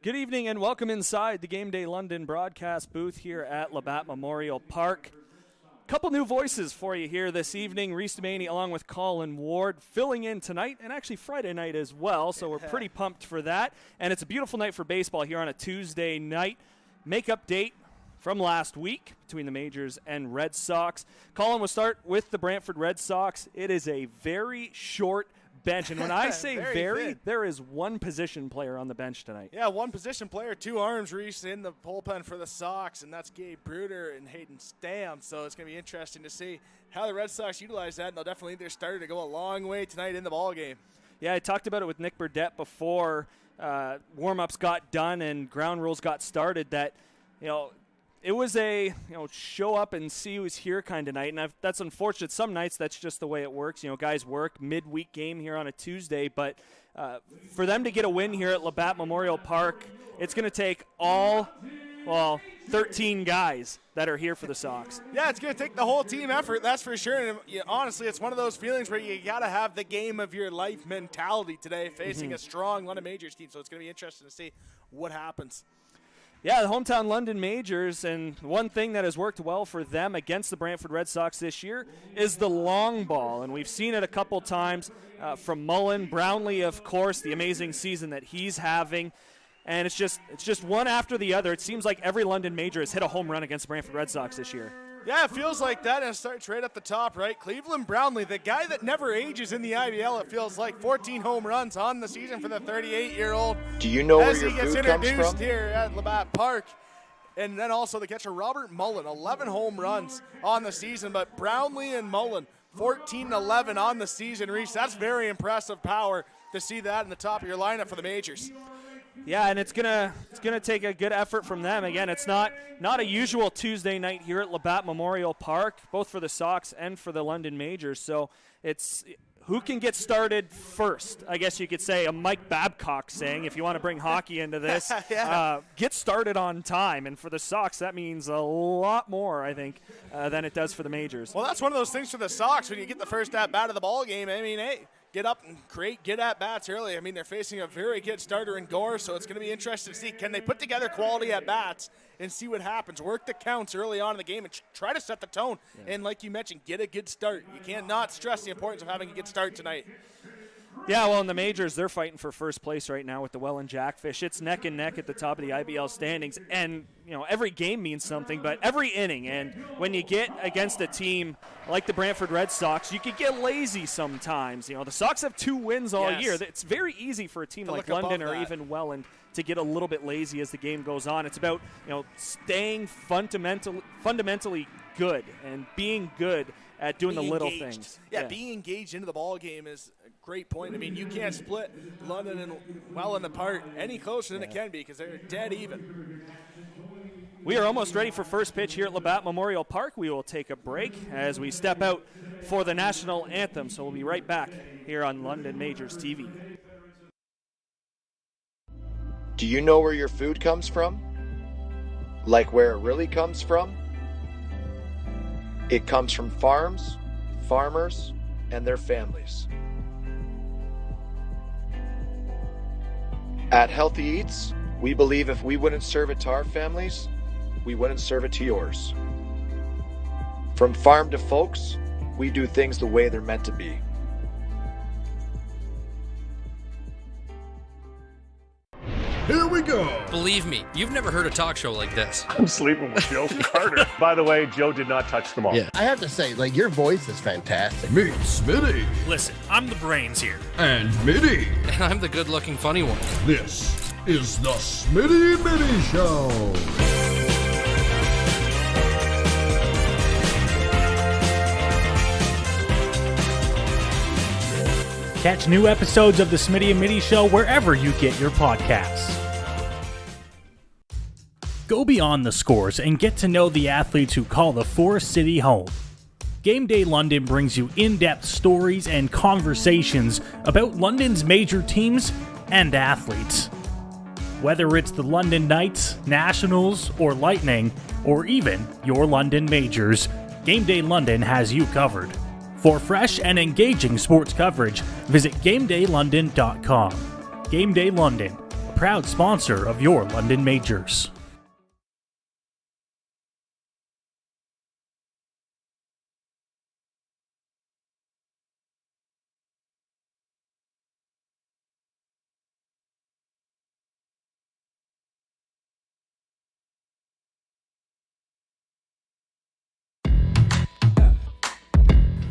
Good evening and welcome inside the Game Day London broadcast booth here at Labatt Memorial Park. Couple new voices for you here this evening. Reece Doumani along with Colin Ward filling in tonight and actually Friday night as well, so we're pretty pumped for that. And it's a beautiful night for baseball here on a Tuesday night. Make-up date from last week between the Majors and Red Sox. Colin, we'll start with the Brantford Red Sox. It is a very short bench, and when I say very, there is one position player on the bench tonight. Yeah, one position player, two arms, Reece, in the bullpen for the Sox, and that's Gabe Bruder and Hayden Stam. So it's going to be interesting to see how the Red Sox utilize that, and they'll definitely need their starter to go a long way tonight in the ballgame. Yeah, I talked about it with Nick Burdett before warm-ups got done and ground rules got started that, it was a show up and see who's here kind of night, and that's unfortunate. Some nights that's just the way it works. Guys work midweek game here on a Tuesday, but for them to get a win here at Labatt Memorial Park, it's going to take all 13 guys that are here for the Sox. Yeah, it's going to take the whole team effort, that's for sure. And honestly, it's one of those feelings where you got to have the game of your life mentality today, facing a strong London Majors team. So it's going to be interesting to see what happens. Yeah, the hometown London Majors, and one thing that has worked well for them against the Brantford Red Sox this year is the long ball, and we've seen it a couple times from Mullen. Brownlee, of course, the amazing season that he's having, and it's just one after the other. It seems like every London Major has hit a home run against the Brantford Red Sox this year. Yeah, it feels like that, and it starts right at the top, right? Cleveland Brownlee, the guy that never ages in the IBL, it feels like 14 home runs on the season for the 38-year-old. Do you know where As your he gets food comes introduced from? here at Labatt Park. And then also the catcher Robert Mullen, 11 home runs on the season. But Brownlee and Mullen, 14-11 on the season, Reece. That's very impressive power to see that in the top of your lineup for the Majors. Yeah, and it's gonna take a good effort from them. Again, it's not a usual Tuesday night here at Labatt Memorial Park, both for the Sox and for the London Majors. So it's who can get started first, I guess you could say, a Mike Babcock saying, if you want to bring hockey into this. Get started on time. And for the Sox, that means a lot more, I think, than it does for the Majors. Well, that's one of those things for the Sox when you get the first at-bat of the ball game. I mean, hey, get up and get at-bats early. I mean, they're facing a very good starter in Gore, so it's going to be interesting to see, can they put together quality at-bats and see what happens. Work the counts early on in the game and try to set the tone. Yeah. And like you mentioned, get a good start. You can't not stress the importance of having a good start tonight. Yeah, well, in the Majors, they're fighting for first place right now with the Welland Jackfish. It's neck and neck at the top of the IBL standings, and every game means something, but every inning. And when you get against a team like the Brantford Red Sox, you could get lazy sometimes. The Sox have 2 wins all year. It's very easy for a team like London or even Welland to get a little bit lazy as the game goes on. It's about staying fundamentally good and being good at doing the little things. Yeah, being engaged into the ball game is a great point. I mean, you can't split London and Welland apart any closer than it can be because they're dead even. We are almost ready for first pitch here at Labatt Memorial Park. We will take a break as we step out for the national anthem. So we'll be right back here on London Majors TV. Do you know where your food comes from? Like where it really comes from? It comes from farms, farmers, and their families. At Healthy Eats, we believe if we wouldn't serve it to our families, we wouldn't serve it to yours. From farm to folks, we do things the way they're meant to be. Here we go. Believe me, you've never heard a talk show like this. I'm sleeping with Joe Carter. By the way, Joe did not touch them all. Yeah. I have to say, your voice is fantastic. Meet Smitty. Listen, I'm the brains here. And Mitty. And I'm the good-looking funny one. This is the Smitty Mitty Show. Catch new episodes of the Smitty and Mitty Show wherever you get your podcasts. Go beyond the scores and get to know the athletes who call the Forest City home. Game Day London brings you in-depth stories and conversations about London's major teams and athletes. Whether it's the London Knights, Nationals, or Lightning, or even your London Majors, Game Day London has you covered. For fresh and engaging sports coverage, visit GameDayLondon.com. Game Day London, a proud sponsor of your London Majors.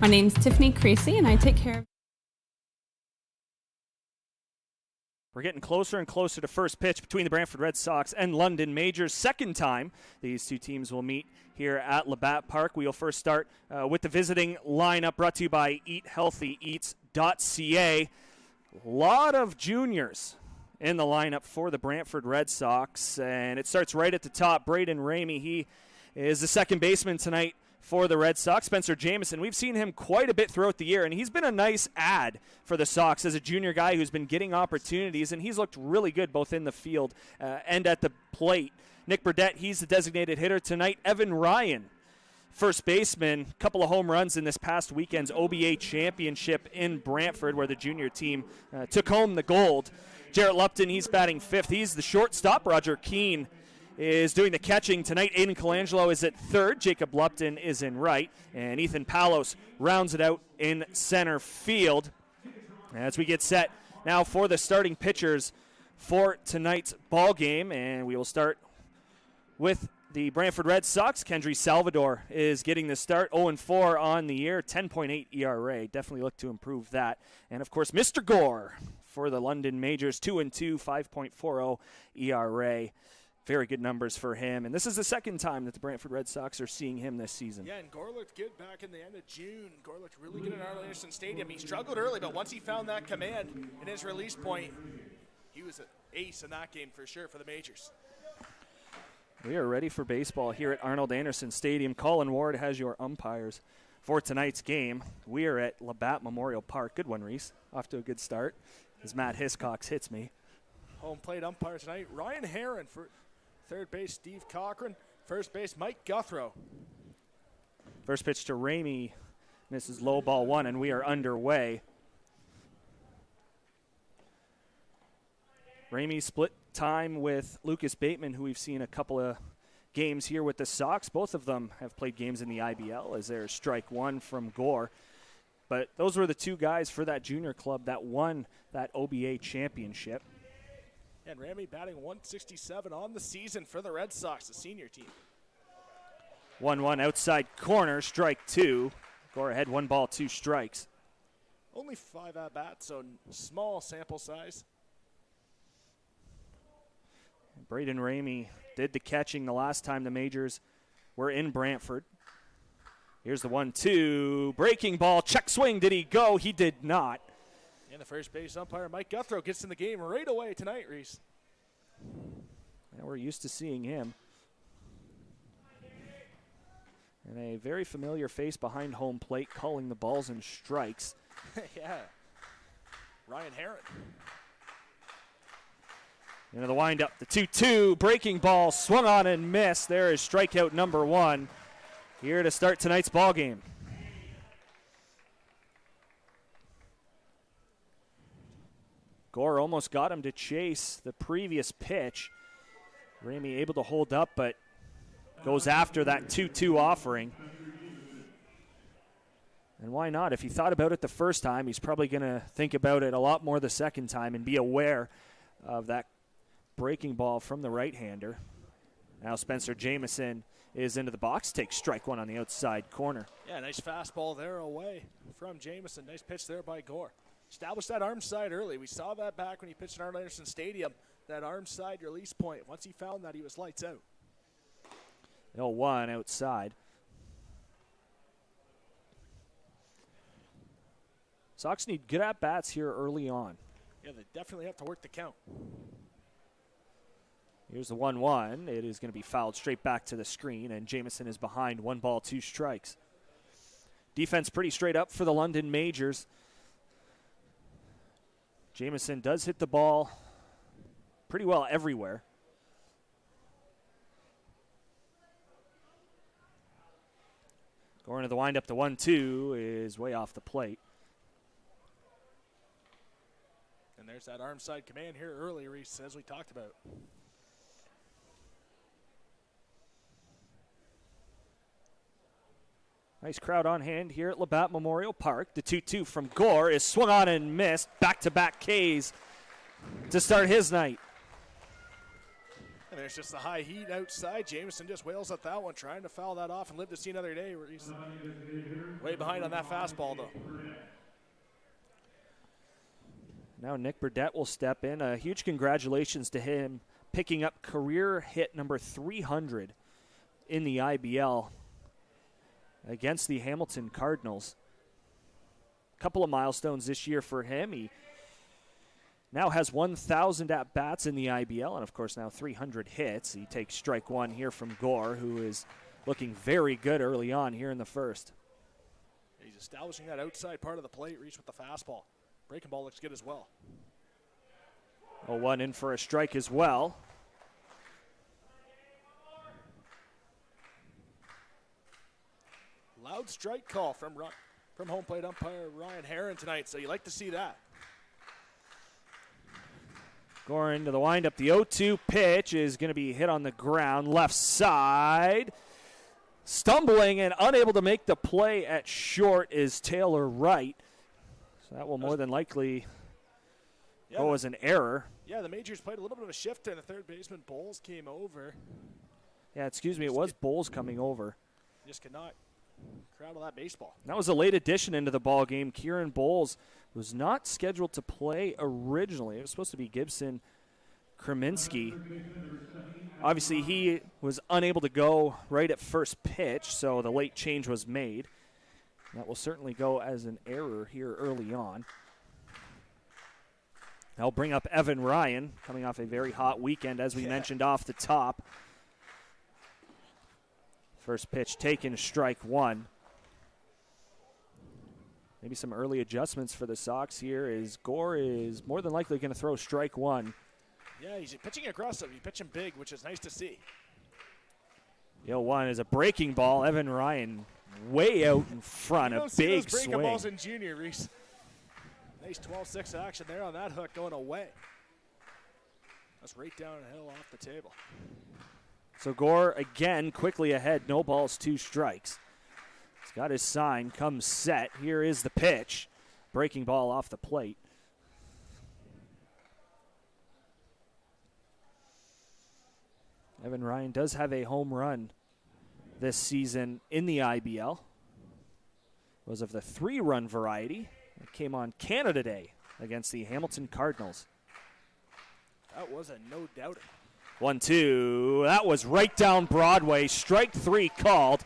My name's Tiffany Creasy, and I take care of... We're getting closer and closer to first pitch between the Brantford Red Sox and London Majors. Second time these two teams will meet here at Labatt Park. We will first start with the visiting lineup brought to you by EatHealthyEats.ca. A lot of juniors in the lineup for the Brantford Red Sox, and it starts right at the top. Brayden Ramey, he is the second baseman tonight for the Red Sox. Spencer Jamison, we've seen him quite a bit throughout the year, and he's been a nice add for the Sox as a junior guy who's been getting opportunities, and he's looked really good both in the field and at the plate. Nick Burdett, he's the designated hitter tonight. Evan Ryan, first baseman, couple of home runs in this past weekend's OBA championship in Brantford, where the junior team took home the gold. Jarrett Lupton, he's batting fifth. He's the shortstop. Roger Keane is doing the catching tonight. Aiden Colangelo is at third. Jacob Lupton is in right. And Ethan Palos rounds it out in center field. As we get set now for the starting pitchers for tonight's ball game. And we will start with the Brantford Red Sox. Kendry Salvador is getting the start. 0-4 on the year, 10.8 ERA. Definitely look to improve that. And, of course, Mr. Gore for the London Majors. 2-2, 5.40 ERA. Very good numbers for him, and this is the second time that the Brantford Red Sox are seeing him this season. Yeah, and Gore looked good back in the end of June. Gore looked really good at Arnold Anderson Stadium. He struggled early, but once he found that command in his release point, he was an ace in that game for sure for the Majors. We are ready for baseball here at Arnold Anderson Stadium. Colin Ward has your umpires for tonight's game. We are at Labatt Memorial Park. Good one, Reece. Off to a good start as Matt Hiscox hits me. Home plate umpire tonight, Ryan Herron for third base, Steve Cochran. First base, Mike Guthrow. First pitch to Ramey. Misses low ball one, and we are underway. Ramey split time with Lucas Bateman, who we've seen a couple of games here with the Sox. Both of them have played games in the IBL as there's strike one from Gore. But those were the two guys for that junior club that won that OBA championship. And Ramey batting 167 on the season for the Red Sox, the senior team. 1-1 outside corner, strike two. Gore ahead, 1 ball, 2 strikes. Only 5 at-bats, so small sample size. Brayden Ramey did the catching the last time the Majors were in Brantford. Here's the 1-2. Breaking ball, check swing. Did he go? He did not. And the first base umpire, Mike Guthrow, gets in the game right away tonight, Reece. Yeah, we're used to seeing him. And a very familiar face behind home plate, calling the balls and strikes. Yeah. Ryan Herron. Into the windup, the 2-2. Breaking ball, swung on and missed. There is strikeout number 1 here to start tonight's ball game. Gore almost got him to chase the previous pitch. Ramey able to hold up, but goes after that 2-2 offering. And why not? If he thought about it the first time, he's probably going to think about it a lot more the second time and be aware of that breaking ball from the right-hander. Now Spencer Jamison is into the box, takes strike one on the outside corner. Yeah, nice fastball there away from Jamison. Nice pitch there by Gore. Established that arm side early. We saw that back when he pitched at Arnold Anderson Stadium, that arm side release point. Once he found that, he was lights out. 0-1 outside. Sox need good at-bats here early on. Yeah, they definitely have to work the count. Here's the 1-1. It is going to be fouled straight back to the screen, and Jamison is behind. 1 ball, 2 strikes. Defense pretty straight up for the London Majors. Jamison does hit the ball pretty well everywhere. Going to the windup, the 1-2 is way off the plate. And there's There's that arm side command here early, Reece, as we talked about. Nice crowd on hand here at Labatt Memorial Park. The 2-2 from Gore is swung on and missed. Back-to-back Ks to start his night. And there's just the high heat outside. Jameson just wails at that one, trying to foul that off and live to see another day. He's way behind on that fastball, though. Now Nick Burdett will step in. A huge congratulations to him picking up career hit number 300 in the IBL against the Hamilton Cardinals. A couple of milestones this year for him. He now has 1,000 at-bats in the IBL, and of course now 300 hits. He takes strike one here from Gore, who is looking very good early on here in the first. He's establishing that outside part of the plate, Reece with the fastball. Breaking ball looks good as well. 0-1 in for a strike as well. Loud strike call from home plate umpire Ryan Herron tonight, so you like to see that. Gore into the windup. The 0-2 pitch is going to be hit on the ground, left side. Stumbling and unable to make the play at short is Taylor Wright. So that will more than likely go as an error. Yeah, the Majors played a little bit of a shift there. The third baseman, Bowles, came over. Yeah, excuse me, it was Bowles coming over. Just could not cradle that baseball. That was a late addition into the ball game. Kieran Bowles was not scheduled to play originally. It was supposed to be Gibson Kreminski. Obviously, he was unable to go right at first pitch, so the late change was made. That will certainly go as an error here early on. I'll bring up Evan Ryan, coming off a very hot weekend, as we mentioned off the top. First pitch taken, strike one. Maybe some early adjustments for the Sox here as Gore is more than likely going to throw strike one. Yeah, he's pitching aggressive. He's pitching big, which is nice to see. 0-1 is a breaking ball. Evan Ryan way out in front. A big swing. Breaking balls in junior, Reece. Nice 12-6 action there on that hook going away. That's right downhill off the table. So Gore again quickly ahead. No balls, 2 strikes. He's got his sign. Comes set. Here is the pitch. Breaking ball off the plate. Evan Ryan does have a home run this season in the IBL. It was of the 3-run variety. It came on Canada Day against the Hamilton Cardinals. That was a no-doubter. 1-2. That was right down Broadway. Strike 3 called.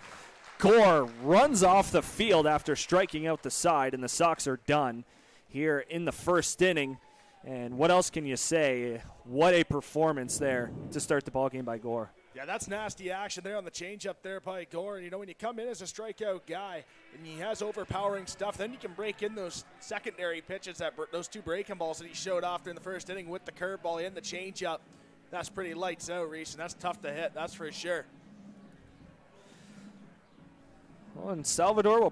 Gore runs off the field after striking out the side, and the Sox are done here in the first inning. And what else can you say? What a performance there to start the ballgame by Gore. Yeah, that's nasty action there on the changeup there by Gore. You know, when you come in as a strikeout guy and he has overpowering stuff, then you can break in those secondary pitches, those 2 breaking balls that he showed off during the first inning with the curveball and the changeup. That's pretty lights out, Reece, and that's tough to hit, that's for sure. Well, and Salvador will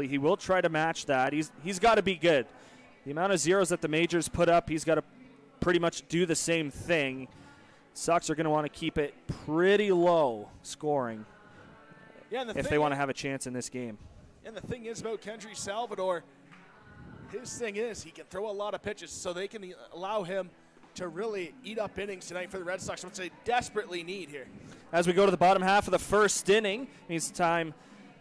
he will try to match that. He's got to be good. The amount of zeros that the Majors put up, he's got to pretty much do the same thing. Sox are going to want to keep it pretty low scoring if they want to have a chance in this game. And the thing is about Kendry Salvador, his thing is he can throw a lot of pitches, so they can allow him to really eat up innings tonight for the Red Sox, which they desperately need here. As we go to the bottom half of the first inning, it's time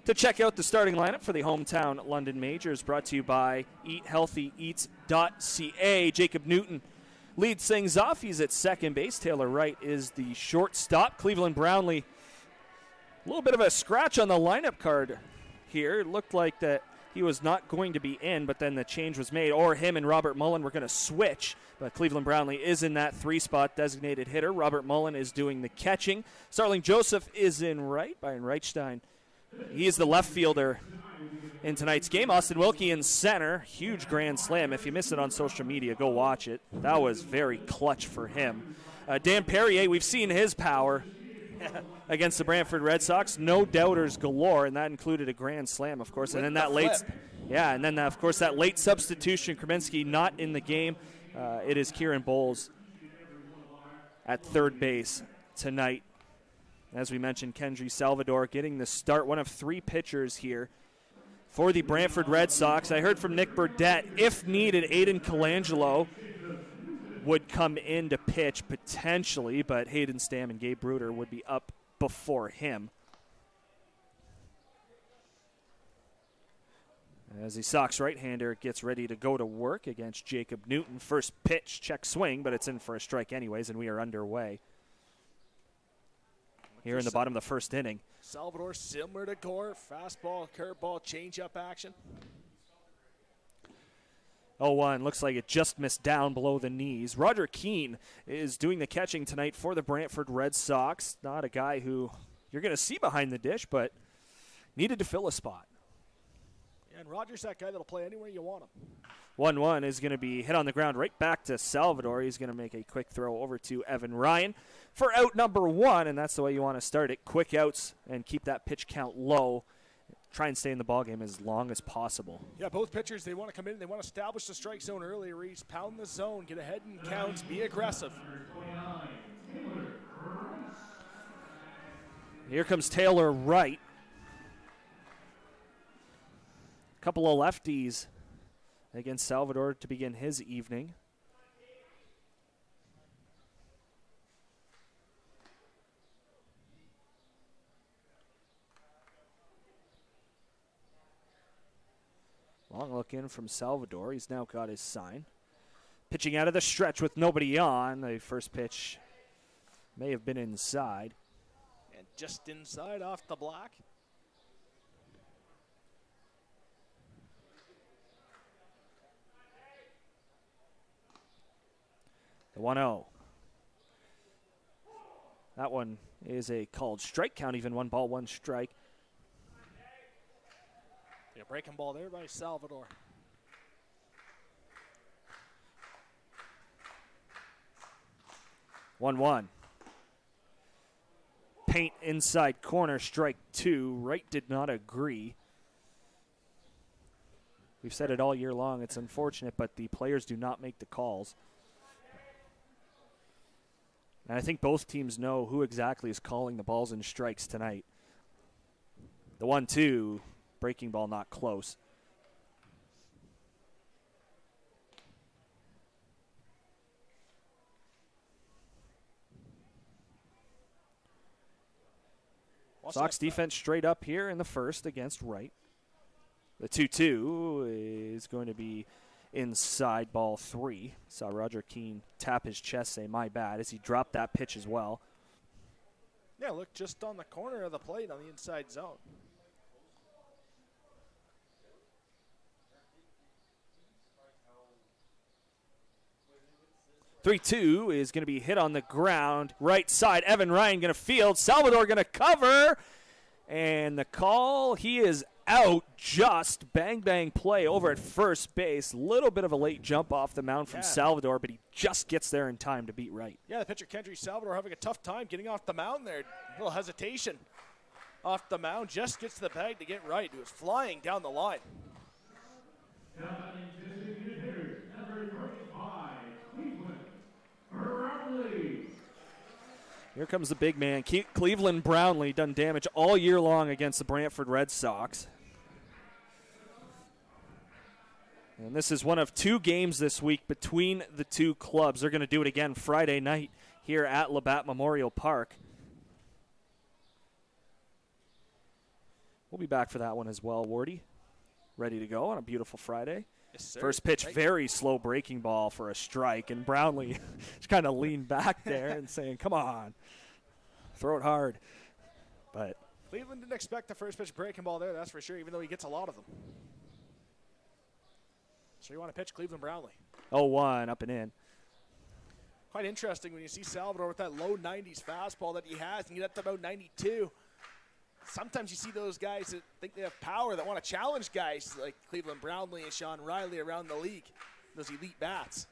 to check out the starting lineup for the hometown London Majors, brought to you by EatHealthyEats.ca. Jacob Newton leads things off. He's at second base. Taylor Wright is the shortstop. Cleveland Brownlee, a little bit of a scratch on the lineup card here. It looked like that he was not going to be in, but then the change was made, or him and Robert Mullen were going to switch. But Cleveland Brownlee is in that 3-spot designated hitter. Robert Mullen is doing the catching. Starling Joseph is in right. Byron Reichstein, he is the left fielder in tonight's game. Austin Wilkie in center. Huge grand slam. If you missed it on social media, go watch it. That was very clutch for him. Dan Perrier, we've seen his power against the Brantford Red Sox. No doubters galore, and that included a grand slam, of course. And then that late Yeah, and then, of course, that late substitution, Kreminski not in the game. It is Kieran Bowles at third base tonight. As we mentioned, Kendry Salvador getting the start, one of 3 pitchers here for the Brantford Red Sox. I heard from Nick Burdett, if needed, Aiden Colangelo would come in to pitch potentially, but Hayden Stamm and Gabe Bruder would be up before him. As the Sox right-hander gets ready to go to work against Jacob Newton. First pitch, check swing, but it's in for a strike anyways, and we are underway here in the bottom of the first inning. Salvador similar to Gore, fastball, curveball, changeup action. 0-1, looks like it just missed down below the knees. Roger Keane is doing the catching tonight for the Brantford Red Sox. Not a guy who you're going to see behind the dish, but needed to fill a spot. And Roger's that guy that'll play anywhere you want him. 1-1 is going to be hit on the ground right back to Salvador. He's going to make a quick throw over to Evan Ryan for out number 1, and that's the way you want to start it. Quick outs and keep that pitch count low. Try and stay in the ballgame as long as possible. Yeah, both pitchers, they want to come in. They want to establish the strike zone early, Reece. Pound the zone, get ahead in counts, be aggressive. Here comes Taylor Wright. Couple of lefties against Salvador to begin his evening. Long look in from Salvador. He's now got his sign. Pitching out of the stretch with nobody on. The first pitch may have been inside. And just inside off the block. The 1-0. That one is a called strike count, even 1 ball, 1 strike. Yeah, breaking ball there by Salvador. One. Paint inside corner, strike 2. Wright did not agree. We've said it all year long. It's unfortunate, but the players do not make the calls. And I think both teams know who exactly is calling the balls and strikes tonight. The 1-2, breaking ball not close. Sox defense straight up here in the first against Wright. The 2-2 is going to be inside ball 3. Saw Roger Keane tap his chest, say, my bad, as he dropped that pitch as well. Yeah, look, just on the corner of the plate on the inside zone. The 3-2 is going to be hit on the ground. Right side, Evan Ryan going to field. Salvador going to cover. And the call, he is out. Just bang play over at first base. Little bit of a late jump off the mound from Salvador, but he just gets there in time to beat Wright. Yeah, the pitcher Kendry Salvador having a tough time getting off the mound there. A little hesitation off the mound. Just gets the bag to get Wright, who was flying down the line. Here comes the big man, Cleveland Brownlee, done damage all year long against the Brantford Red Sox. And this is one of 2 games this week between the 2 clubs. They're going to do it again Friday night here at Labatt Memorial Park. We'll be back for that one as well, Wardy. Ready to go on a beautiful Friday. Yes, sir. First pitch, very slow breaking ball for a strike, and Brownlee just kind of leaned back there and saying, come on, throw it hard. But Cleveland didn't expect the first pitch breaking ball there, that's for sure, even though he gets a lot of them. So you want to pitch Cleveland Brownlee. 0-1, up and in. Quite interesting when you see Salvador with that low 90s fastball that he has and get up to about 92. Sometimes you see those guys that think they have power that want to challenge guys like Cleveland Brownlee and Sean Riley around the league, those elite bats.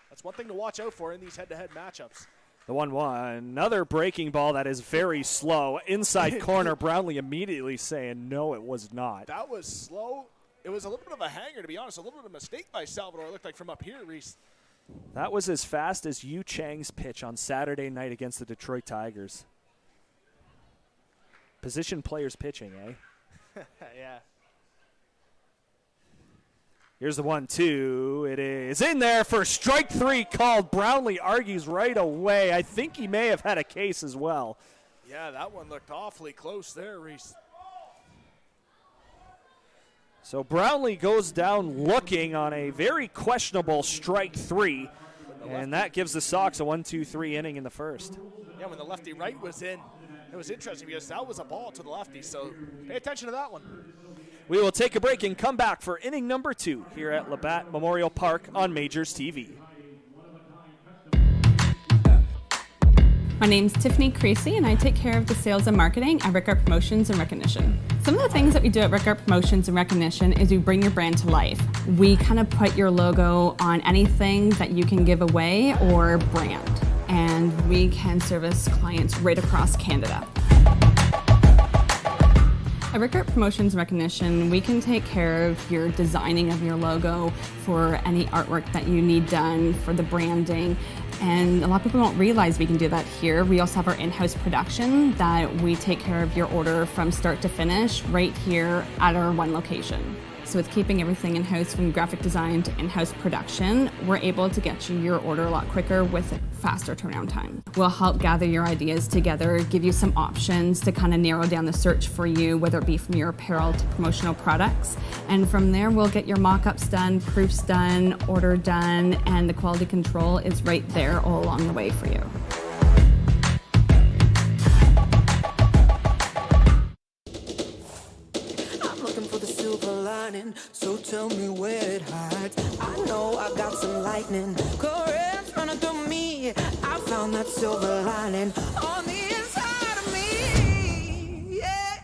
That's one thing to watch out for in these head-to-head matchups. The 1-1, another breaking ball that is very slow. Inside corner, Brownlee immediately saying, no, it was not. That was slow It was a little bit of a hanger, to be honest. A little bit of a mistake by Salvador, it looked like, from up here, Reece. That was as fast as Yu Chang's pitch on Saturday night against the Detroit Tigers. Position players pitching, eh? Yeah. Here's the 1-2. It is in there for strike 3 called. Brownlee argues right away. I think he may have had a case as well. Yeah, that one looked awfully close there, Reece. So Brownlee goes down looking on a very questionable strike 3, and that gives the Sox a 1-2-3 inning in the first. Yeah, when the lefty right was in, it was interesting because that was a ball to the lefty, so pay attention to that one. We will take a break and come back for inning number 2 here at Labatt Memorial Park on Majors TV. My name's Tiffany Creasy, and I take care of the sales and marketing at Rickard Promotions and Recognition. Some of the things that we do at Rickard Promotions and Recognition is we bring your brand to life. We kind of put your logo on anything that you can give away or brand, and we can service clients right across Canada. At Rickard Promotions Recognition, we can take care of your designing of your logo for any artwork that you need done for the branding. And a lot of people don't realize we can do that here. We also have our in-house production that we take care of your order from start to finish right here at our one location. So with keeping everything in-house from graphic design to in-house production, we're able to get you your order a lot quicker with a faster turnaround time. We'll help gather your ideas together, give you some options to kind of narrow down the search for you, whether it be from your apparel to promotional products. And from there, we'll get your mock-ups done, proofs done, order done, and the quality control is right there all along the way for you. So tell me where it hides. I know I got some lightning currents running through me. I found that silver lining on the inside of me. Yeah.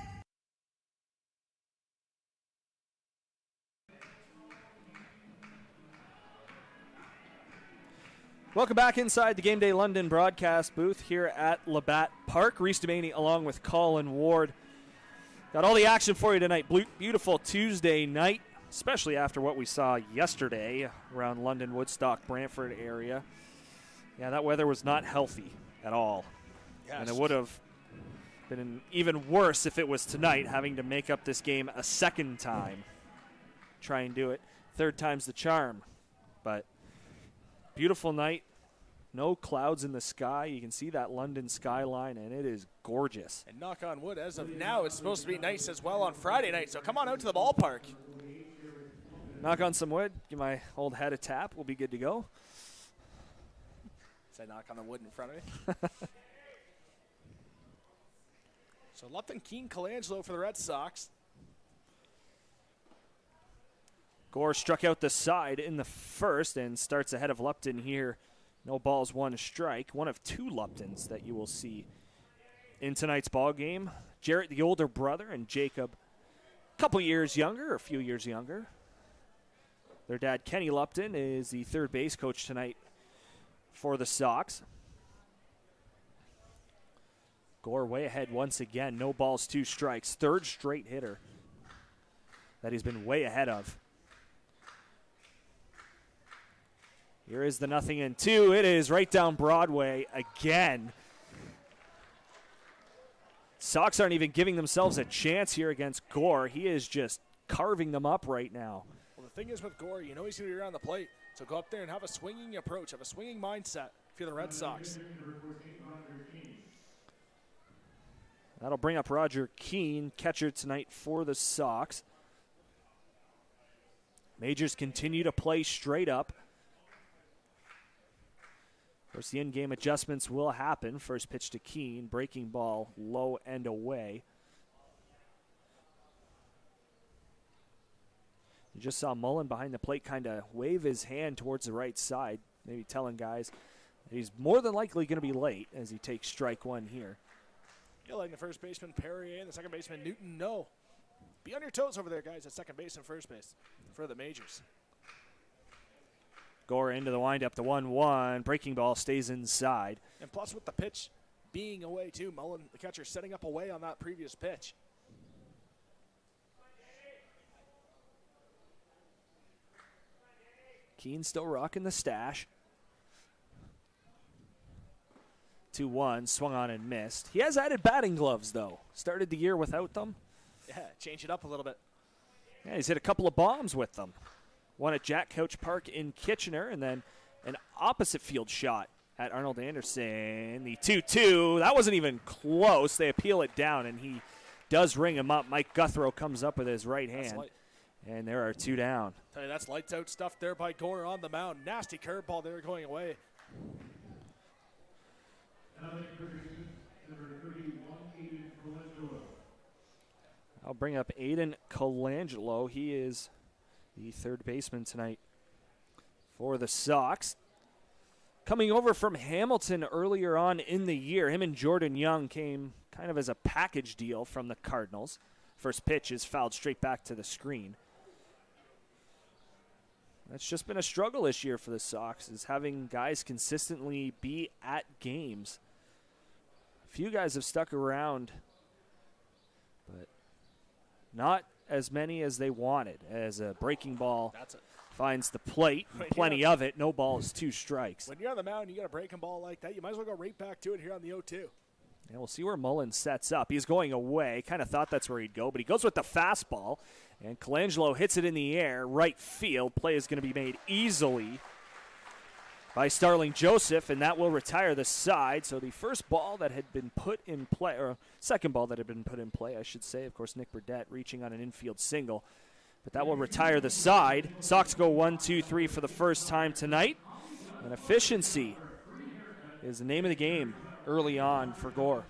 Welcome back inside the Game Day London broadcast booth here at Labatt Park. Reece Doumani along with Colin Ward. Got all the action for you tonight. Beautiful Tuesday night, especially after what we saw yesterday around London, Woodstock, Brantford area. Yeah, that weather was not healthy at all. Yes. And it would have been even worse if it was tonight, having to make up this game a second time. Try and do it. Third time's the charm. But beautiful night. No clouds in the sky. You can see that London skyline, and it is gorgeous. And knock on wood, as of now, it's supposed to be nice as well on Friday night, so come on out to the ballpark. Knock on some wood. Give my old head a tap. We'll be good to go. Say knock on the wood in front of me. So Lupton, Keane, Colangelo for the Red Sox. Gore struck out the side in the first and starts ahead of Lupton here. No balls, one strike. One of 2 Luptons that you will see in tonight's ball game. Jarrett, the older brother, and Jacob, a couple years younger, a few years younger. Their dad, Kenny Lupton, is the third base coach tonight for the Sox. Gore way ahead once again. No balls, 2 strikes. Third straight hitter that he's been way ahead of. Here is the 0-2. It is right down Broadway again. Sox aren't even giving themselves a chance here against Gore. He is just carving them up right now. Well, the thing is with Gore, you know he's going to be around the plate. So go up there and have a swinging approach, have a swinging mindset if you're the Red Sox. That'll bring up Roger Keane, catcher tonight for the Sox. Majors continue to play straight up. Of course, the in-game adjustments will happen. First pitch to Keane, breaking ball low and away. You just saw Mullen behind the plate kind of wave his hand towards the right side, maybe telling guys that he's more than likely going to be late as he takes strike 1 here. You're letting the first baseman Perrier and the second baseman Newton know. Be on your toes over there, guys, at second base and first base for the Majors. Gore into the windup, the 1-1. Breaking ball stays inside. And plus with the pitch being away too, Mullen, the catcher, setting up away on that previous pitch. Keane still rocking the stash. 2-1, swung on and missed. He has added batting gloves, though. Started the year without them. Yeah, change it up a little bit. Yeah, he's hit a couple of bombs with them. One at Jack Couch Park in Kitchener, and then an opposite field shot at Arnold Anderson. The 2-2, that wasn't even close. They appeal it down, and he does ring him up. Mike Guthrow comes up with his right hand, and there are 2 down. Tell you, that's lights out stuff there by Gore on the mound. Nasty curveball there going away. I'll bring up Aiden Colangelo. He is the third baseman tonight for the Sox. Coming over from Hamilton earlier on in the year, him and Jordan Young came kind of as a package deal from the Cardinals. First pitch is fouled straight back to the screen. That's just been a struggle this year for the Sox, is having guys consistently be at games. A few guys have stuck around, but not as many as they wanted, as a breaking ball finds the plate. Plenty of it. No balls, 2 strikes. When you're on the mound and you got a breaking ball like that, you might as well go right back to it here on the 0-2. And we'll see where Mullen sets up. He's going away. Kind of thought that's where he'd go, but he goes with the fastball. And Colangelo hits it in the air, right field. Play is going to be made easily by Starling Joseph, and that will retire the side. So the first ball that had been put in play, or second ball that had been put in play, I should say. Of course, Nick Burdett reaching on an infield single. But that will retire the side. Sox go 1-2-3 for the first time tonight. And efficiency is the name of the game early on for Gore.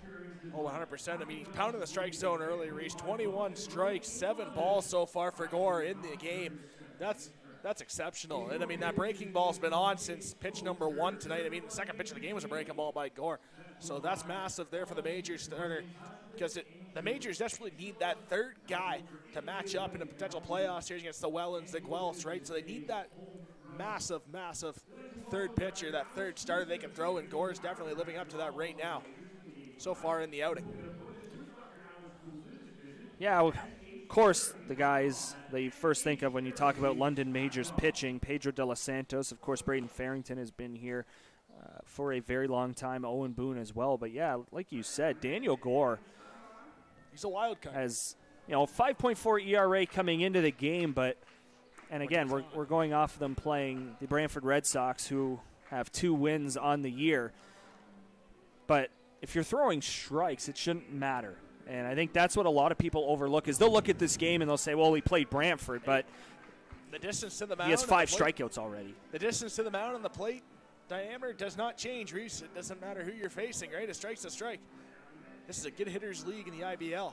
Oh, 100%. I mean, he's pounding the strike zone early, Reece. 21 strikes, 7 balls so far for Gore in the game. That's exceptional. And, I mean, that breaking ball's been on since pitch number 1 tonight. I mean, the second pitch of the game was a breaking ball by Gore. So that's massive there for the Majors starter, because the Majors desperately need that third guy to match up in a potential playoff series against the Wellens, the Guelphs, right? So they need that massive, massive third pitcher, that third starter they can throw, and Gore is definitely living up to that right now so far in the outing. Yeah, of course, the guys that you first think of when you talk about London Majors pitching, Pedro de los Santos, of course, Braden Farrington has been here for a very long time, Owen Boone as well. But, yeah, like you said, Daniel Gore, he's a wild card. Has, 5.4 ERA coming into the game, but, and again, we're going off of them playing the Brantford Red Sox, who have 2 wins on the year. But if you're throwing strikes, it shouldn't matter. And I think that's what a lot of people overlook, is they'll look at this game and they'll say, well, he played Brantford, but the distance to the mound, he has 5 strikeouts already. The distance to the mound and the plate diameter does not change, Reece. It doesn't matter who you're facing, right? A strike's a strike. This is a good hitters league in the IBL.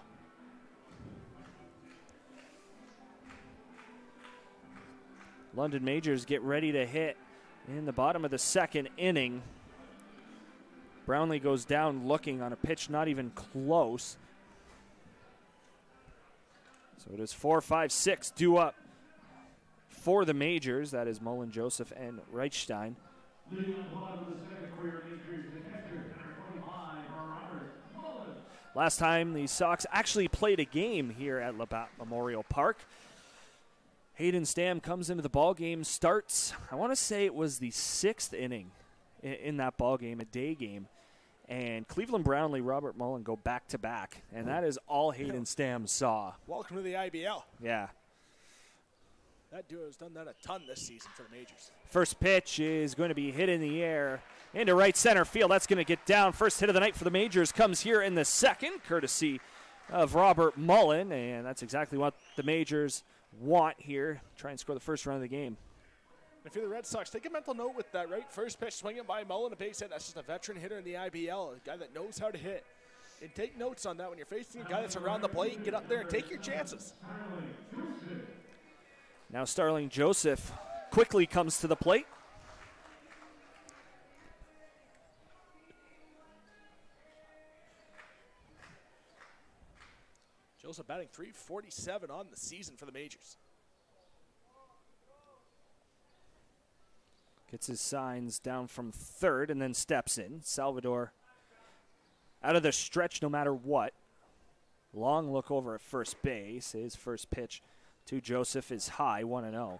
London Majors get ready to hit in the bottom of the second inning. Brownlee goes down looking on a pitch not even close. So it is 4, 5, 6 due up for the Majors. That is Mullen, Joseph, and Reichstein. Last time the Sox actually played a game here at Labatt Memorial Park, Hayden Stam comes into the ball game, starts, I want to say it was the 6th inning in that ball game, a day game. And Cleveland Brownlee, Robert Mullen go back-to-back. And that is all Hayden Stam saw. Welcome to the IBL. Yeah. That duo has done that a ton this season for the Majors. First pitch is going to be hit in the air into right center field. That's going to get down. First hit of the night for the Majors comes here in the second, courtesy of Robert Mullen. And that's exactly what the Majors want here. Try and score the first run of the game. If you're the Red Sox, take a mental note with that, right? First pitch swinging by Mullen, a base hit. That's just a veteran hitter in the IBL, a guy that knows how to hit. And take notes on that when you're facing a guy that's around the plate. Get up there and take your chances. Now Starling Joseph quickly comes to the plate. Joseph batting .347 on the season for the Majors. Gets his signs down from third and then steps in. Salvador out of the stretch no matter what. Long look over at first base. His first pitch to Joseph is high, 1-0.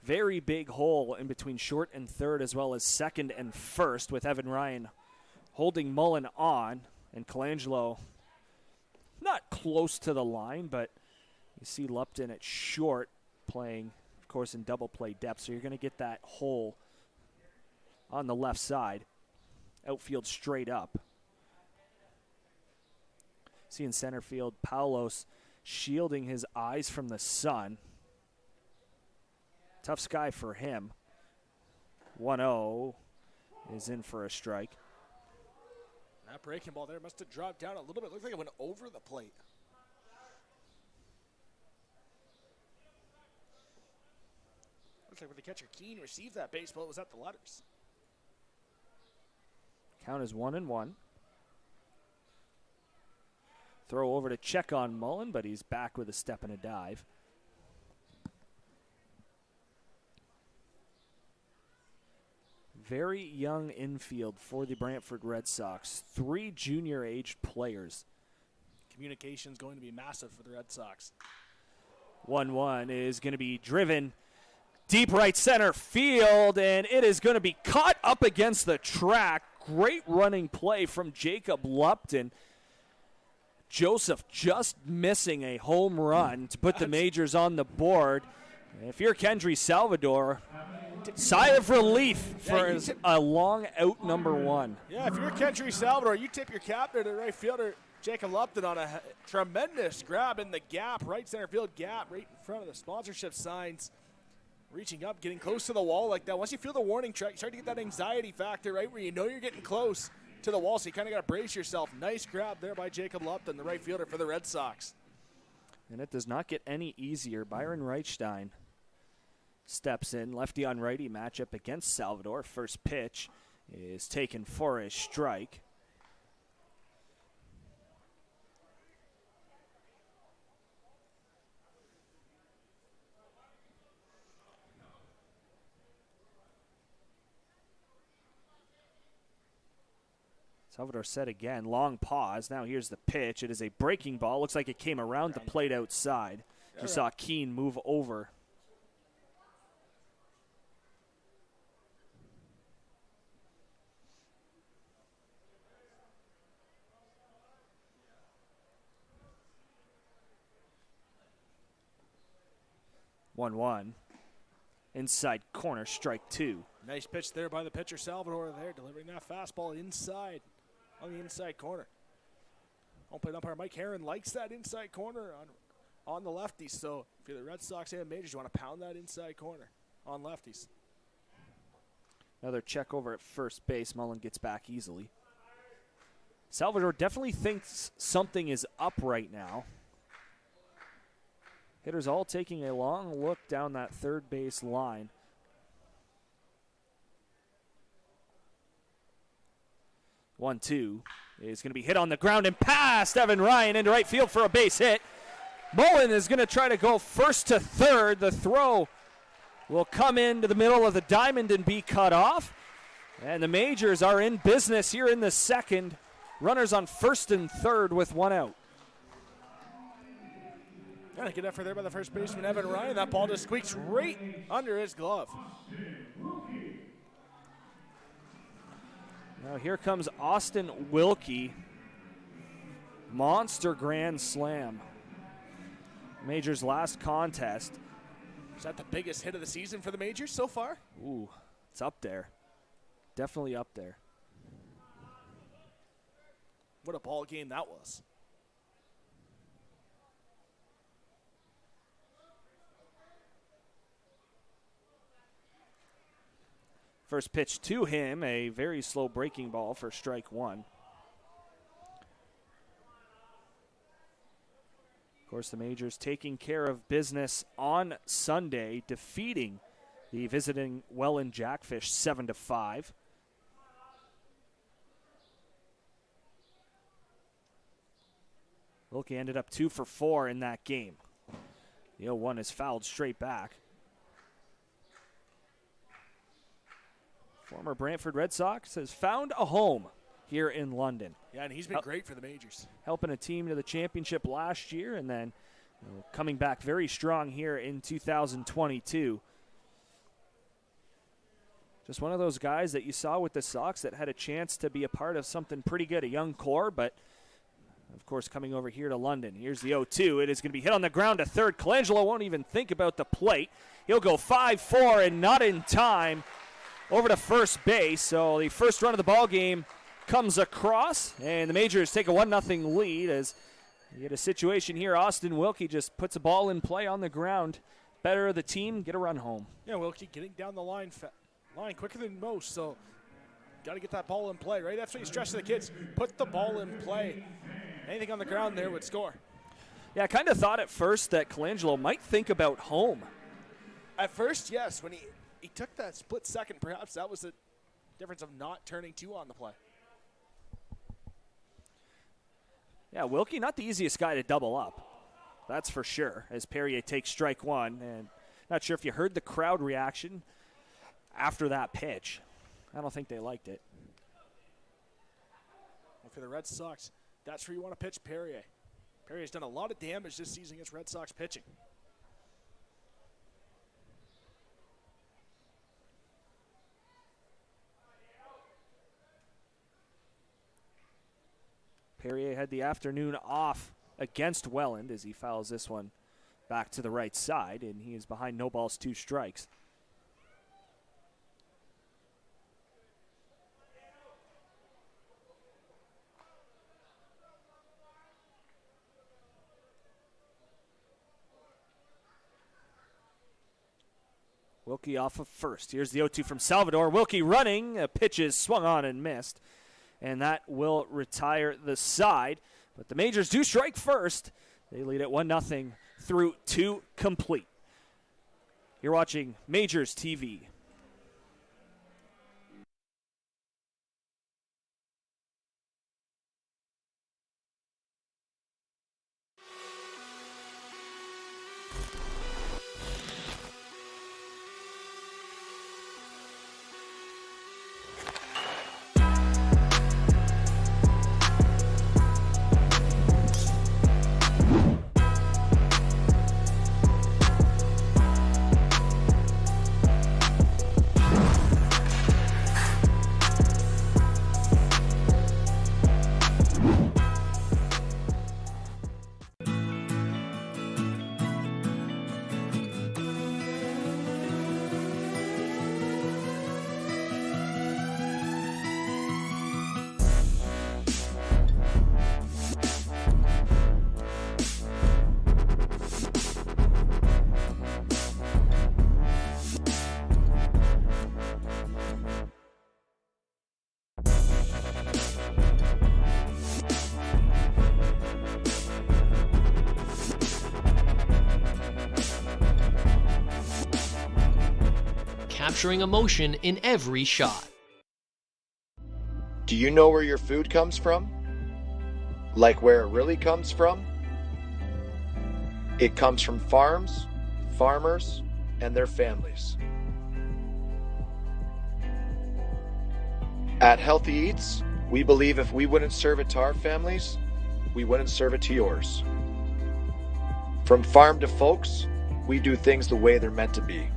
very big hole in between short and third as well as second and first, with Evan Ryan holding Mullen on, and Colangelo not close to the line, but you see Lupton at short playing, of course, in double play depth, so you're going to get that hole on the left side, outfield straight up. See in center field, Paulos shielding his eyes from the sun. Tough sky for him. 1-0 is in for a strike. That breaking ball there must have dropped down a little bit. Looks like it went over the plate. Looks like when the catcher Keene received that baseball, it was at the letters. Count is 1-1. Throw over to check on Mullen, but he's back with a step and a dive. Very young infield for the Brantford Red Sox. 3 junior-aged players. Communication's going to be massive for the Red Sox. 1-1 is going to be driven deep right center field, and it is going to be caught up against the track. Great running play from Jacob Lupton. Joseph just missing a home run to put the Majors on the board. If you're Kendry Salvador, sigh of relief for a long out number 1. Yeah, if you're Kendry Salvador, you tip your cap there to right fielder Jacob Lupton on a tremendous grab in the gap, right center field gap, right in front of the sponsorship signs. Reaching up, getting close to the wall like that. Once you feel the warning track, you start to get that anxiety factor, right, where you know you're getting close to the wall, so you kind of got to brace yourself. Nice grab there by Jacob Lupton, the right fielder for the Red Sox. And it does not get any easier. Byron Reichstein steps in. Lefty on righty matchup against Salvador. First pitch is taken for a strike. Salvador set again. Long pause. Now here's the pitch. It is a breaking ball. Looks like it came around the plate outside. You saw Keene move over. One. Inside corner, strike 2. Nice pitch there by the pitcher Salvador there, delivering that fastball inside on the inside corner. Home plate umpire Mike Herron likes that inside corner on the lefties. So if you're the Red Sox and Majors, you want to pound that inside corner on lefties. Another check over at first base. Mullen gets back easily. Salvador definitely thinks something is up right now. Hitters all taking a long look down that third base line. One-two is going to be hit on the ground and past Evan Ryan into right field for a base hit. Mullen is going to try to go first to third. The throw will come into the middle of the diamond and be cut off. And the Majors are in business here in the second. Runners on first and third with 1 out. Got a good effort there by the first baseman, Evan Ryan. That ball just squeaks right under his glove. Now here comes Austin Wilkie. Monster grand slam. Majors' last contest. Is that the biggest hit of the season for the Majors so far? Ooh, it's up there. Definitely up there. What a ball game that was. First pitch to him, a very slow breaking ball for strike 1. Of course, the Majors taking care of business on Sunday, defeating the visiting Welland Jackfish 7-5. Wilkie ended up 2 for 4 in that game. The 0-1 is fouled straight back. Former Brantford Red Sox has found a home here in London. Yeah, and he's been great for the Majors. Helping a team to the championship last year and then coming back very strong here in 2022. Just one of those guys that you saw with the Sox that had a chance to be a part of something pretty good, a young core, but of course coming over here to London. Here's the 0-2. It is going to be hit on the ground to third. Colangelo won't even think about the plate. He'll go 5-4 and not in time over to first base. So the first run of the ball game comes across, and the Majors take a 1-0 lead as you get a situation here. Austin Wilkie just puts a ball in play on the ground. Better of the team, get a run home. Yeah, Wilkie getting down the line quicker than most, so got to get that ball in play, right? That's what you stress to the kids. Put the ball in play. Anything on the ground there would score. Yeah, I kind of thought at first that Colangelo might think about home. At first, yes. When he took that split second, perhaps that was the difference of not turning 2 on the play. Yeah, Wilkie, not the easiest guy to double up. That's for sure, as Perrier takes strike 1. And not sure if you heard the crowd reaction after that pitch. I don't think they liked it. Well, for the Red Sox, that's where you want to pitch Perrier. Perrier's done a lot of damage this season against Red Sox pitching. Perrier had the afternoon off against Welland as he fouls this one back to the right side, and he is behind no balls, 2 strikes. Wilkie off of first. Here's the 0-2 from Salvador. Wilkie running. A pitch is swung on and missed. And that will retire the side. But the Majors do strike first. They lead at 1-0 through 2 complete. You're watching Majors TV. Capturing emotion in every shot. Do you know where your food comes from? Like where it really comes from? It comes from farms, farmers, and their families. At Healthy Eats, we believe if we wouldn't serve it to our families, we wouldn't serve it to yours. From farm to folks, we do things the way they're meant to be.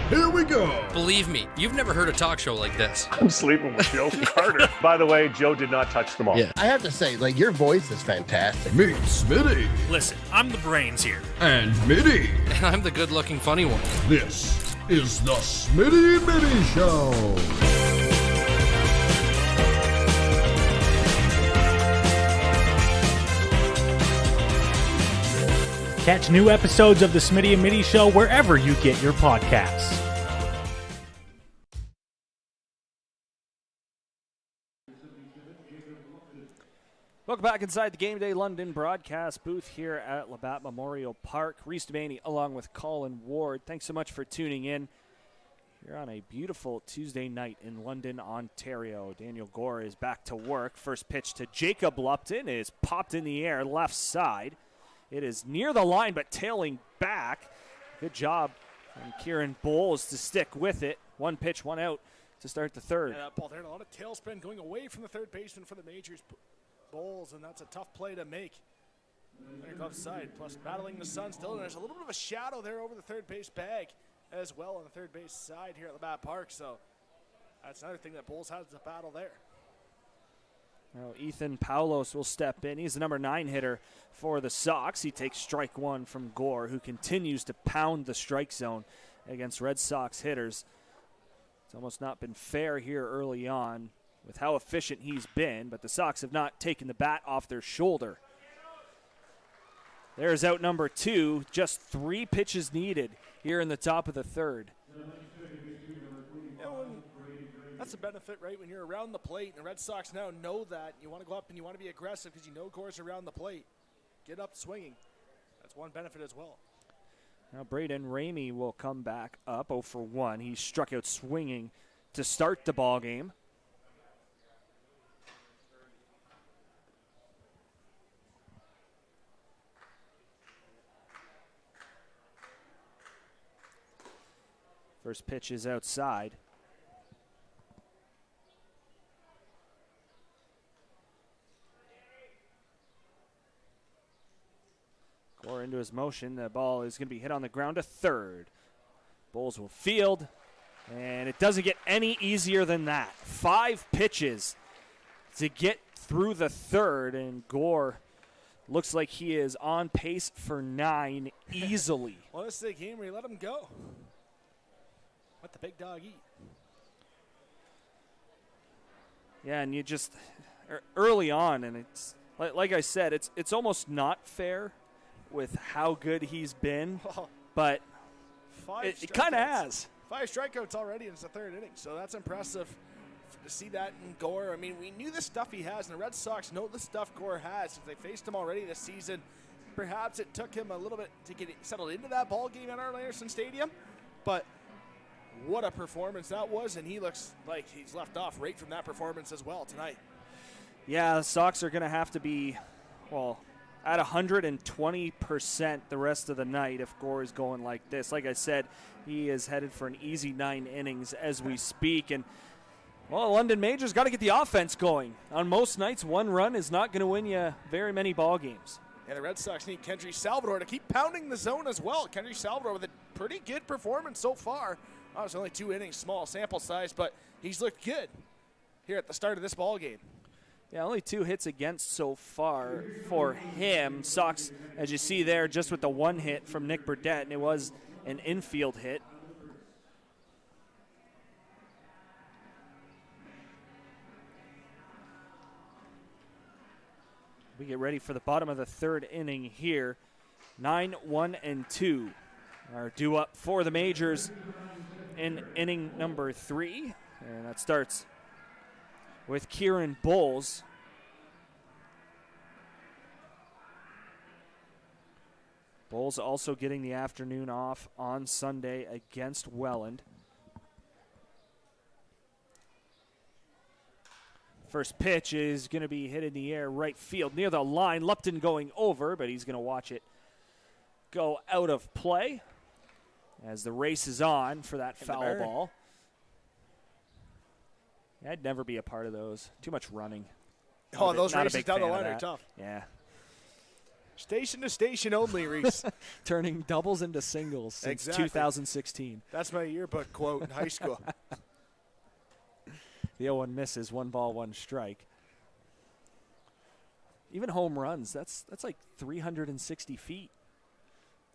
Here we go. Believe me, you've never heard a talk show like this. I'm sleeping with Joe Carter. By the way, Joe did not touch the ball. Yeah, I have to say, like, your voice is fantastic. Meet Smitty. Listen, I'm the brains here. And Mitty. And I'm the good-looking funny one. This is the Smitty Mitty Show. Catch new episodes of the Smitty and Mitty Show wherever you get your podcasts. Welcome back inside the Game Day London broadcast booth here at Labatt Memorial Park. Reece Doumani along with Colin Ward. Thanks so much for tuning in. Here on a beautiful Tuesday night in London, Ontario. Daniel Gore is back to work. First pitch to Jacob Lupton is popped in the air, left side. It is near the line but tailing back. Good job from Kieran Bowles to stick with it. One pitch, one out to start the third. Yeah, that ball there, a lot of tailspin going away from the third baseman for the Majors Bowles, and that's a tough play to make. Glove side, plus battling the sun still, and there's a little bit of a shadow there over the third base bag as well on the third base side here at Labatt Park, so that's another thing that Bulls has to battle there. Now Ethan Paulos will step in. He's the number 9 hitter for the Sox. He takes strike one from Gore, who continues to pound the strike zone against Red Sox hitters. It's almost not been fair here early on with how efficient he's been, but the Sox have not taken the bat off their shoulder. There's out number 2, just 3 pitches needed here in the top of the third. That's a benefit, right? When you're around the plate, and the Red Sox now know that. You want to go up and you want to be aggressive because you know Gore's around the plate. Get up swinging. That's one benefit as well. Now Braden Ramey will come back up 0 for 1. He struck out swinging to start the ball game. First pitch is outside. Gore into his motion. The ball is going to be hit on the ground to third. Bulls will field, and it doesn't get any easier than that. 5 pitches to get through the third, and Gore looks like he is on pace for 9 easily. Well, this is a game where you let him go. Let the big dog eat. Yeah, and you just early on, and it's like I said, it's almost not fair with how good he's been, but it kind of has. 5 strikeouts already in the third inning, so that's impressive to see that in Gore. I mean, we knew the stuff he has, and the Red Sox know the stuff Gore has. Since they faced him already this season, perhaps it took him a little bit to get settled into that ball game at Arlen Anderson Stadium, but what a performance that was, and he looks like he's left off right from that performance as well tonight. Yeah, the Sox are going to have to be, well, at 120% the rest of the night if Gore is going like this. Like I said, he is headed for an easy 9 innings as we speak. And, well, London Majors got to get the offense going. On most nights, 1 run is not going to win you very many ball games. And the Red Sox need Kendry Salvador to keep pounding the zone as well. Kendry Salvador with a pretty good performance so far. Obviously only 2 innings, small sample size, but he's looked good here at the start of this ball game. Yeah, only 2 hits against so far for him. Sox, as you see there, just with the 1 hit from Nick Burdett, and it was an infield hit. We get ready for the bottom of the third inning here. 9, 1, and 2 are due up for the Majors in inning number 3, and that starts with Kieran Bowles. Bowles also getting the afternoon off on Sunday against Welland. First pitch is going to be hit in the air right field near the line. Lupton going over, but he's going to watch it go out of play as the race is on for that foul ball. Yeah, I'd never be a part of those. Too much running. Oh, those races down the line are tough. Yeah. Station to station only, Reece. Turning doubles into singles since 2016. That's my yearbook quote in high school. The 0-1 misses, 1 ball, 1 strike. Even home runs, that's like 360 feet.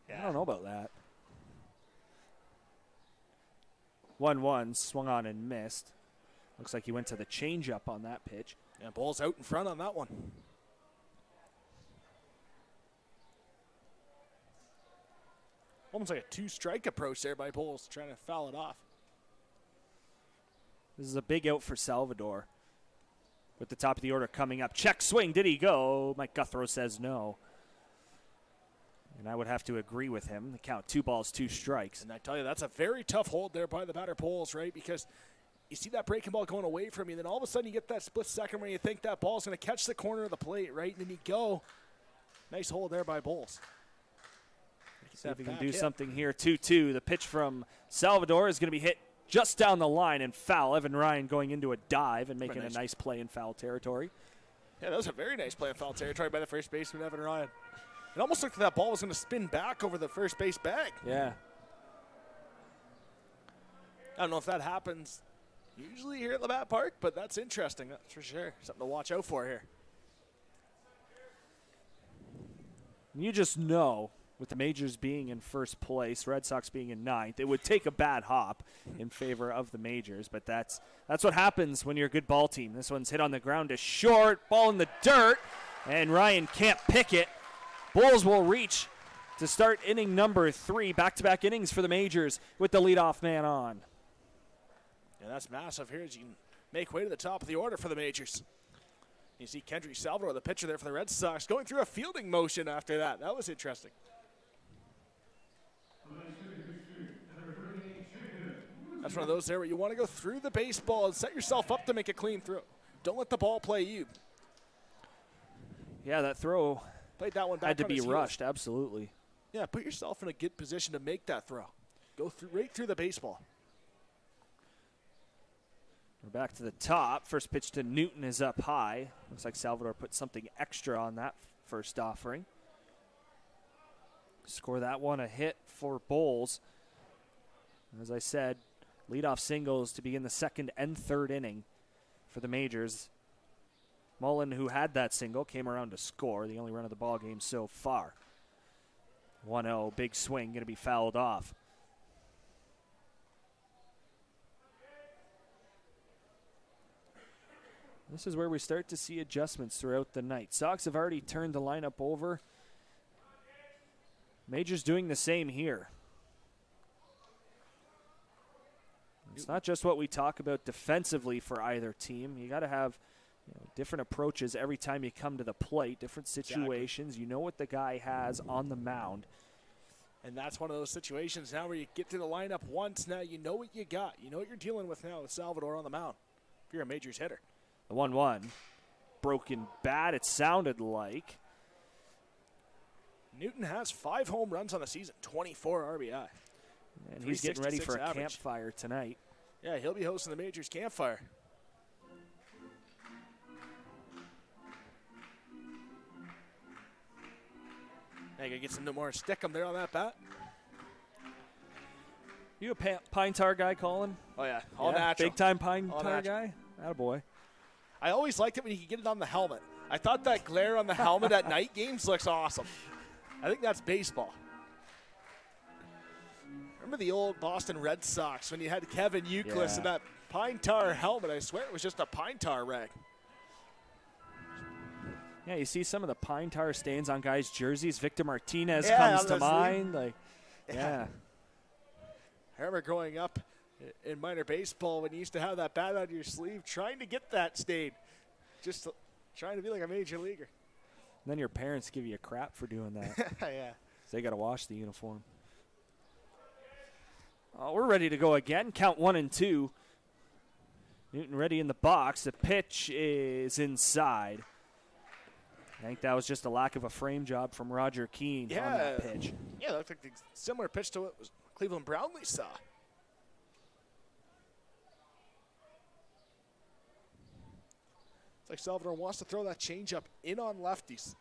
Yeah. I don't know about that. 1-1, swung on and missed. Looks like he went to the changeup on that pitch. Yeah, ball's out in front on that one. Almost like a 2-strike approach there by Bowles, trying to foul it off. This is a big out for Salvador. With the top of the order coming up. Check swing, did he go? Mike Guthrow says no. And I would have to agree with him. The count, 2 balls, 2 strikes. And I tell you, that's a very tough hold there by the batter Bowles, right? Because you see that breaking ball going away from you, then all of a sudden you get that split second where you think that ball's going to catch the corner of the plate, right? And then you go. Nice hold there by Bowles. See if he can do something here. 2-2. The pitch from Salvador is going to be hit just down the line and foul. Evan Ryan going into a dive and making a nice play in foul territory. Yeah, that was a very nice play in foul territory by the first baseman, Evan Ryan. It almost looked like that ball was going to spin back over the first base bag. Yeah. I don't know if that happens usually here at Labatt Park, but that's interesting, that's for sure. Something to watch out for here. You just know, with the Majors being in first place, Red Sox being in ninth, it would take a bad hop in favor of the Majors, but that's what happens when you're a good ball team. This one's hit on the ground to short, ball in the dirt, and Ryan can't pick it. Bulls will reach to start inning number 3, back-to-back innings for the Majors with the leadoff man on. Yeah, that's massive here as you can make way to the top of the order for the Majors. You see Kendry Salvador, the pitcher there for the Red Sox, going through a fielding motion after that. That was interesting. That's one of those there where you want to go through the baseball and set yourself up to make a clean throw. Don't let the ball play you. Yeah, that throw played that one back had to on be his rushed, heels. absolutely. Yeah, put yourself in a good position to make that throw. Go right through the baseball. We're back to the top. First pitch to Newton is up high. Looks like Salvador put something extra on that first offering. Score that one a hit for Bulls. As I said, leadoff singles to begin the second and third inning for the Majors. Mullen, who had that single, came around to score, the only run of the ball game so far. 1-0, big swing, going to be fouled off. This is where we start to see adjustments throughout the night. Sox have already turned the lineup over. Majors doing the same here. It's not just what we talk about defensively for either team. You got to have different approaches every time you come to the plate, different situations. Exactly. You know what the guy has on the mound. And that's one of those situations now where you get to the lineup once. Now you know what you got. You know what you're dealing with now with Salvador on the mound if you're a Majors hitter. The 1-1. Broken bat, it sounded like. Newton has 5 home runs on the season, 24 RBI. And he's getting ready for a campfire tonight. Yeah, he'll be hosting the Majors campfire. Now you gotta get some more stick 'em there on that bat. You a pine tar guy, Colin? Oh yeah, all natural. Big time pine tar guy? Attaboy. I always liked it when you could get it on the helmet. I thought that glare on the helmet at night games looks awesome. I think that's baseball. Remember the old Boston Red Sox when you had Kevin Youkilis in that pine tar helmet? I swear it was just a pine tar rag. Yeah, you see some of the pine tar stains on guys' jerseys. Victor Martinez comes to mind. Yeah. I remember growing up in minor baseball when you used to have that bat on your sleeve trying to get that stain. Just trying to be like a major leaguer. And then your parents give you a crap for doing that. Yeah. So they got to wash the uniform. We're ready to go again. Count 1 and 2. Newton ready in the box. The pitch is inside. I think that was just a lack of a frame job from Roger Keane on that pitch. Yeah, it looked like the similar pitch to what Cleveland Brownlee saw. It's like Salvador wants to throw that changeup in on lefties.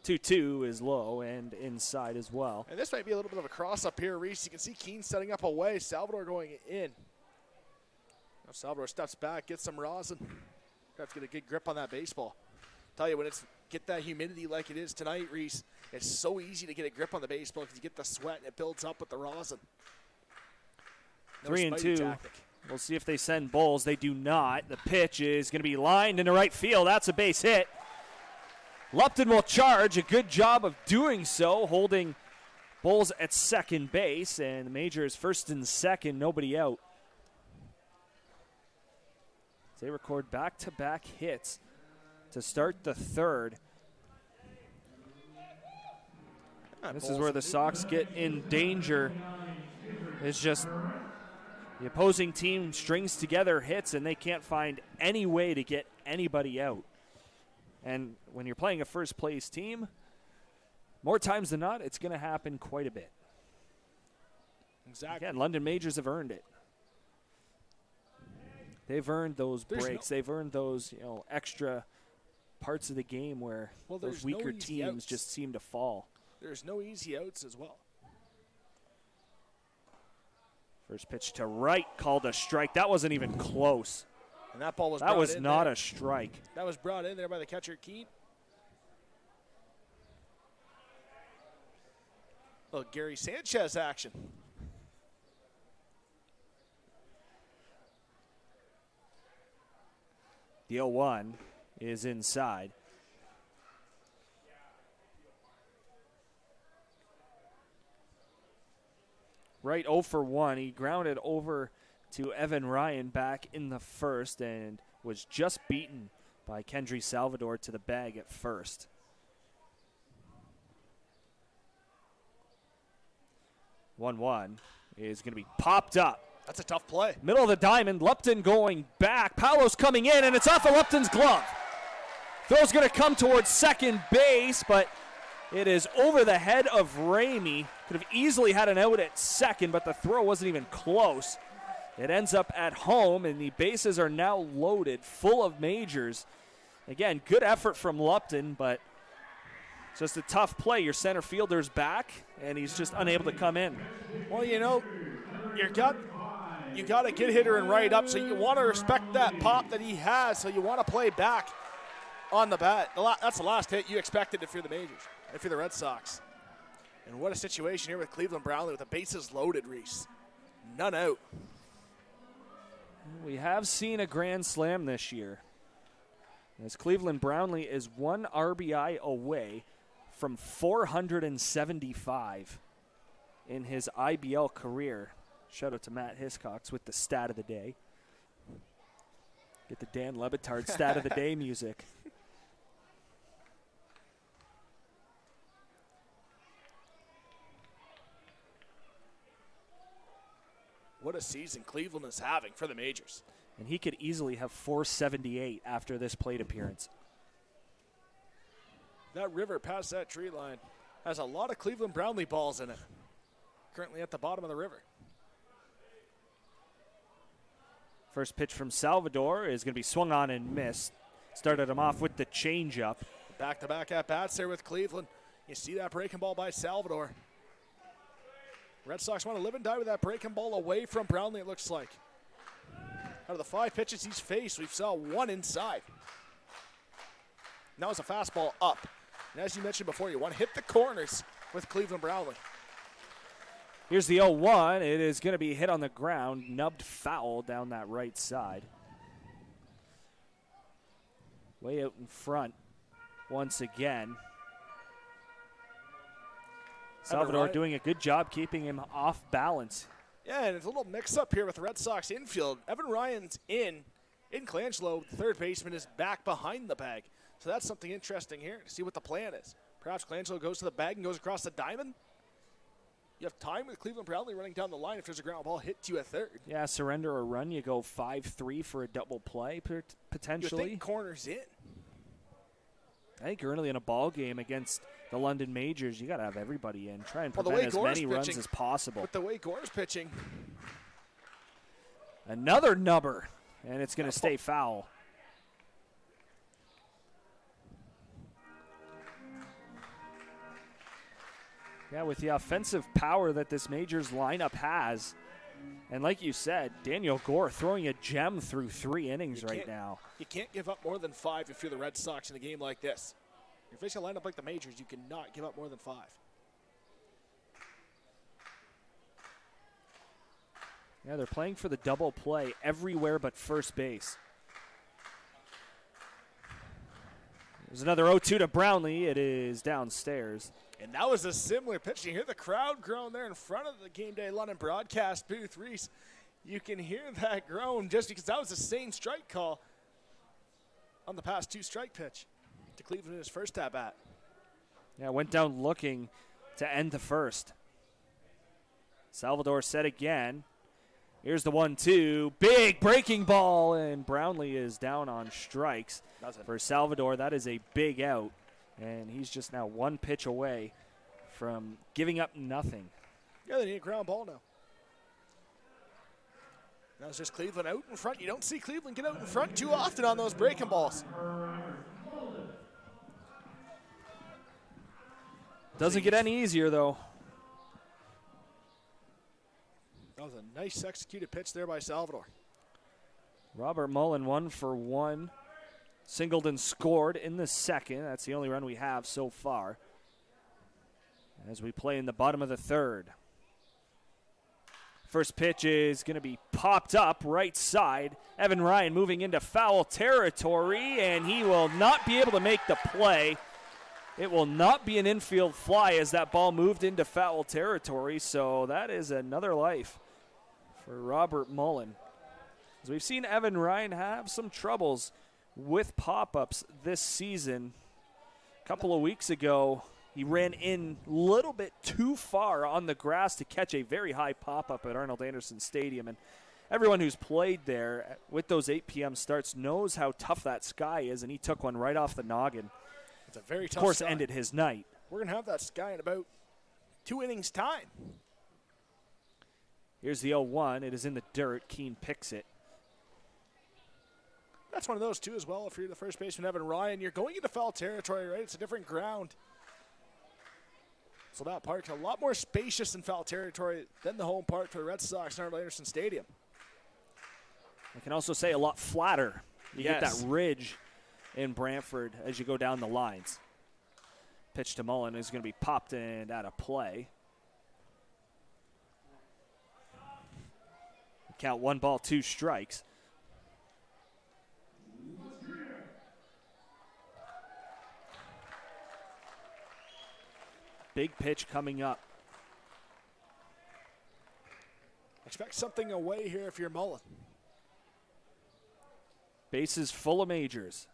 2-2 is low and inside as well. And this might be a little bit of a cross up here, Reece. You can see Keane setting up away. Salvador going in. Now Salvador steps back, gets some rosin. Got to get a good grip on that baseball. Tell you, when it's get that humidity like it is tonight, Reece, it's so easy to get a grip on the baseball because you get the sweat and it builds up with the rosin. 3-2. Tactic. We'll see if they send Bulls. They do not. The pitch is going to be lined into right field. That's a base hit. Lupton will charge. A good job of doing so, holding Bulls at second base. And the Majors first and second, nobody out. They record back-to-back hits to start the third. This is where the Sox get in danger. It's just the opposing team strings together hits, and they can't find any way to get anybody out. And when you're playing a first-place team, more times than not, it's going to happen quite a bit. Exactly. Again, London Majors have earned it. They've earned those breaks. They've earned those, extra parts of the game where those weaker teams just seem to fall. There's no easy outs as well. First pitch to right, called a strike. That wasn't even close. And that ball was that was not a strike. That was brought in there by the catcher, Keene. Little Gary Sanchez action. The 0-1 is inside. Right 0 for 1. He grounded over to Evan Ryan back in the first and was just beaten by Kendry Salvador to the bag at first. 1-1 is going to be popped up. That's a tough play. Middle of the diamond, Lupton going back. Paolo's coming in, and it's off of Lupton's glove. Throw's going to come towards second base, but it is over the head of Ramey. Could have easily had an out at second, but the throw wasn't even close. It ends up at home, and the bases are now loaded, full of majors. Again, good effort from Lupton, but just a tough play. Your center fielder's back, and he's just unable to come in. Well, you know, you got a good hitter and right up, so you want to respect that pop that he has, so you want to play back on the bat. That's the last hit you expected if you're the Majors, if you're the Red Sox. And what a situation here with Cleveland Brownlee with the bases loaded, Reece. None out. We have seen a grand slam this year, as Cleveland Brownlee is 1 RBI away from 475 in his IBL career. Shout out to Matt Hiscox with the stat of the day. Get the Dan Lebitard stat of the day music. What a season Cleveland is having for the Majors. And he could easily have 478 after this plate appearance. That river past that tree line has a lot of Cleveland Brownlee balls in it. Currently at the bottom of the river. First pitch from Salvador is going to be swung on and missed. Started him off with the changeup. Back-to-back at-bats there with Cleveland. You see that breaking ball by Salvador. Red Sox want to live and die with that breaking ball away from Brownlee, it looks like. Out of the 5 pitches he's faced, we've saw 1 inside. Now it's a fastball up. And as you mentioned before, you want to hit the corners with Cleveland Brownlee. Here's the 0-1. It is going to be hit on the ground, nubbed foul down that right side. Way out in front once again. Salvador doing a good job keeping him off balance. Yeah, and it's a little mix-up here with the Red Sox infield. Evan Ryan's in Colangelo, the third baseman, is back behind the bag. So that's something interesting here to see what the plan is. Perhaps Colangelo goes to the bag and goes across the diamond. You have time with Cleveland Brownlee running down the line if there's a ground ball hit to a third. Yeah, surrender a run. You go 5-3 for a double play potentially. You think corners in. I think early in a ball game against the London Majors, you got to have everybody in. Try and prevent as many runs as possible. With the way Gore's pitching. Another nubber, and it's going to stay foul. Yeah, with the offensive power that this Majors lineup has, and like you said, Daniel Gore throwing a gem through 3 innings right now. You can't give up more than 5 if you're the Red Sox in a game like this. If you're facing a lineup like the Majors, you cannot give up more than 5. Yeah, they're playing for the double play everywhere but first base. There's another 0-2 to Brownlee. It is downstairs. And that was a similar pitch. You hear the crowd groan there in front of the Game Day London broadcast booth, Reece. You can hear that groan just because that was the same strike call on the past 2 strike pitch to Cleveland in his first at-bat. Yeah, went down looking to end the first. Salvador set again. Here's the 1-2. Big breaking ball, and Brownlee is down on strikes. For Salvador, that is a big out. And he's just now 1 pitch away from giving up nothing. Yeah, they need a ground ball now. Now it's just Cleveland out in front. You don't see Cleveland get out in front too often on those breaking balls. Doesn't get any easier, though. That was a nice executed pitch there by Salvador. Robert Mullen 1 for 1. Singleton scored in the second. That's the only run we have so far. As we play in the bottom of the third. First pitch is going to be popped up right side. Evan Ryan moving into foul territory, and he will not be able to make the play. It will not be an infield fly as that ball moved into foul territory, so that is another life for Robert Mullen. As we've seen Evan Ryan have some troubles with pop-ups this season. A couple of weeks ago, he ran in a little bit too far on the grass to catch a very high pop-up at Arnold Anderson Stadium. And everyone who's played there with those 8 p.m. starts knows how tough that sky is, and he took one right off the noggin. It's a very tough Of course, sky. ended his night. We're going to have that sky in about 2 innings' time. Here's the 0-1. It is in the dirt. Keene picks it. That's one of those, too, as well. If you're the first baseman, Evan Ryan, you're going into foul territory, right? It's a different ground. So that park's a lot more spacious in foul territory than the home park for the Red Sox in Arnold Anderson Stadium. I can also say a lot flatter. You Yes. get that ridge in Brantford as you go down the lines. Pitch to Mullen is going to be popped and out of play. Count 1 ball, 2 strikes. Big pitch coming up. Expect something away here if you're Mullen. Bases full of Majors.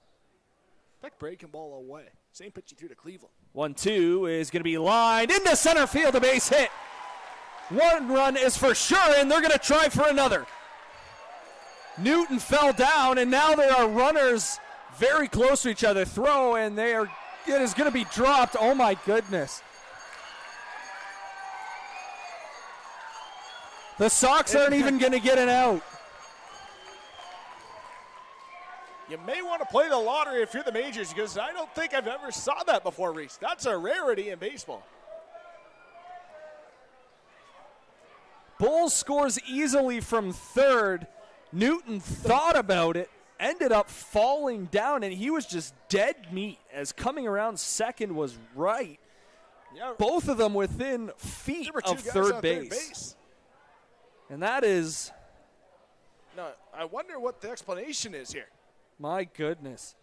Expect breaking ball away. Same pitch he threw to Cleveland. 1-2 is going to be lined into center field, a base hit. 1 run is for sure, and they're going to try for another. Newton fell down, and now there are runners very close to each other. Throw, and it is going to be dropped. Oh, my goodness. The Sox aren't even going to get an out. You may want to play the lottery if you're the Majors, because I don't think I've ever saw that before, Reese. That's a rarity in baseball. Bulls scores easily from third. Newton thought about it, ended up falling down, and he was just dead meat as coming around second was right. Yeah, both of them within feet of third base. And that is... No, I wonder what the explanation is here. My goodness.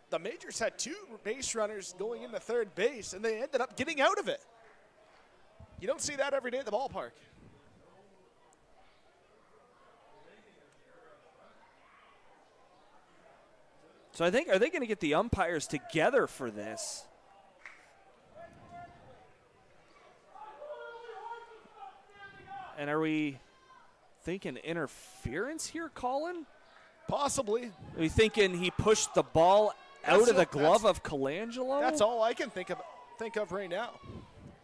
The Majors had 2 base runners going into third base, and they ended up getting out of it. You don't see that every day at the ballpark. So I think, are they going to get the umpires together for this? And are we thinking interference here, Colin? Possibly. Are we thinking he pushed the ball out of the glove of Colangelo? That's all I can think of right now.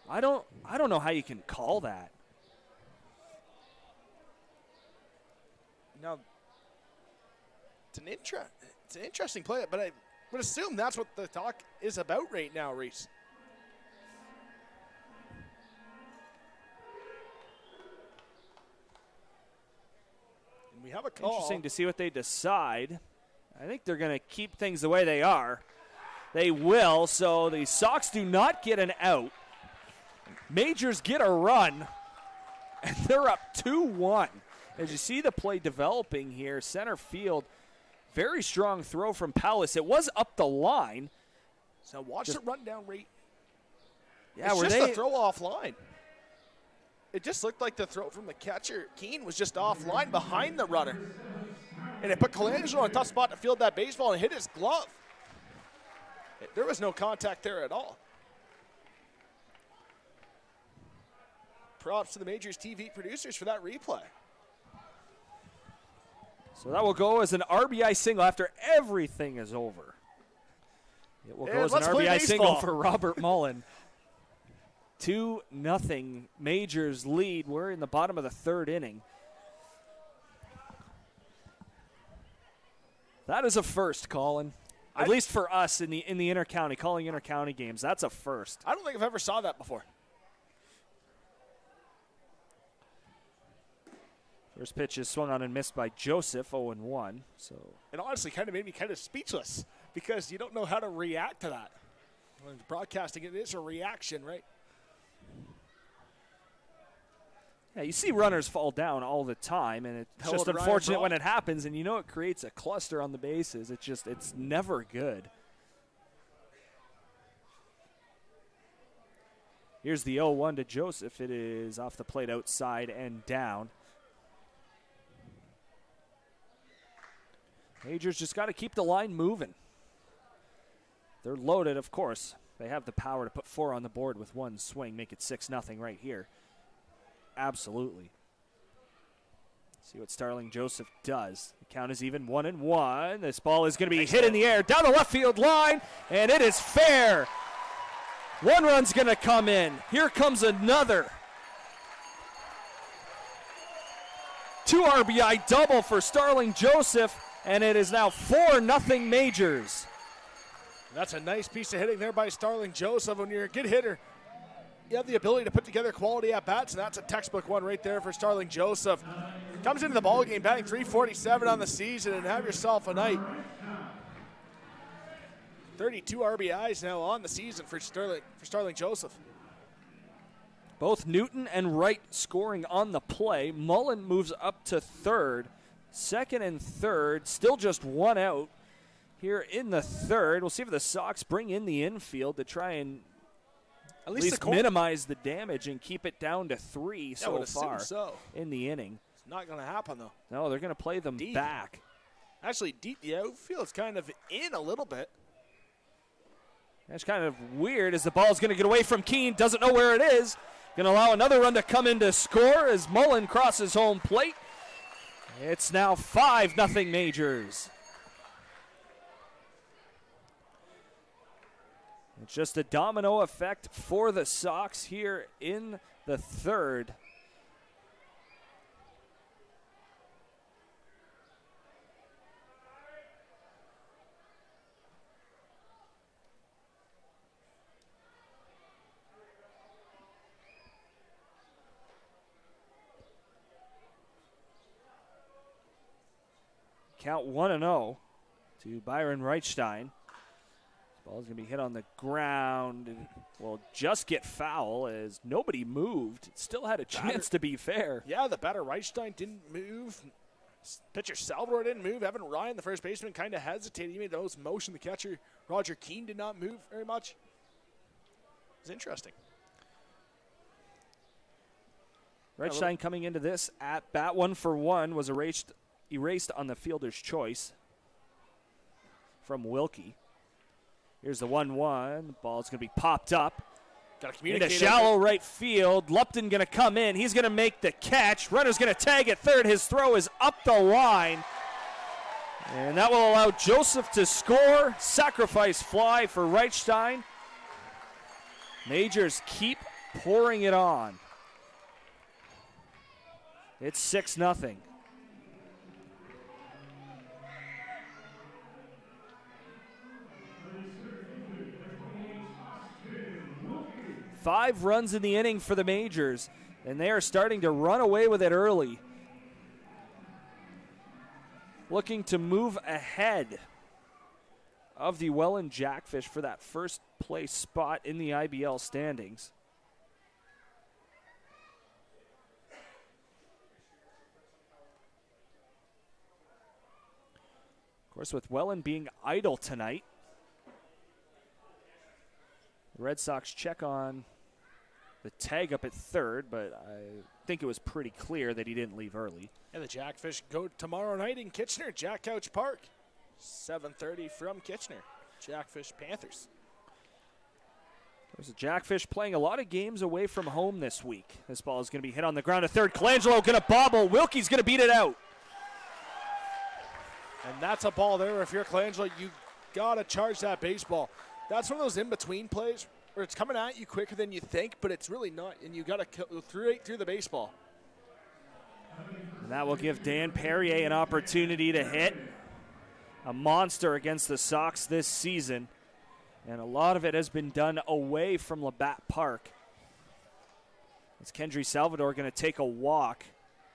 I don't know how you can call that. Now, it's an interesting play, but I would assume that's what the talk is about right now, Reese. And we have a call. Interesting to see what they decide. I think they're going to keep things the way they are. They will, so the Sox do not get an out. Majors get a run, and they're up 2-1. As you see the play developing here, center field, very strong throw from Palace. It was up the line. So watch the rundown rate. Yeah, it's just a throw offline. It just looked like the throw from the catcher, Keene, was just offline behind the runner. And it put Colangelo in a tough spot to field that baseball and hit his glove. There was no contact there at all. Props to the MajorsTV producers for that replay. So that will go as an RBI single after everything is over. It will go as an RBI single for Robert Mullen. 2-0 Majors lead. We're in the bottom of the third inning. That is a first, Colin. At least for us in the intercounty, calling intercounty games, that's a first. I don't think I've ever saw that before. First pitch is swung on and missed by Joseph, 0-1. So it honestly kind of made me kind of speechless because you don't know how to react to that. When broadcasting it is a reaction, right? Yeah, you see runners fall down all the time, and it's just unfortunate when it happens, and it creates a cluster on the bases. It's never good. Here's the 0-1 to Joseph. It is off the plate outside and down. Majors just got to keep the line moving. They're loaded, of course. They have the power to put 4 on the board with one swing, make it 6-0 right here. Absolutely. See what Starling Joseph does. The count is even 1-1. This ball is going to be hit in the air down the left field line, and it is fair. 1 run's going to come in. Here comes another. 2 RBI double for Starling Joseph, and it is now 4-0 Majors. That's a nice piece of hitting there by Starling Joseph. When you're a good hitter, you have the ability to put together quality at-bats, and that's a textbook one right there for Starling Joseph. Comes into the ballgame batting .347 on the season, and have yourself a night. 32 RBIs now on the season for Starling Joseph. Both Newton and Wright scoring on the play. Mullen moves up to third. Second and third, still just 1 out here in the third. We'll see if the Sox bring in the infield to try and at least minimize the damage and keep it down to 3 so far in the inning. It's not going to happen, though. No, they're going to play them deep back. Actually, deep, the outfield's kind of in a little bit. That's kind of weird as the ball's going to get away from Keene. Doesn't know where it is. Going to allow another run to come in to score as Mullen crosses home plate. It's now 5-0 Majors. It's just a domino effect for the Sox here in the third. Count 1-0 to Byron Reichstein. Ball's going to be hit on the ground and will just get foul as nobody moved. It still had a chance to be fair. Yeah, the batter Reichstein didn't move. Pitcher Salvador didn't move. Evan Ryan, the first baseman, kind of hesitated. He made those motion. The catcher, Roger Keene, did not move very much. It was interesting. Reichstein coming into this at bat 1 for 1 was erased on the fielder's choice from Wilkie. Here's the 1-1. The ball's going to be popped up. Got to communicate. Into shallow right field. Lupton going to come in. He's going to make the catch. Runner's going to tag at third. His throw is up the line. And that will allow Joseph to score. Sacrifice fly for Reichstein. Majors keep pouring it on. It's 6-0. Five runs in the inning for the Majors, and they are starting to run away with it early. Looking to move ahead of the Welland Jackfish for that first place spot in the IBL standings. Of course, with Welland being idle tonight, the Red Sox check on the tag up at third, but I think it was pretty clear that he didn't leave early. And the Jackfish go tomorrow night in Kitchener, Jack Couch Park. 7:30 from Kitchener. Jackfish Panthers. There's a Jackfish playing a lot of games away from home this week. This ball is going to be hit on the ground at third. Colangelo going to bobble. Wilkie's going to beat it out. And that's a ball there. If you're Colangelo, you got to charge that baseball. That's one of those in-between plays where it's coming at you quicker than you think, but it's really not, and you got to go through the baseball. And that will give Dan Perrier an opportunity to hit. a monster against the Sox this season, and a lot of it has been done away from Labatt Park. It's Kendry Salvador going to take a walk,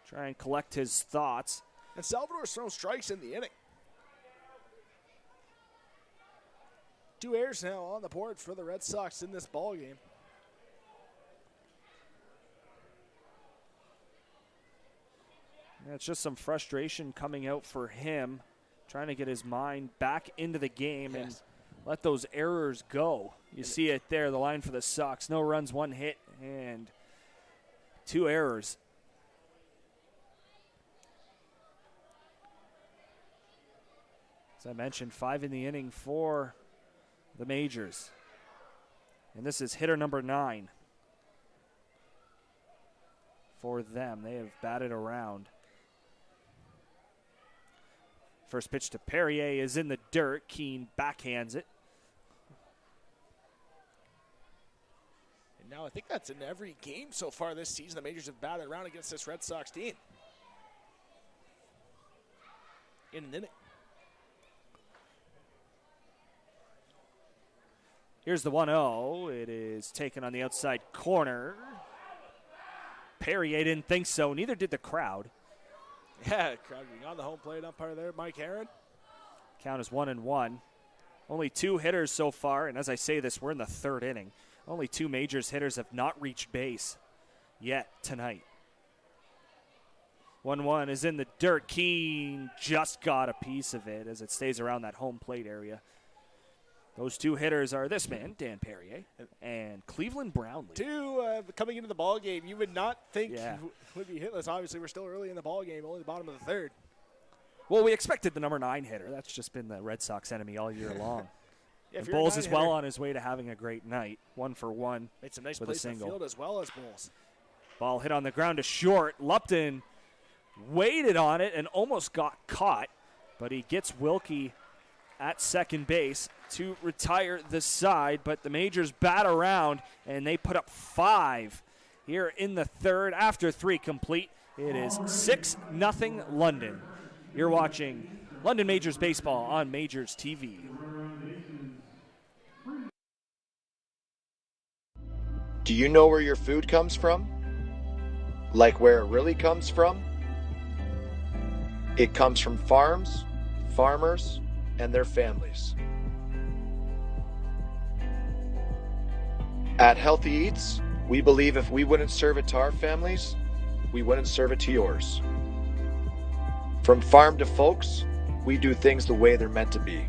try and collect his thoughts. And Salvador's thrown strikes in the inning. 2 errors now on the board for the Red Sox in this ball game. Yeah, it's just some frustration coming out for him, trying to get his mind back into the game and let those errors go. You see it there, the line for the Sox. No runs, 1 hit, and 2 errors. As I mentioned, 5 in the inning for the Majors. And this is hitter number 9 for them. They have batted around. First pitch to Perrier is in the dirt. Keane backhands it. And now I think that's in every game so far this season. The Majors have batted around against this Red Sox team. In an inning. Here's the 1-0. It is taken on the outside corner. Perrier didn't think so. Neither did the crowd. Yeah, crowd being on the home plate umpire there, Mike Herron. Count is 1-1. Only 2 hitters so far, and as I say this, we're in the 3rd inning. Only 2 Majors hitters have not reached base yet tonight. 1-1 is in the dirt. Keane just got a piece of it as it stays around that home plate area. Those 2 hitters are this man, Dan Perrier, and Cleveland Brownlee. 2 coming into the ball game. You would not think would be hitless. Obviously, we're still early in the ball game, only the bottom of the 3rd. Well, we expected the number 9 hitter. That's just been the Red Sox enemy all year long. And Bowles is well on his way to having a great night. 1 for 1. Made some nice with plays a in the single. field as well as Bowles. Ball hit on the ground to short. Lupton waited on it and almost got caught, but he gets Wilkie at second base to retire the side, but the Majors bat around and they put up 5 here in the 3rd after 3 complete. It is 6-0 London. You're watching London Majors baseball on MajorsTV. Do you know where your food comes from? Like where it really comes from? It comes from farms, farmers, and their families. At Healthy Eats, we believe if we wouldn't serve it to our families, we wouldn't serve it to yours. From farm to folks, we do things the way they're meant to be.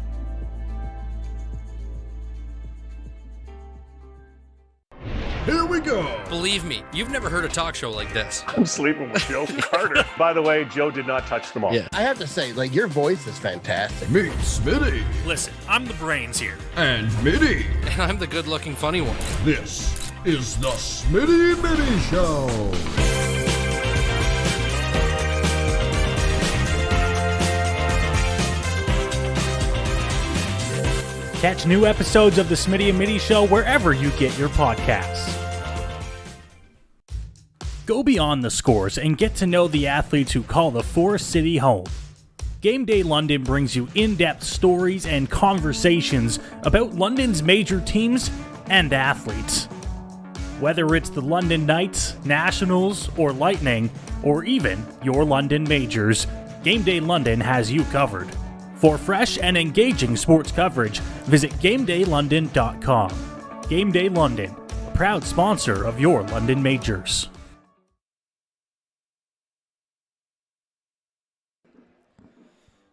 Here we go. Believe me, you've never heard a talk show like this. I'm sleeping with Joe Carter. By the way, Joe did not touch the ball. Yeah, I have to say, like, your voice is fantastic. Meet Smitty. Listen, I'm the brains here. And Mitty. And I'm the good-looking funny one. This is the Smitty Mitty Show. Catch new episodes of the Smitty and Mitty Show wherever you get your podcasts. Go beyond the scores and get to know the athletes who call the Forest City home. Game Day London brings you in-depth stories and conversations about London's major teams and athletes. Whether it's the London Knights, Nationals, or Lightning, or even your London Majors, Game Day London has you covered. For fresh and engaging sports coverage, visit GameDayLondon.com. Game Day London, a proud sponsor of your London Majors.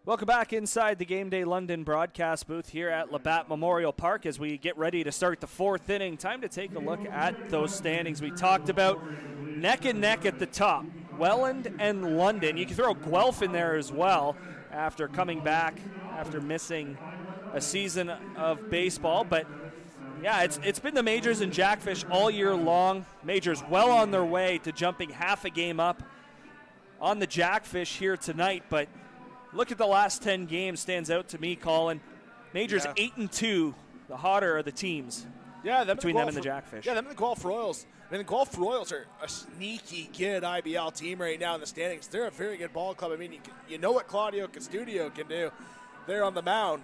Welcome back inside the Game Day London broadcast booth here at Labatt Memorial Park as we get ready to start the 4th inning. Time to take a look at those standings. We talked about neck and neck at the top, Welland and London. You can throw Guelph in there as well after coming back after missing a season of baseball. But yeah, it's been the Majors and Jackfish all year long. Majors well on their way to jumping half a game up on the Jackfish here tonight, but look at the last 10 games stands out to me, Colin. Majors 8-2, the hotter of the teams. Yeah, between them and the Jackfish. Yeah, them and the Guelph Royals. I mean, the Guelph Royals are a sneaky good IBL team right now in the standings. They're a very good ball club. I mean, you know what Claudio Custodio can do. there on the mound.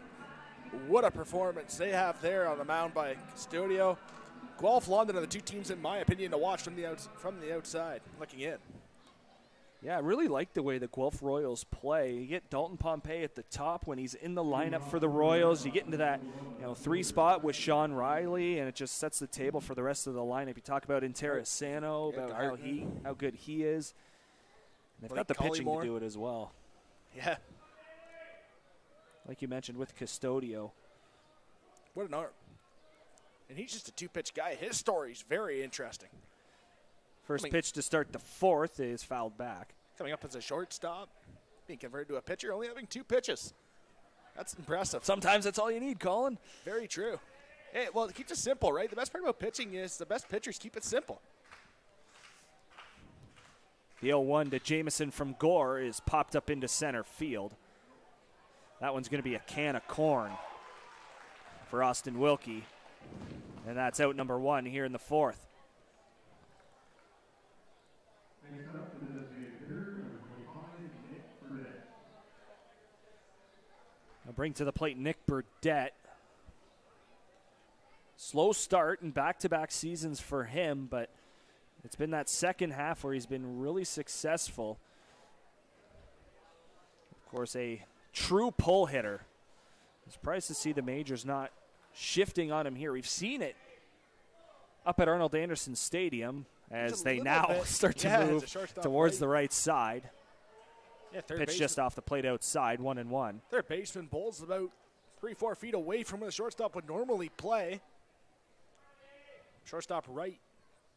What a performance they have there on the mound by Custodio. Guelph, London are the two teams, in my opinion, to watch from the outside, looking in. Yeah, I really like the way the Guelph Royals play. You get Dalton Pompey at the top when he's in the lineup for the Royals. You get into that 3 spot with Sean Riley, and it just sets the table for the rest of the lineup. You talk about Interesano, about how good he is. And they've got the pitching to do it as well. Yeah. Like you mentioned with Custodio. What an arm. And he's just a 2-pitch guy. His story's very interesting. First pitch to start the 4th is fouled back. Coming up as a shortstop, being converted to a pitcher, only having 2 pitches. That's impressive. Sometimes that's all you need, Colin. Very true. Hey, well, it keeps it simple, right? The best part about pitching is the best pitchers keep it simple. The 0-1 to Jamison from Gore is popped up into center field. That one's going to be a can of corn for Austin Wilkie. And that's out number 1 here in the 4th. I'll bring to the plate Nick Burdett. Slow start in back-to-back seasons for him, but it's been that second half where he's been really successful. Of course, a true pull hitter. I'm surprised to see the majors not shifting on him here. We've seen it up at Arnold Anderson Stadium as they now start to move towards the right side. Yeah, pitch just off the plate outside, 1-1. Third baseman bowls about 3-4 feet away from where the shortstop would normally play. Shortstop right,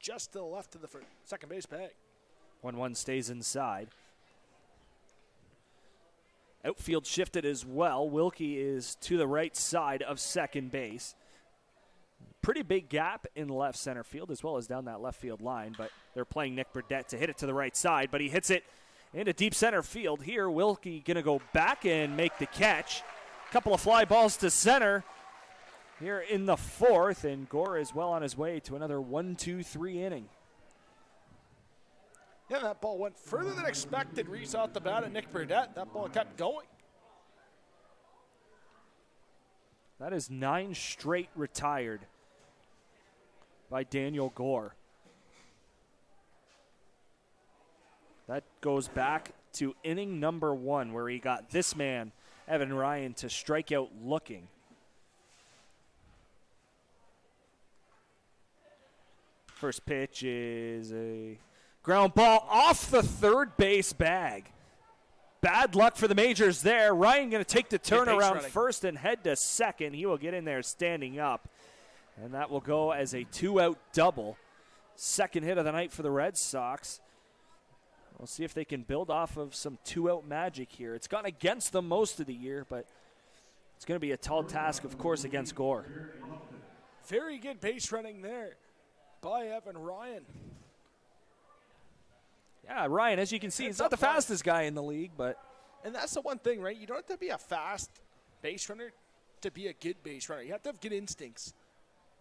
just to the left of the second base bag. 1-1 stays inside. Outfield shifted as well. Wilkie is to the right side of second base. Pretty big gap in left center field as well as down that left field line, but they're playing Nick Burdett to hit it to the right side, but he hits it into deep center field. Here, Wilkie going to go back and make the catch. Couple of fly balls to center here in the 4th, and Gore is well on his way to another 1-2-3 inning. Yeah, that ball went further than expected. Reece out the bat at Nick Burdett. That ball kept going. That is 9 straight retired by Daniel Gore. That goes back to inning number 1 where he got this man, Evan Ryan, to strike out looking. First pitch is a ground ball off the third base bag. Bad luck for the Majors there. Ryan going to take the turnaround first and head to second. He will get in there standing up. And that will go as a 2-out double. Second hit of the night for the Red Sox. We'll see if they can build off of some 2-out magic here. It's gone against them most of the year, but it's going to be a tall task, of course, against Gore. Very good base running there by Evan Ryan. Yeah, Ryan, as you can see, he's not the fastest guy in the league, but... And that's the one thing, right? You don't have to be a fast base runner to be a good base runner. You have to have good instincts.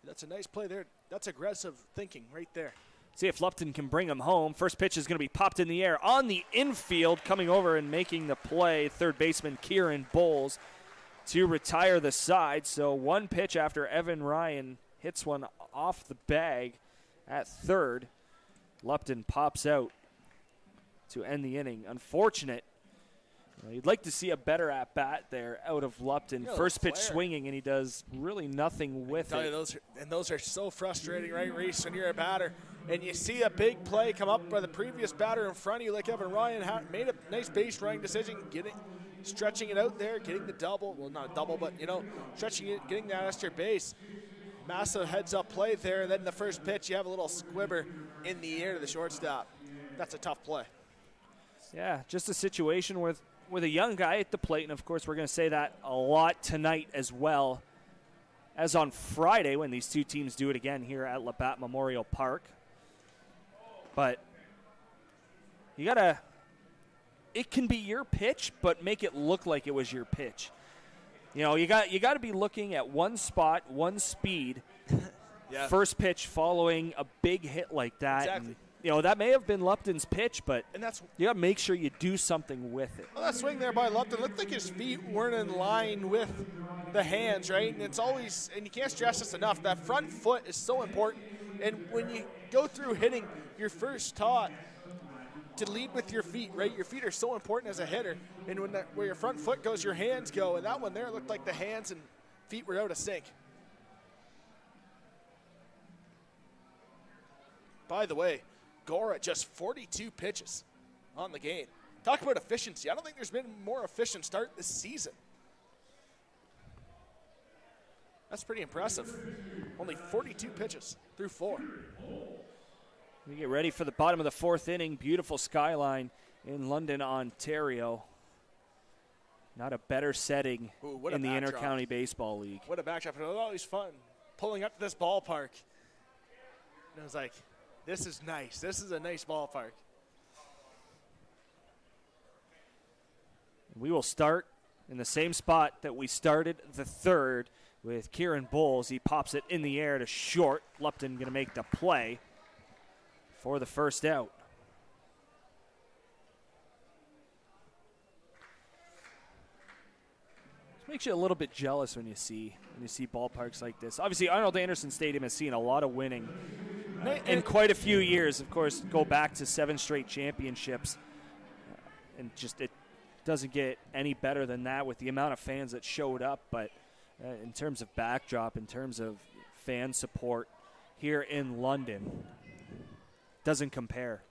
That's a nice play there. That's aggressive thinking right there. See if Lupton can bring him home. First pitch is going to be popped in the air on the infield. Coming over and making the play, third baseman Kieran Bowles to retire the side. So one pitch after Evan Ryan hits one off the bag at third. Lupton pops out to end the inning. Unfortunate. You'd like to see a better at-bat there out of Lupton. First pitch swinging, and he does really nothing with it. Those are so frustrating, right, Reece, when you're a batter, and you see a big play come up by the previous batter in front of you, like Evan Ryan made a nice base running decision, stretching it out there, getting the double. Well, not a double, but, stretching it, getting that extra base. Massive heads-up play there, and then the first pitch, you have a little squibber in the air to the shortstop. That's a tough play. Yeah, just a situation with a young guy at the plate, and of course we're going to say that a lot tonight as well as on Friday when these two teams do it again here at Labatt Memorial Park. But you got to, it can be your pitch, but make it look like it was your pitch. You got to be looking at one spot, one speed. Yeah. First pitch following a big hit like that. Exactly. that may have been Lupton's pitch, but And that's you got to make sure you do something with it. well, that swing there by Lupton looked like his feet weren't in line with the hands, right? And it's always, and you can't stress this enough, that front foot is so important. And when you go through hitting, you're first taught to lead with your feet, right? Your feet are so important as a hitter. And where your front foot goes, your hands go. And that one there looked like the hands and feet were out of sync. By the way, Gora just 42 pitches on the game. Talk about efficiency. I don't think there's been a more efficient start this season. That's pretty impressive. Only 42 pitches through 4. We get ready for the bottom of the 4th inning. Beautiful skyline in London, Ontario. Not a better setting in the Inter-County Baseball League. What a backdrop. It was always fun pulling up to this ballpark. And it was like, this is nice. This is a nice ballpark. We will start in the same spot that we started the 3rd with Kieran Bowles. He pops it in the air to short. Lupton going to make the play for the first out. It makes you a little bit jealous when you see ballparks like this. Obviously, Arnold Anderson Stadium has seen a lot of winning in quite a few years. Of course, go back to 7 straight championships, and just it doesn't get any better than that with the amount of fans that showed up. But in terms of backdrop, in terms of fan support here in London, doesn't compare.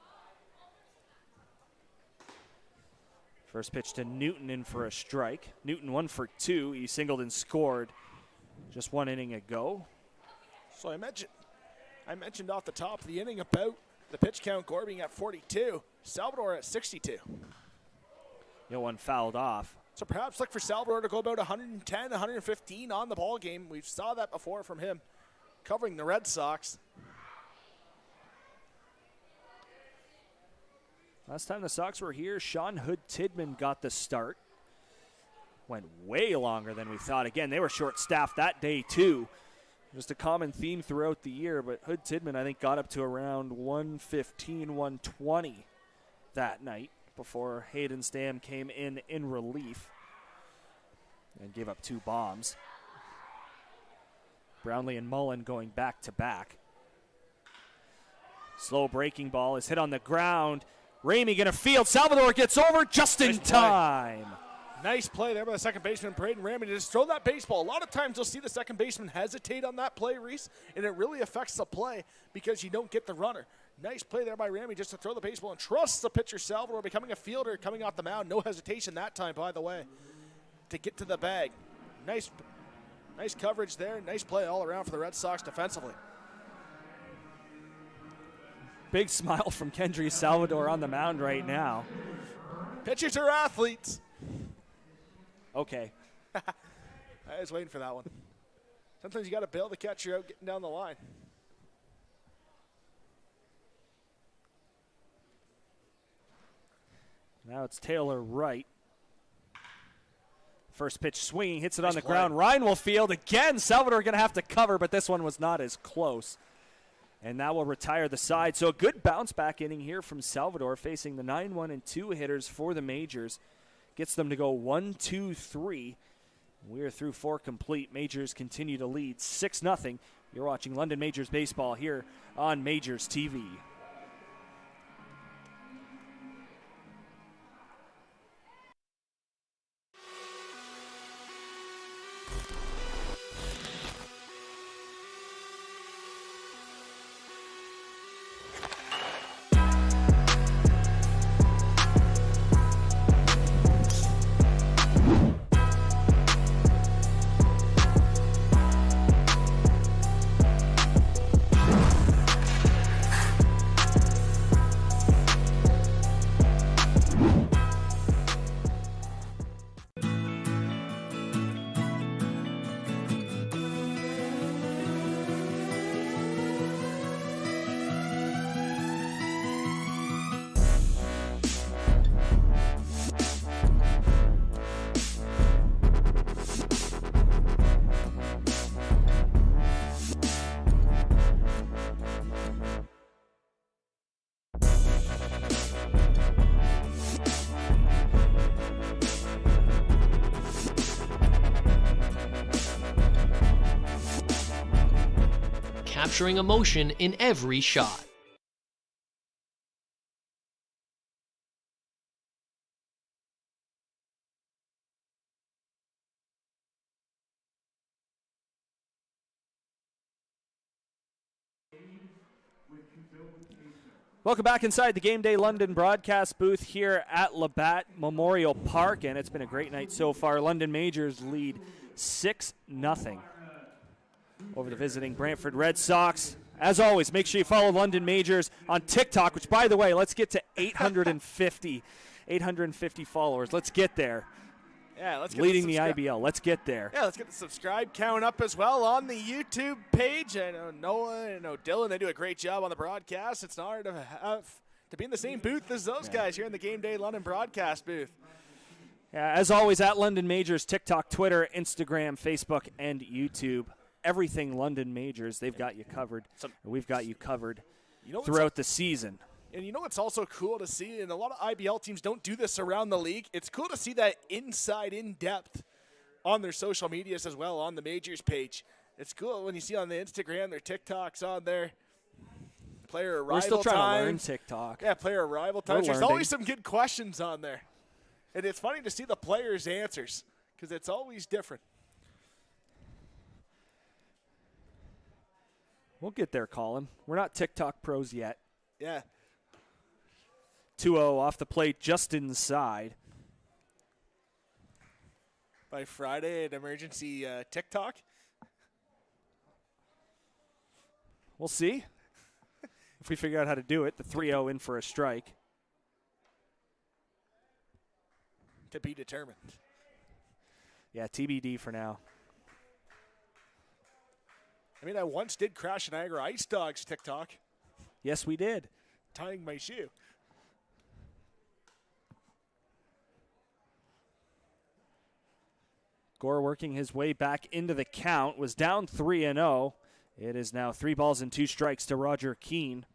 First pitch to Newton, in for a strike. Newton 1 for 2. He singled and scored just 1 inning ago. So I mentioned off the top of the inning about the pitch count, Gore being at 42, Salvador at 62. One fouled off. So perhaps look for Salvador to go about 110, 115 on the ball game. We saw that before from him covering the Red Sox. Last time the Sox were here, Sean Hood-Tidman got the start. Went way longer than we thought. Again, they were short-staffed that day, too. Just a common theme throughout the year, but Hood-Tidman, I think, got up to around 115, 120 that night before Hayden Stam came in relief and gave up 2 bombs. Brownlee and Mullen going back-to-back. Slow breaking ball is hit on the ground. Ramey going to field. Salvador gets over just in time. Nice play there by the second baseman, Braden Ramey, to just throw that baseball. A lot of times you'll see the second baseman hesitate on that play, Reese, and it really affects the play because you don't get the runner. Nice play there by Ramey just to throw the baseball and trust the pitcher, Salvador, becoming a fielder coming off the mound. No hesitation that time, by the way, to get to the bag. Nice coverage there. Nice play all around for the Red Sox defensively. Big smile from Kendry Salvador on the mound right now. Pitchers are athletes. Okay. I was waiting for that one. Sometimes you got to bail the catcher out getting down the line. Now it's Taylor Wright. First pitch swinging, hits it on the ground. Ryan will field again. Salvador going to have to cover, but this one was not as close. And that will retire the side. So a good bounce back inning here from Salvador, facing the 9-1 and 2 hitters for the Majors. Gets them to go 1-2-3. We are through 4 complete. Majors continue to lead 6-0. You're watching London Majors baseball here on Majors TV. capturing emotion in every shot. Welcome back inside the Game Day London broadcast booth here at Labatt Memorial Park, and it's been a great night so far. London Majors lead 6-0 over the visiting Brantford Red Sox. As always, make sure you follow London Majors on TikTok, which, by the way, let's get to 850 followers. Let's get there. Yeah, let's get leading the IBL. Let's get there. Yeah, let's get the subscribe count up as well on the YouTube page. I know Noah and Dylan, they do a great job on the broadcast. It's an honor to be in the same booth as those guys here in the Game Day London broadcast booth. Yeah, as always, at London Majors, TikTok, Twitter, Instagram, Facebook, and YouTube. Everything London Majors, they've got you covered. We've got you covered throughout the season. And you know what's also cool to see, and a lot of IBL teams don't do this around the league, it's cool to see that inside, in-depth on their social medias as well, on the Majors page. It's cool when you see on the Instagram, their TikToks on there. Player arrival We're still trying time. to learn TikTok. Yeah, player arrival time. There's always some good questions on there. And it's funny to see the players' answers because it's always different. We'll get there, Colin. We're not TikTok pros yet. Yeah. 2-0 off the plate, just inside. By Friday, an emergency TikTok. We'll see if we figure out how to do it. The 3-0 in for a strike. To be determined. Yeah, TBD for now. I mean, I once did crash Niagara Ice Dogs TikTok. Yes, we did. Tying my shoe. Gore working his way back into the count, was down 3-0. It is now 3 balls and 2 strikes to Roger Keane.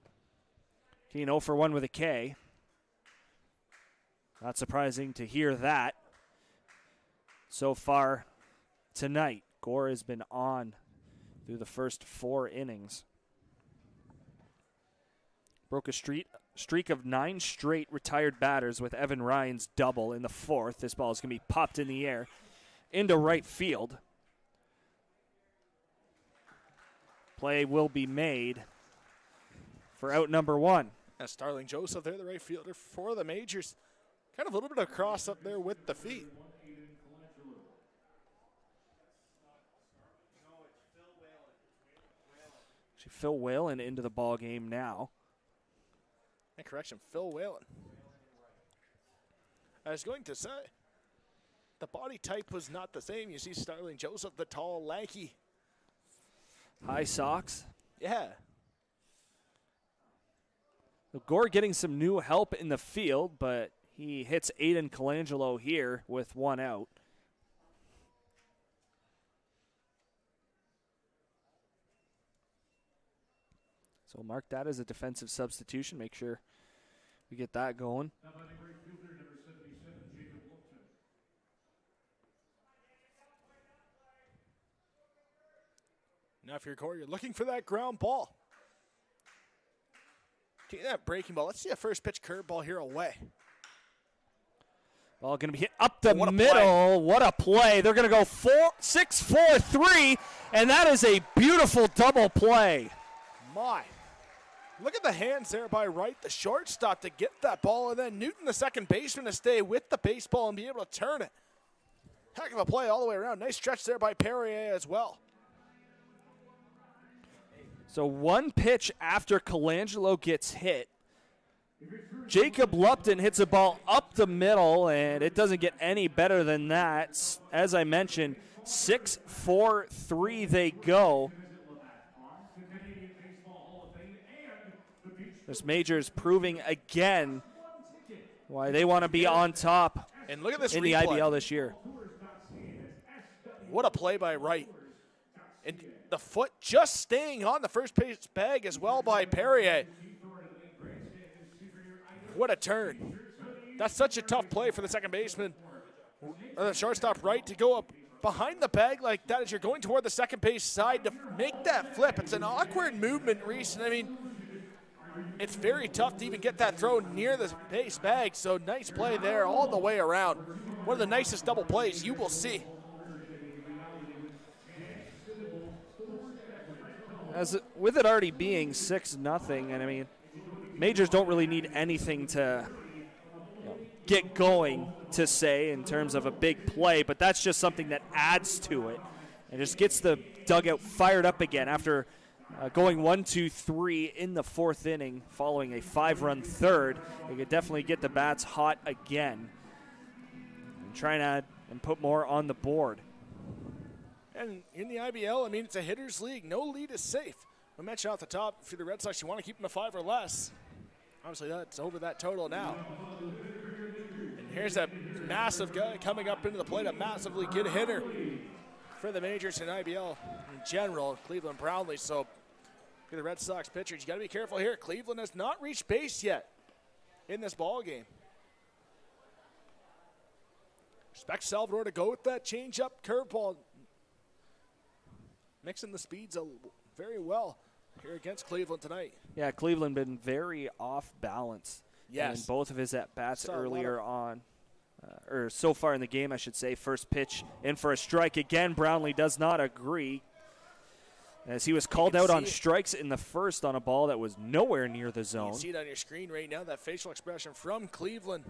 Keane 0 for 1 with a K. Not surprising to hear that. So far tonight, Gore has been on through the first 4 innings. Broke a streak of 9 straight retired batters with Evan Ryan's double in the 4th. This ball is going to be popped in the air into right field. Play will be made for out number 1. Yeah, Starling Joseph there, the right fielder for the Majors. Kind of a little bit of cross up there with the feet. Phil Whalen into the ball game now. And correction, Phil Whalen. I was going to say, the body type was not the same. You see Starling Joseph, the tall, lanky. High socks. Yeah. Gore getting some new help in the field, but he hits Aiden Colangelo here with 1 out. So mark that as a defensive substitution. Make sure we get that going. Now if you're Gore, you're looking for that ground ball. Taking that breaking ball. Let's see a first pitch curveball here away. Ball going to be hit up the middle. What a play. They're going to go 6-4-3, and that is a beautiful double play. My. Look at the hands there by Wright, the shortstop, to get that ball, and then Newton, the second baseman, to stay with the baseball and be able to turn it. Heck of a play all the way around. Nice stretch there by Perrier as well. So 1 pitch after Colangelo gets hit, Jacob Lupton hits a ball up the middle, and it doesn't get any better than that. As I mentioned, 6-4-3 they go. This Majors proving again why they want to be on top and look at this in replay. the IBL this year. What a play by Wright. And the foot just staying on the first base bag as well by Perrier. What a turn. That's such a tough play for the second baseman. The shortstop Wright to go up behind the bag like that as you're going toward the second base side to make that flip. It's an awkward movement, Reece. And I mean, it's very tough to even get that throw near the base bag. So nice play there all the way around. One of the nicest double plays you will see. With it already being 6-0, and I mean, Majors don't really need anything to get going to say in terms of a big play, but that's just something that adds to it and just gets the dugout fired up again after going 1-2-3 in the fourth inning following a 5-run third. It could definitely get the bats hot again and try and put more on the board. And in the IBL, I mean, it's a hitter's league. No lead is safe. We mentioned off the top, for the Red Sox, you want to keep them to 5 or less. Obviously, that's over that total now. And here's a massive guy coming up into the plate, a massively good hitter for the Majors and IBL in general, Cleveland Brownlee. So for the Red Sox pitchers, you got to be careful here. Cleveland has not reached base yet in this ball game. Expect Salvador to go with that changeup curveball. Mixing the speeds very well here against Cleveland tonight. Yeah, Cleveland been very off balance. Yes. In both of his at-bats earlier on, or so far in the game, I should say. First pitch in for a strike again. Brownlee does not agree, as he was called out on strikes in the first on a ball that was nowhere near the zone. You can see it on your screen right now, that facial expression from Cleveland.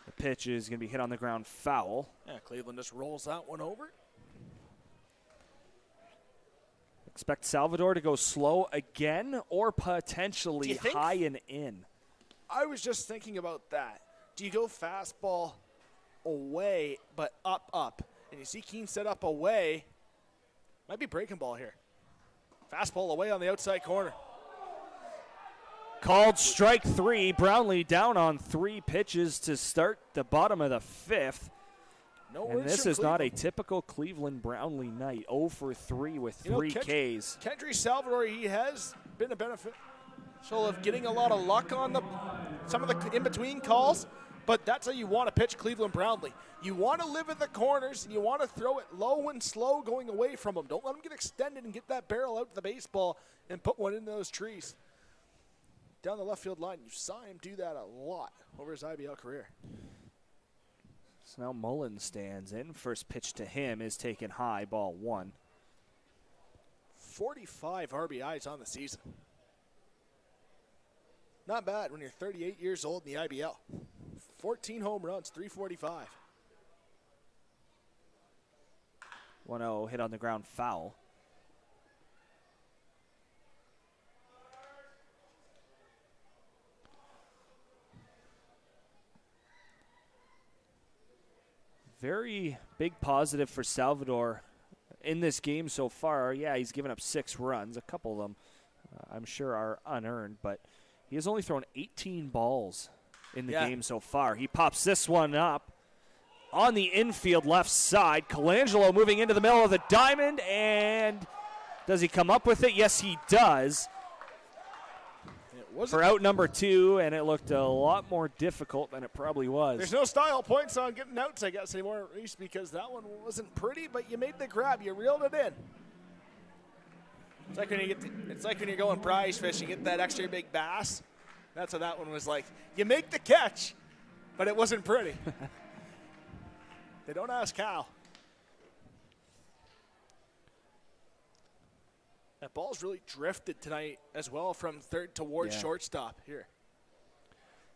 The pitch is going to be hit on the ground foul. Yeah, Cleveland just rolls that one over. Expect Salvador to go slow again or potentially high and in. I was just thinking about that. Do you go fastball away but up? And you see Keane set up away. Might be breaking ball here. Fastball away on the outside corner. Called strike 3. Brownlee down on 3 pitches to start the bottom of the 5th. And this is not a typical Cleveland Brownlee night. 0 for 3 with 3 Ks. Kendry Salvador, he has been a benefit of getting a lot of luck on some of the in-between calls, but that's how you want to pitch Cleveland Brownlee. You want to live in the corners, and you want to throw it low and slow going away from them. Don't let them get extended and get that barrel out to the baseball and put one into those trees. Down the left field line, you saw him do that a lot over his IBL career. So now Mullen stands in. First pitch to him is taken high, ball 1. 45 RBIs on the season. Not bad when you're 38 years old in the IBL. 14 home runs, 345. 1-0 hit on the ground foul. Very big positive for Salvador in this game so far. Yeah, he's given up 6 runs. A couple of them, I'm sure, are unearned, but he has only thrown 18 balls in the game so far. He pops this one up on the infield left side. Colangelo moving into the middle of the diamond, and does he come up with it? Yes, he does. For out number 2, and it looked a lot more difficult than it probably was. There's no style points on getting outs, I guess, anymore, Reece, because that one wasn't pretty, but you made the grab. You reeled it in. It's like when you're going prize fishing, you get that extra big bass. That's what that one was like. You make the catch, but it wasn't pretty. They don't ask how. That ball's really drifted tonight as well from third towards shortstop here.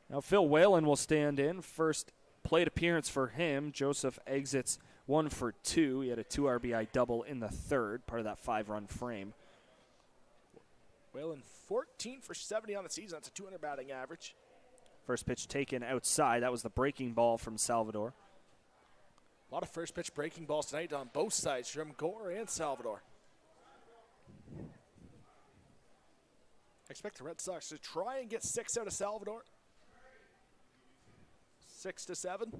Now Phil Whalen will stand in. First plate appearance for him. Joseph exits 1 for 2. He had a 2 RBI double in the third, part of that 5-run frame. Whalen 14 for 70 on the season. That's a 200 batting average. First pitch taken outside. That was the breaking ball from Salvador. A lot of first pitch breaking balls tonight on both sides from Gore and Salvador. I expect the Red Sox to try and get 6 out of Salvador. 6-7.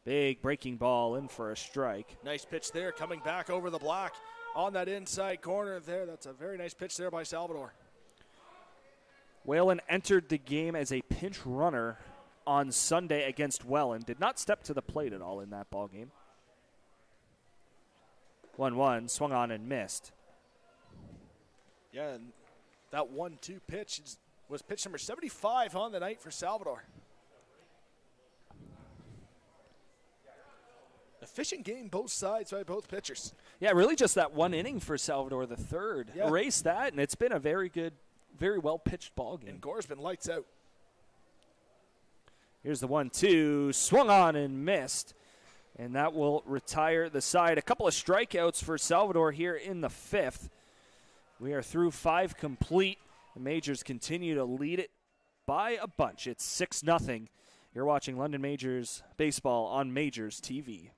Big breaking ball in for a strike. Nice pitch there, coming back over the block on that inside corner there. That's a very nice pitch there by Salvador. Whalen entered the game as a pinch runner on Sunday against Welland. Did not step to the plate at all in that ball game. 1-1, swung on and missed. Yeah, and that 1-2 pitch was pitch number 75 on the night for Salvador. Efficient game, both sides by both pitchers. Yeah, really just that one inning for Salvador, the third. Yeah. Erased that, and it's been a very good, very well-pitched ball game. And Gore's been lights out. Here's the 1-2, swung on and missed, and that will retire the side. A couple of strikeouts for Salvador here in the fifth. We are through 5 complete. The Majors continue to lead it by a bunch. It's 6-0. You're watching London Majors baseball on Majors TV.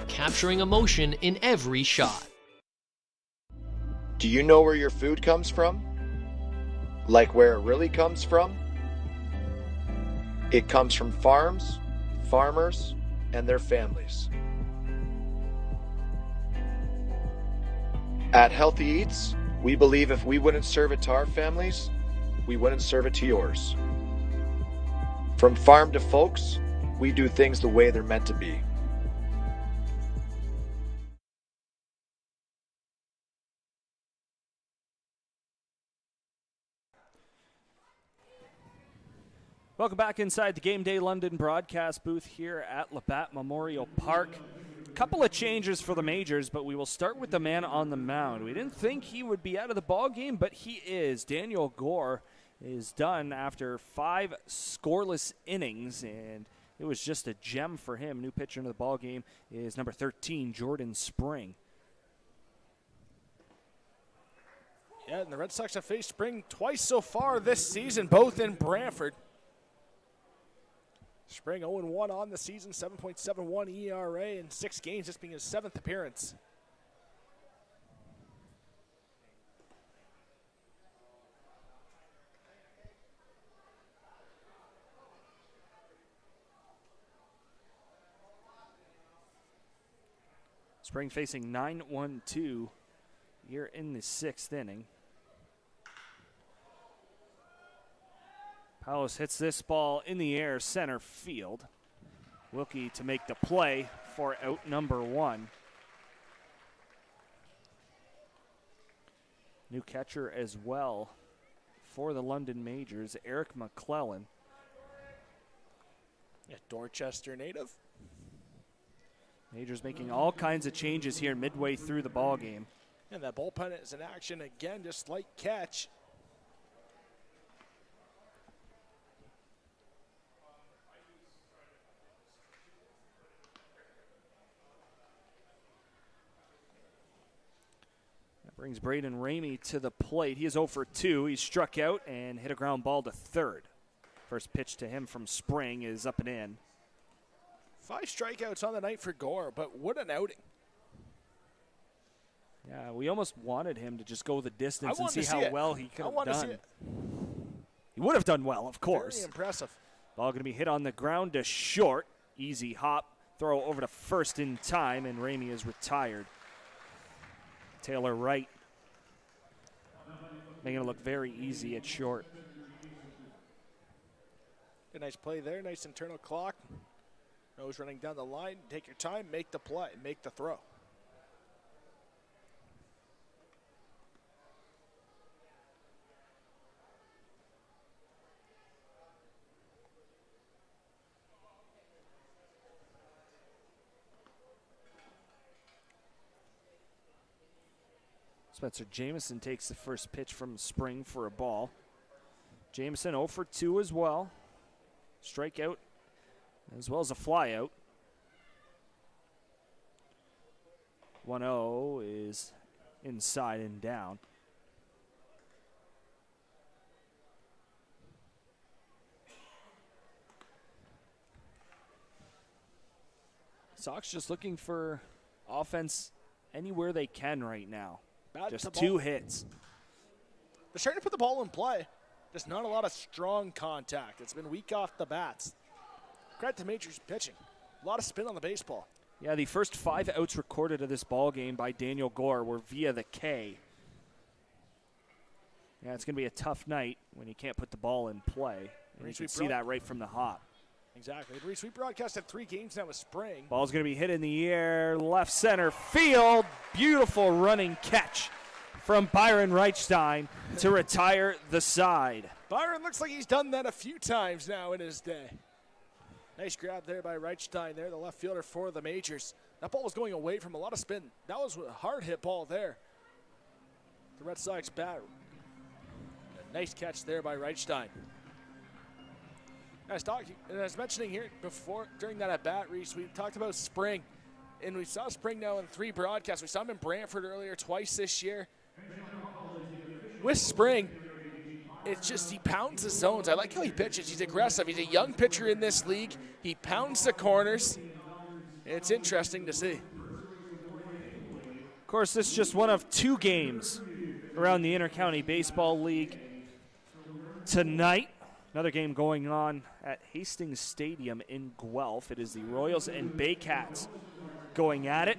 Capturing emotion in every shot. Do you know where your food comes from? Like where it really comes from? It comes from farms, farmers, and their families. At Healthy Eats, we believe if we wouldn't serve it to our families, we wouldn't serve it to yours. From farm to folks, we do things the way they're meant to be. Welcome back inside the Game Day London broadcast booth here at Labatt Memorial Park. A couple of changes for the Majors, but we will start with the man on the mound. We didn't think he would be out of the ball game, but he is. Daniel Gore is done after 5 scoreless innings, and it was just a gem for him. New pitcher into the ball game is number 13, Jordan Spring. Yeah, and the Red Sox have faced Spring twice so far this season, both in Brantford. Spring 0-1 on the season, 7.71 ERA in 6 games, this being his 7th appearance. Spring facing 9-1-2 here in the 6th inning. Palos hits this ball in the air, center field. Wilkie to make the play for out number 1. New catcher as well for the London Majors, Eric McClellan. Yeah, Dorchester native. Majors making all kinds of changes here midway through the ball game. And that bullpen is in action again, just like catch. Brings Braden Ramey to the plate. He is 0 for 2. He's struck out and hit a ground ball to third. First pitch to him from Spring is up and in. 5 strikeouts on the night for Gore, but what an outing. Yeah, we almost wanted him to just go the distance and see how well he could have done. He would have done well, of course. Very impressive. Ball going to be hit on the ground to short. Easy hop. Throw over to first in time, and Ramey is retired. Taylor Wright making it look very easy at short. A nice play there, nice internal clock. Nose running down the line. Take your time, make the play, make the throw. Spencer Jamison takes the first pitch from Spring for a ball. Jamison 0 for 2 as well. Strikeout as well as a flyout. 1-0 is inside and down. Sox just looking for offense anywhere they can right now. Just 2 hits. They're starting to put the ball in play. Just not a lot of strong contact. It's been weak off the bats. Credit to Majors pitching. A lot of spin on the baseball. Yeah, the first 5 outs recorded of this ball game by Daniel Gore were via the K. Yeah, it's going to be a tough night when you can't put the ball in play. And you can see that right from the hop. Exactly. Reece, we broadcasted 3 games now with Spring. Ball's going to be hit in the air, left center field. Beautiful running catch from Byron Reichstein to retire the side. Byron looks like he's done that a few times now in his day. Nice grab there by Reichstein there, the left fielder for the Majors. That ball was going away from a lot of spin. That was a hard hit ball there. The Red Sox bat. A nice catch there by Reichstein. As I was mentioning here before, during that at bat, Reece, we talked about Spring. And we saw Spring now in 3 broadcasts. We saw him in Brantford earlier twice this year. With Spring, it's just he pounds the zones. I like how he pitches. He's aggressive. He's a young pitcher in this league. He pounds the corners. It's interesting to see. Of course, this is just one of 2 games around the Intercounty Baseball League tonight. Another game going on at Hastings Stadium in Guelph. It is the Royals and Baycats going at it.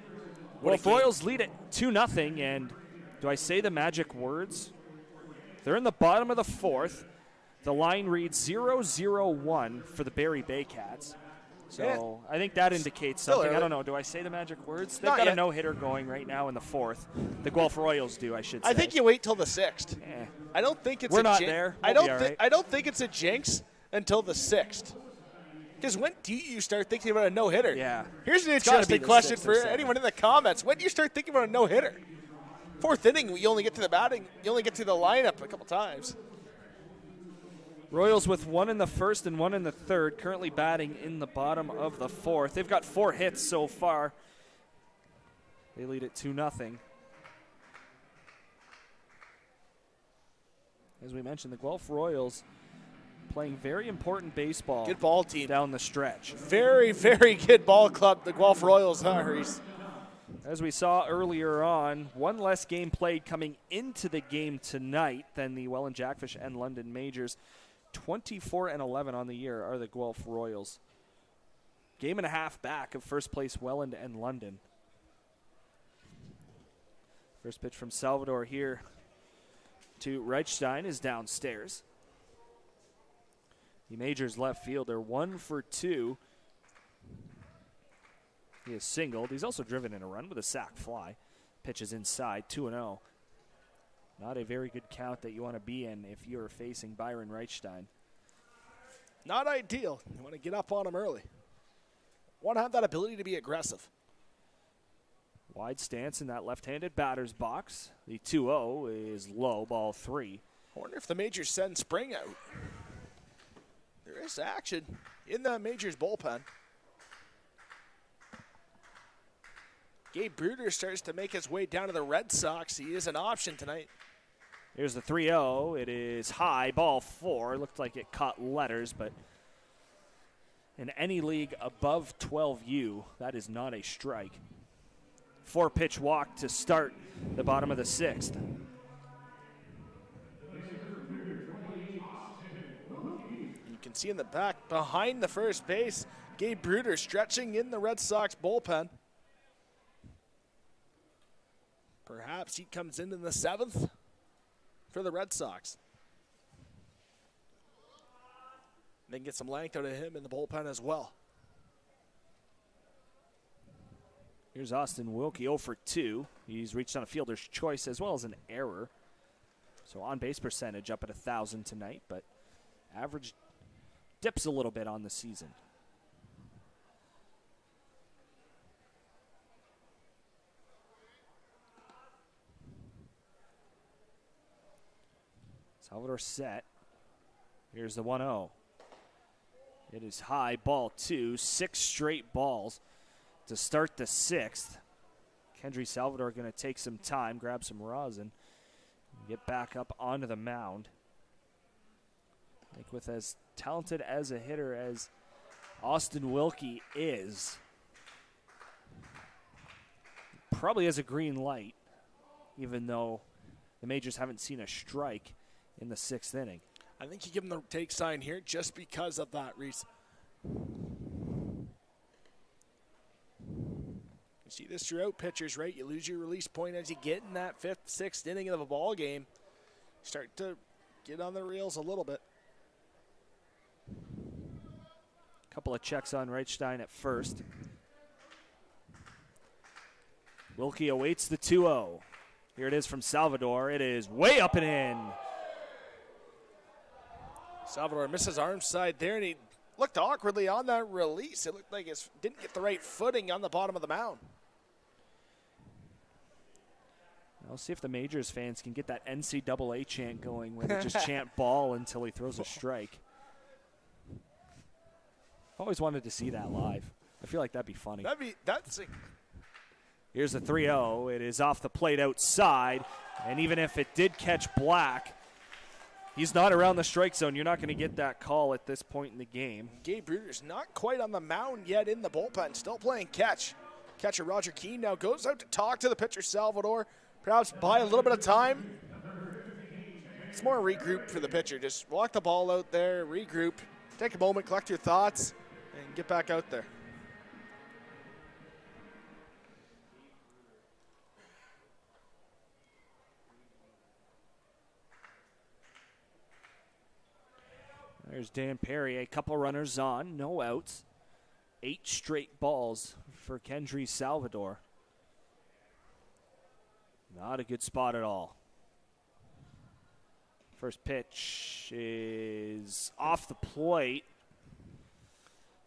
Well, Royals lead it 2-0, and do I say the magic words? They're in the bottom of the 4th. The line reads 0-0-1 for the Barrie Baycats. So I think that indicates something. I don't know. Do I say the magic words? They've got a no-hitter going right now in the 4th. The Guelph Royals do, I should say. I think you wait till the 6th. I don't think it's We're not there. I don't think it's a jinx until the 6th. Because when do you start thinking about a no-hitter? Yeah. Here's an interesting question for anyone in the comments. When do you start thinking about a no-hitter? 4th inning, you only get to the batting. You only get to the lineup a couple times. Royals with 1 in the 1st and 1 in the 3rd, currently batting in the bottom of the 4th. They've got 4 hits so far. They lead it 2-0. As we mentioned, the Guelph Royals playing very important baseball. Good ball team. Down the stretch. Very, very good ball club, the Guelph Royals, huh, Reece? As we saw earlier on, 1 less game played coming into the game tonight than the Welland Jackfish and London Majors. 24-11 on the year are the Guelph Royals. Game and a half back of first place Welland and London. First pitch from Salvador here to Reichstein is downstairs. The Majors left fielder 1 for 2. He has singled. He's also driven in a run with a sac fly. Pitches inside, 2-0. Not a very good count that you want to be in if you're facing Byron Reichstein. Not ideal. You want to get up on him early. Want to have that ability to be aggressive. Wide stance in that left-handed batter's box. The 2-0 is low, ball 3. I wonder if the Majors send Spring out. There is action in the Majors bullpen. Gabe Bruder starts to make his way down to the Red Sox. He is an option tonight. Here's the 3-0. It is high, ball 4. Looked like it caught letters, but in any league above 12U, that is not a strike. 4-pitch walk to start the bottom of the 6th. You can see in the back, behind the first base, Gabe Bruder stretching in the Red Sox bullpen. Perhaps he comes in the 7th for the Red Sox. Then get some length out of him in the bullpen as well. Here's Austin Wilkie, 0 for 2. He's reached on a fielder's choice as well as an error. So on-base percentage up at 1,000 tonight, but average dips a little bit on the season. Salvador set. Here's the 1-0. It is high, ball 2, 6 straight balls to start the 6th. Kendry Salvador going to take some time, grab some rosin, and get back up onto the mound. I think with as talented as a hitter as Austin Wilkie is, probably has a green light, even though the Majors haven't seen a strike in the 6th inning. I think you give him the take sign here just because of that, Reece. You see this throughout pitchers, right? You lose your release point as you get in that 5th, 6th inning of a ball game. Start to get on the reels a little bit. Couple of checks on Reichstein at first. Wilkie awaits the 2-0. Here it is from Salvador. It is way up and in. Salvador misses arm side there, and he looked awkwardly on that release. It looked like it didn't get the right footing on the bottom of the mound. I'll see if the Majors fans can get that NCAA chant going where they just chant ball until he throws a strike. I've always wanted to see that live. I feel like that'd be funny. Here's the 3-0. It is off the plate outside, and even if it did catch Black, he's not around the strike zone. You're not going to get that call at this point in the game. Gabe Bruder's not quite on the mound yet in the bullpen, still playing catch. Catcher Roger Keane now goes out to talk to the pitcher Salvador, perhaps buy a little bit of time. It's more regroup for the pitcher. Just walk the ball out there, regroup, take a moment, collect your thoughts, and get back out there. There's Dan Perry, a couple runners on, no outs. 8 straight balls for Kendry Salvador. Not a good spot at all. First pitch is off the plate.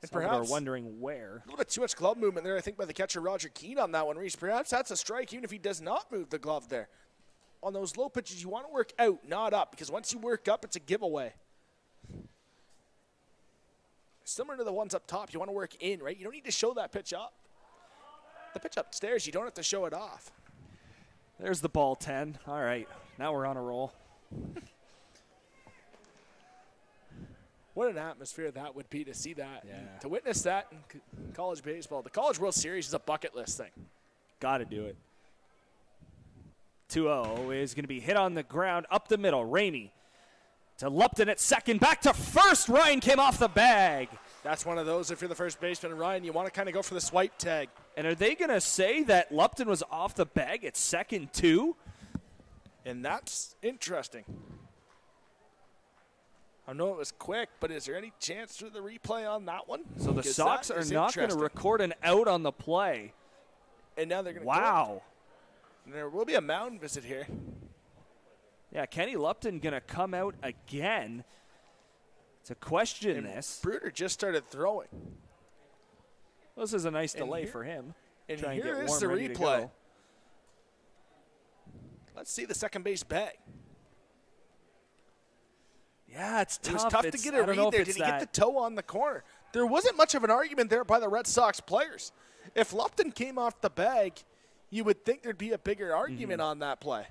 And Salvador perhaps wondering where. A little bit too much glove movement there, I think, by the catcher Roger Keane on that one, Reece. Perhaps that's a strike, even if he does not move the glove there. On those low pitches, you want to work out, not up, because once you work up, it's a giveaway. Similar to the ones up top, you want to work in, right? You don't need to show that pitch up. The pitch upstairs, you don't have to show it off. There's the ball 10. All right, now we're on a roll. What an atmosphere that would be to see that. Yeah. To witness that in college baseball. The College World Series is a bucket list thing. Got to do it. 2-0 is going to be hit on the ground, up the middle. Rainey to Lupton at second, back to first. Ryan came off the bag. That's one of those, if you're the first baseman, Ryan, you want to kind of go for the swipe tag. And are they going to say that Lupton was off the bag at second, too? And that's interesting. I know it was quick, but is there any chance through the replay on that one? So the Sox are not going to record an out on the play. And now they're going to Wow. And there will be a mound visit here. Yeah, Kenny Lupton going to come out again to question this. Bruder just started throwing. Well, this is a nice delay for him. And Try here and get is warm, the ready to replay. go. Let's see the second base bag. Yeah, it's tough. It was tough to get a read there. Did he get the toe on the corner? There wasn't much of an argument there by the Red Sox players. If Lupton came off the bag, you would think there'd be a bigger argument on that play.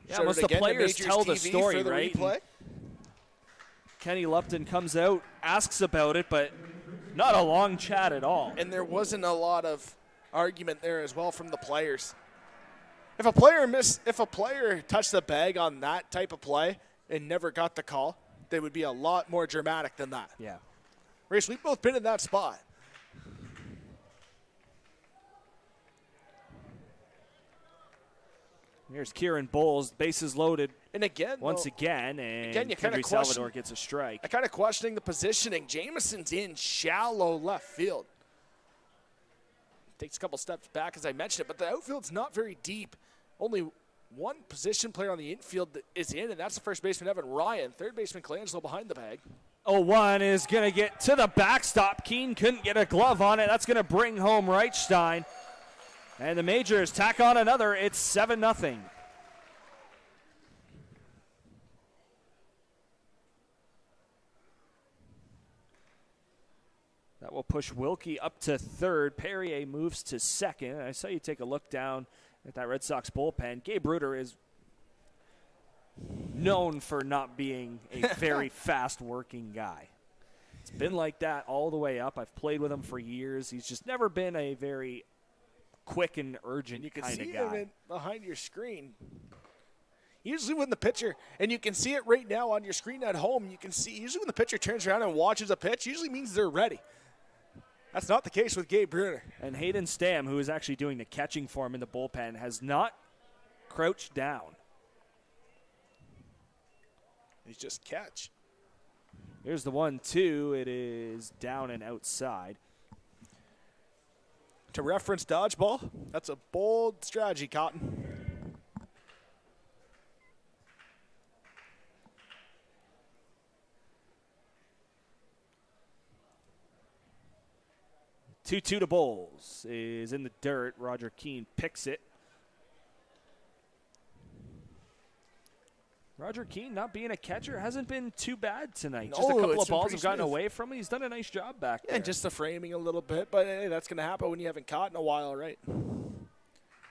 Yeah, most of the players tell the TV story, for the right? replay. Kenny Lupton comes out, asks about it, but not a long chat at all. And there wasn't a lot of argument there as well from the players. If a player touched the bag on that type of play and never got the call, they would be a lot more dramatic than that. Yeah. Reece, we've both been in that spot. Here's Kieran Bowles, bases loaded. And again, once again, and you kind Kendry of Salvador gets a strike. I kind of questioning the positioning. Jameson's in shallow left field. Takes a couple steps back, as I mentioned it, but the outfield's not very deep. Only one position player on the infield that is in, and that's the first baseman, Evan Ryan. Third baseman, Colangelo, behind the bag. 0-1 is going to get to the backstop. Keene couldn't get a glove on it. That's going to bring home Reichstein. And the Majors tack on another. It's 7-0. That will push Wilkie up to third. Perrier moves to second. I saw you take a look down at that Red Sox bullpen. Gabe Ruder is known for not being a very fast-working guy. It's been like that all the way up. I've played with him for years. He's just never been a very quick and urgent kind of guy. You can see him behind your screen. Usually when the pitcher, and you can see it right now on your screen at home, you can see usually when the pitcher turns around and watches a pitch, usually means they're ready. That's not the case with Gabe Bruner. And Hayden Stam, who is actually doing the catching for him in the bullpen, has not crouched down. He's just catch. Here's the 1-2. It is down and outside. To reference dodgeball, that's a bold strategy, Cotton. Two to Bowles is in the dirt. Roger Keene picks it. Roger Keene, not being a catcher, hasn't been too bad tonight. Just a couple of balls have gotten away from him. He's done a nice job back there. And just the framing a little bit, but hey, that's going to happen when you haven't caught in a while, right?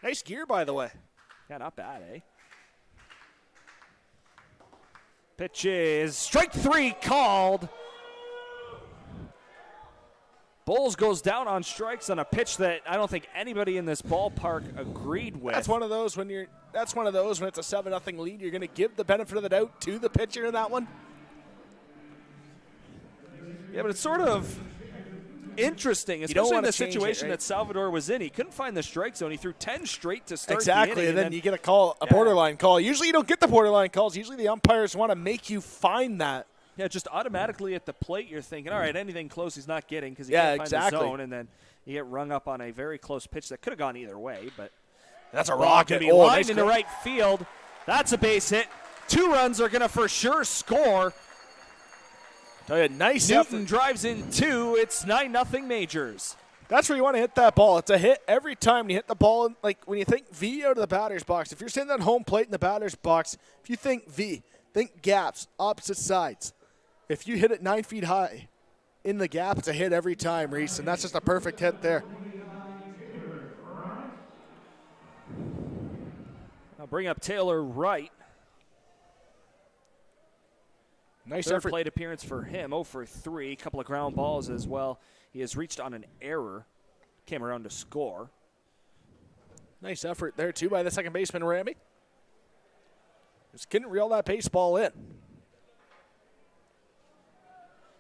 Nice gear, by the way. Yeah, not bad, eh? Pitch is strike 3 called. Bowles goes down on strikes on a pitch that I don't think anybody in this ballpark agreed with. That's one of those when it's a 7-0 lead, you're going to give the benefit of the doubt to the pitcher in that one. Yeah, but it's sort of interesting, especially in the situation that Salvador was in. He couldn't find the strike zone. He threw 10 straight to start the inning, and then you get a borderline call. Usually you don't get the borderline calls. Usually the umpires want to make you find that. Yeah, just automatically at the plate, you're thinking, all right, anything close he's not getting because he can't find the zone, and then you get rung up on a very close pitch that could have gone either way. But that's a rocket. Be lined into right field. That's a base hit. 2 runs are going to for sure score. Nice Newton drives in 2. It's 9-0 Majors. That's where you want to hit that ball. It's a hit every time you hit the ball. Like when you think V out of the batter's box, if you're sitting at home plate in the batter's box, if you think V, think gaps, opposite sides. If you hit it 9 feet high in the gap, it's a hit every time, Reece, and that's just a perfect hit there. I'll bring up Taylor Wright. Nice Third plate appearance for him, 0 for 3. Couple of ground balls as well. He has reached on an error. Came around to score. Nice effort there, too, by the second baseman, Ramey. Just couldn't reel that baseball in.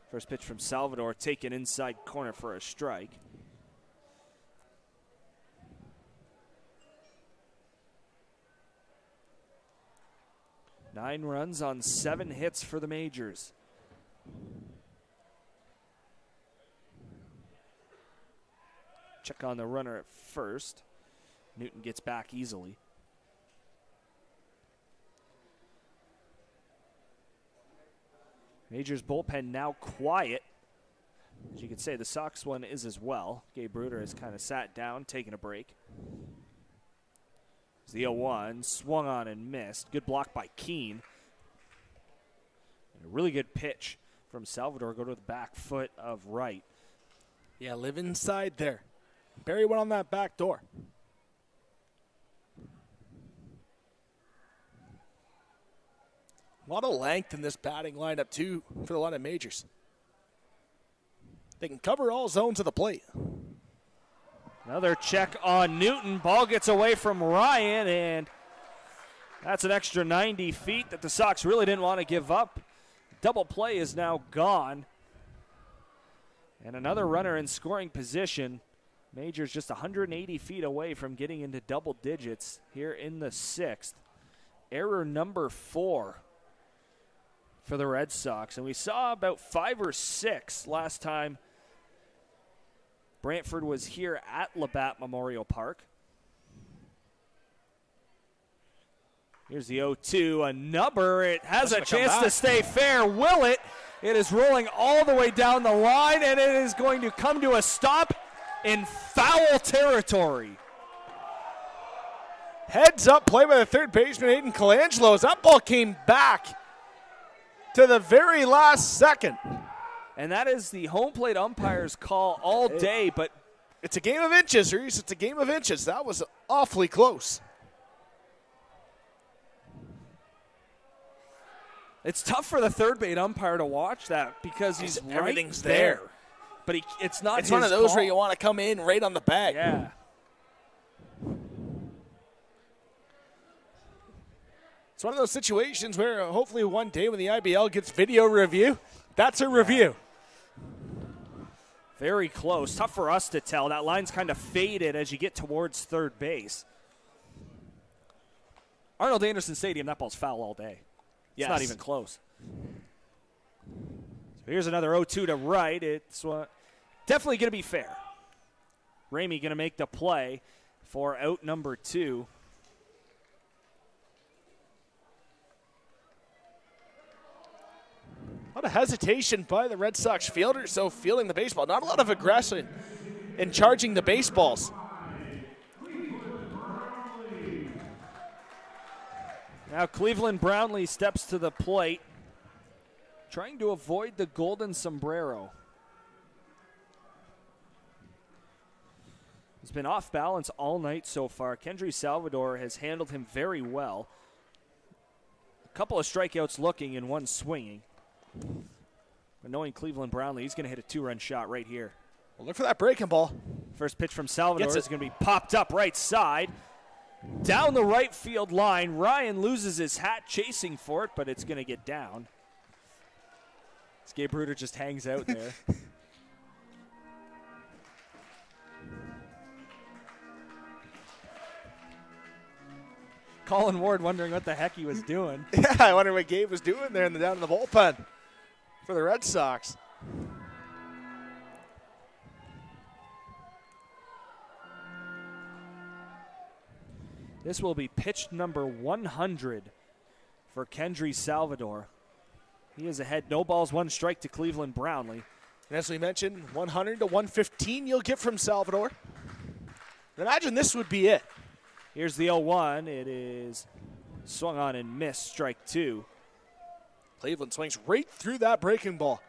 First pitch from Salvador, taken inside corner for a strike. Nine runs on 7 hits for the Majors. Check on the runner at first. Newton gets back easily. Majors bullpen now quiet. As you can say, the Sox one is as well. Gabe Bruder has kind of sat down, taking a break. It's the 0-1, swung on and missed. Good block by Keene. And a really good pitch from Salvador. Go to the back foot of Wright. Yeah, live inside there. Barry went on that back door. A lot of length in this batting lineup, too, for the London Majors. They can cover all zones of the plate. Another check on Newton. Ball gets away from Ryan, and that's an extra 90 feet that the Sox really didn't want to give up. Double play is now gone. And another runner in scoring position. Majors just 180 feet away from getting into double digits here in the 6th. Error number 4 for the Red Sox. And we saw about 5 or 6 last time Brantford was here at Labatt Memorial Park. Here's the 0-2, a number. It has a chance to stay fair. Will it? It is rolling all the way down the line, and it is going to come to a stop in foul territory. Heads up play by the third baseman, Aiden Colangelo, as that ball came back to the very last second. And that is the home plate umpire's call all day, but it's a game of inches, Reece. It's a game of inches. That was awfully close. It's tough for the third base umpire to watch that because he's everything's right there. But it's not. It's one of those where you want to come in right on the bag. Yeah. It's one of those situations where hopefully one day when the IBL gets video review, that's a review. Very close. Tough for us to tell. That line's kind of faded as you get towards third base. Arnold Anderson Stadium, that ball's foul all day. It's not even close. So here's another 0-2 to right. It's definitely going to be fair. Ramey going to make the play for out number 2. A lot of hesitation by the Red Sox fielders, so fielding the baseball. Not a lot of aggression in charging the baseballs. Now Cleveland Brownlee steps to the plate, trying to avoid the golden sombrero. He's been off balance all night so far. Kendry Salvador has handled him very well. A couple of strikeouts looking and one swinging. But knowing Cleveland Brownlee, he's going to hit a 2-run shot right here. Well, look for that breaking ball. First pitch from Salvador is going to be popped up right side. Down the right field line. Ryan loses his hat chasing for it, but it's going to get down. Gabe Bruder just hangs out there. Colin Ward wondering what the heck he was doing. Yeah, I wonder what Gabe was doing there down in the bullpen for the Red Sox. This will be pitch number 100 for Kendry Salvador. He is ahead, no balls, 1 strike to Cleveland Brownlee. And as we mentioned, 100 to 115 you'll get from Salvador. Imagine this would be it. Here's the 0-1. It is swung on and missed, strike 2. Cleveland swings right through that breaking ball.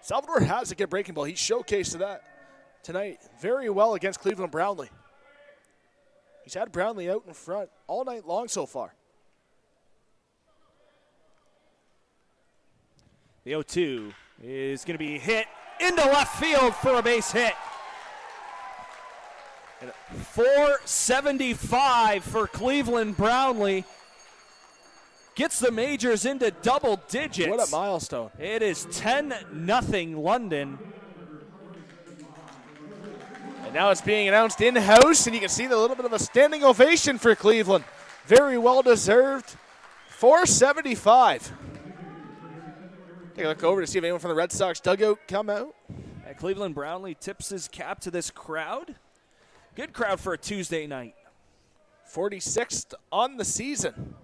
Salvador has a good breaking ball. He showcased that tonight very well against Cleveland Brownlee. He's had Brownlee out in front all night long so far. The 0-2 is going to be hit into left field for a base hit. 475 for Cleveland Brownlee. Gets the Majors into double digits. What a milestone. It is 10-0 London. And now it's being announced in-house, and you can see the little bit of a standing ovation for Cleveland. Very well deserved. 475. Take a look over to see if anyone from the Red Sox dugout come out. Cleveland Brownlee tips his cap to this crowd. Good crowd for a Tuesday night. 46th on the season.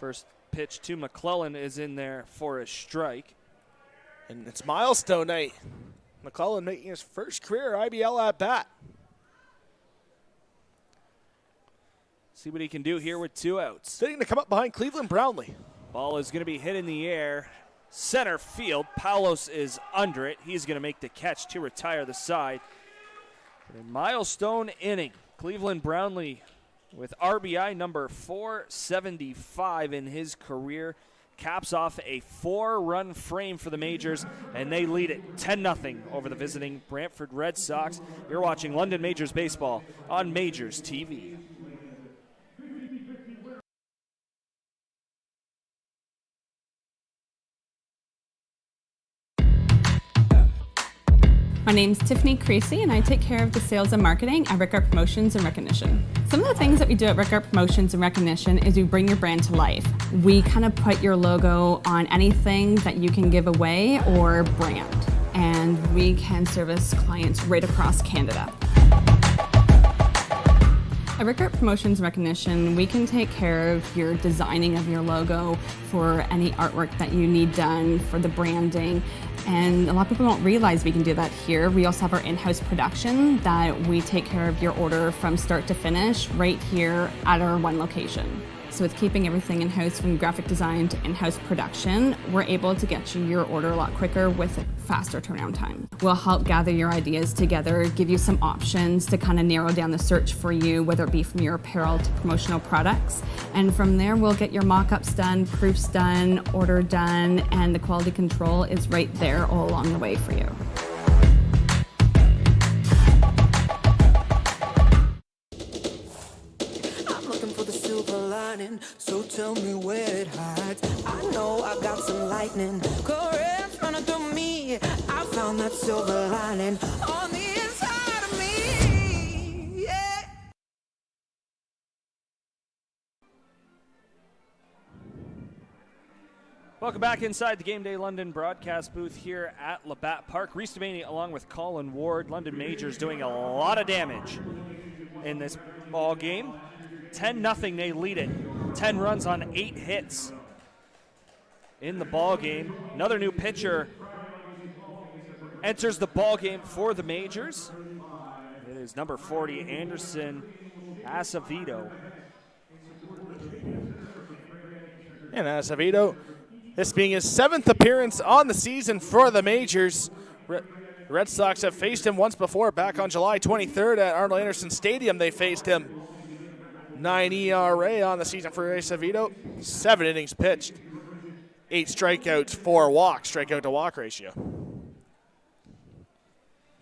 First pitch to McClellan is in there for a strike. And it's milestone night. McClellan making his first career IBL at bat. See what he can do here with 2 outs. Fitting to come up behind Cleveland Brownlee. Ball is going to be hit in the air. Center field. Paulos is under it. He's going to make the catch to retire the side. A milestone inning. Cleveland Brownlee with RBI number 475 in his career. Caps off a 4-run frame for the Majors, and they lead it 10-0 over the visiting Brantford Red Sox. You're watching London Majors Baseball on MajorsTV. My name's Tiffany Creasy, and I take care of the sales and marketing at Rickard Promotions and Recognition. Some of the things that we do at Rickard Promotions and Recognition is we bring your brand to life. We kind of put your logo on anything that you can give away or brand, and we can service clients right across Canada. At Rickard Promotions and Recognition, we can take care of your designing of your logo for any artwork that you need done for the branding. And a lot of people don't realize we can do that here. We also have our in-house production that we take care of your order from start to finish right here at our one location. So with keeping everything in-house from graphic design to in-house production, we're able to get you your order a lot quicker with a faster turnaround time. We'll help gather your ideas together, give you some options to kind of narrow down the search for you, whether it be from your apparel to promotional products. And from there, we'll get your mock-ups done, proofs done, order done, and the quality control is right there all along the way for you. So tell me where it hides. I know I got some lightning. Currents running through me. I found that silver lining on the inside of me. Yeah. Welcome back inside the Game Day London broadcast booth here at Labatt Park. Reece Doumani along with Colin Ward. London Majors doing a lot of damage in this ball game. 10-0, they lead it. 10 runs on 8 hits in the ball game. Another new pitcher enters the ball game for the Majors. It is number 40, Anderson Acevedo. And Acevedo, this being his 7th appearance on the season for the Majors. Red Sox have faced him once before, back on July 23rd at Arnold Anderson Stadium. They faced him. 9 ERA on the season for Acevedo. 7 innings pitched. 8 strikeouts, 4 walks, strikeout to walk ratio.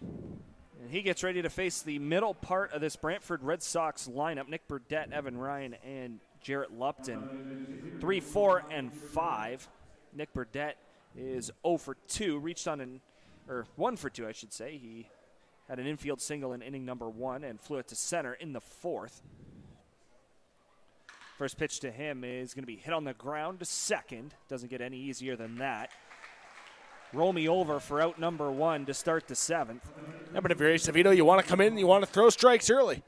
And he gets ready to face the middle part of this Brantford Red Sox lineup. Nick Burdett, Evan Ryan, and Jarrett Lupton. 3, 4, and 5. Nick Burdett is 0 for 2. Reached on or 1 for 2, I should say. He had an infield single in inning number 1 and flew it to center in the 4th. First pitch to him is going to be hit on the ground to second. Doesn't get any easier than that. Roll me over for out number 1 to start the 7th. Yeah, but if you're Acevedo, you want to come in and you want to throw strikes early.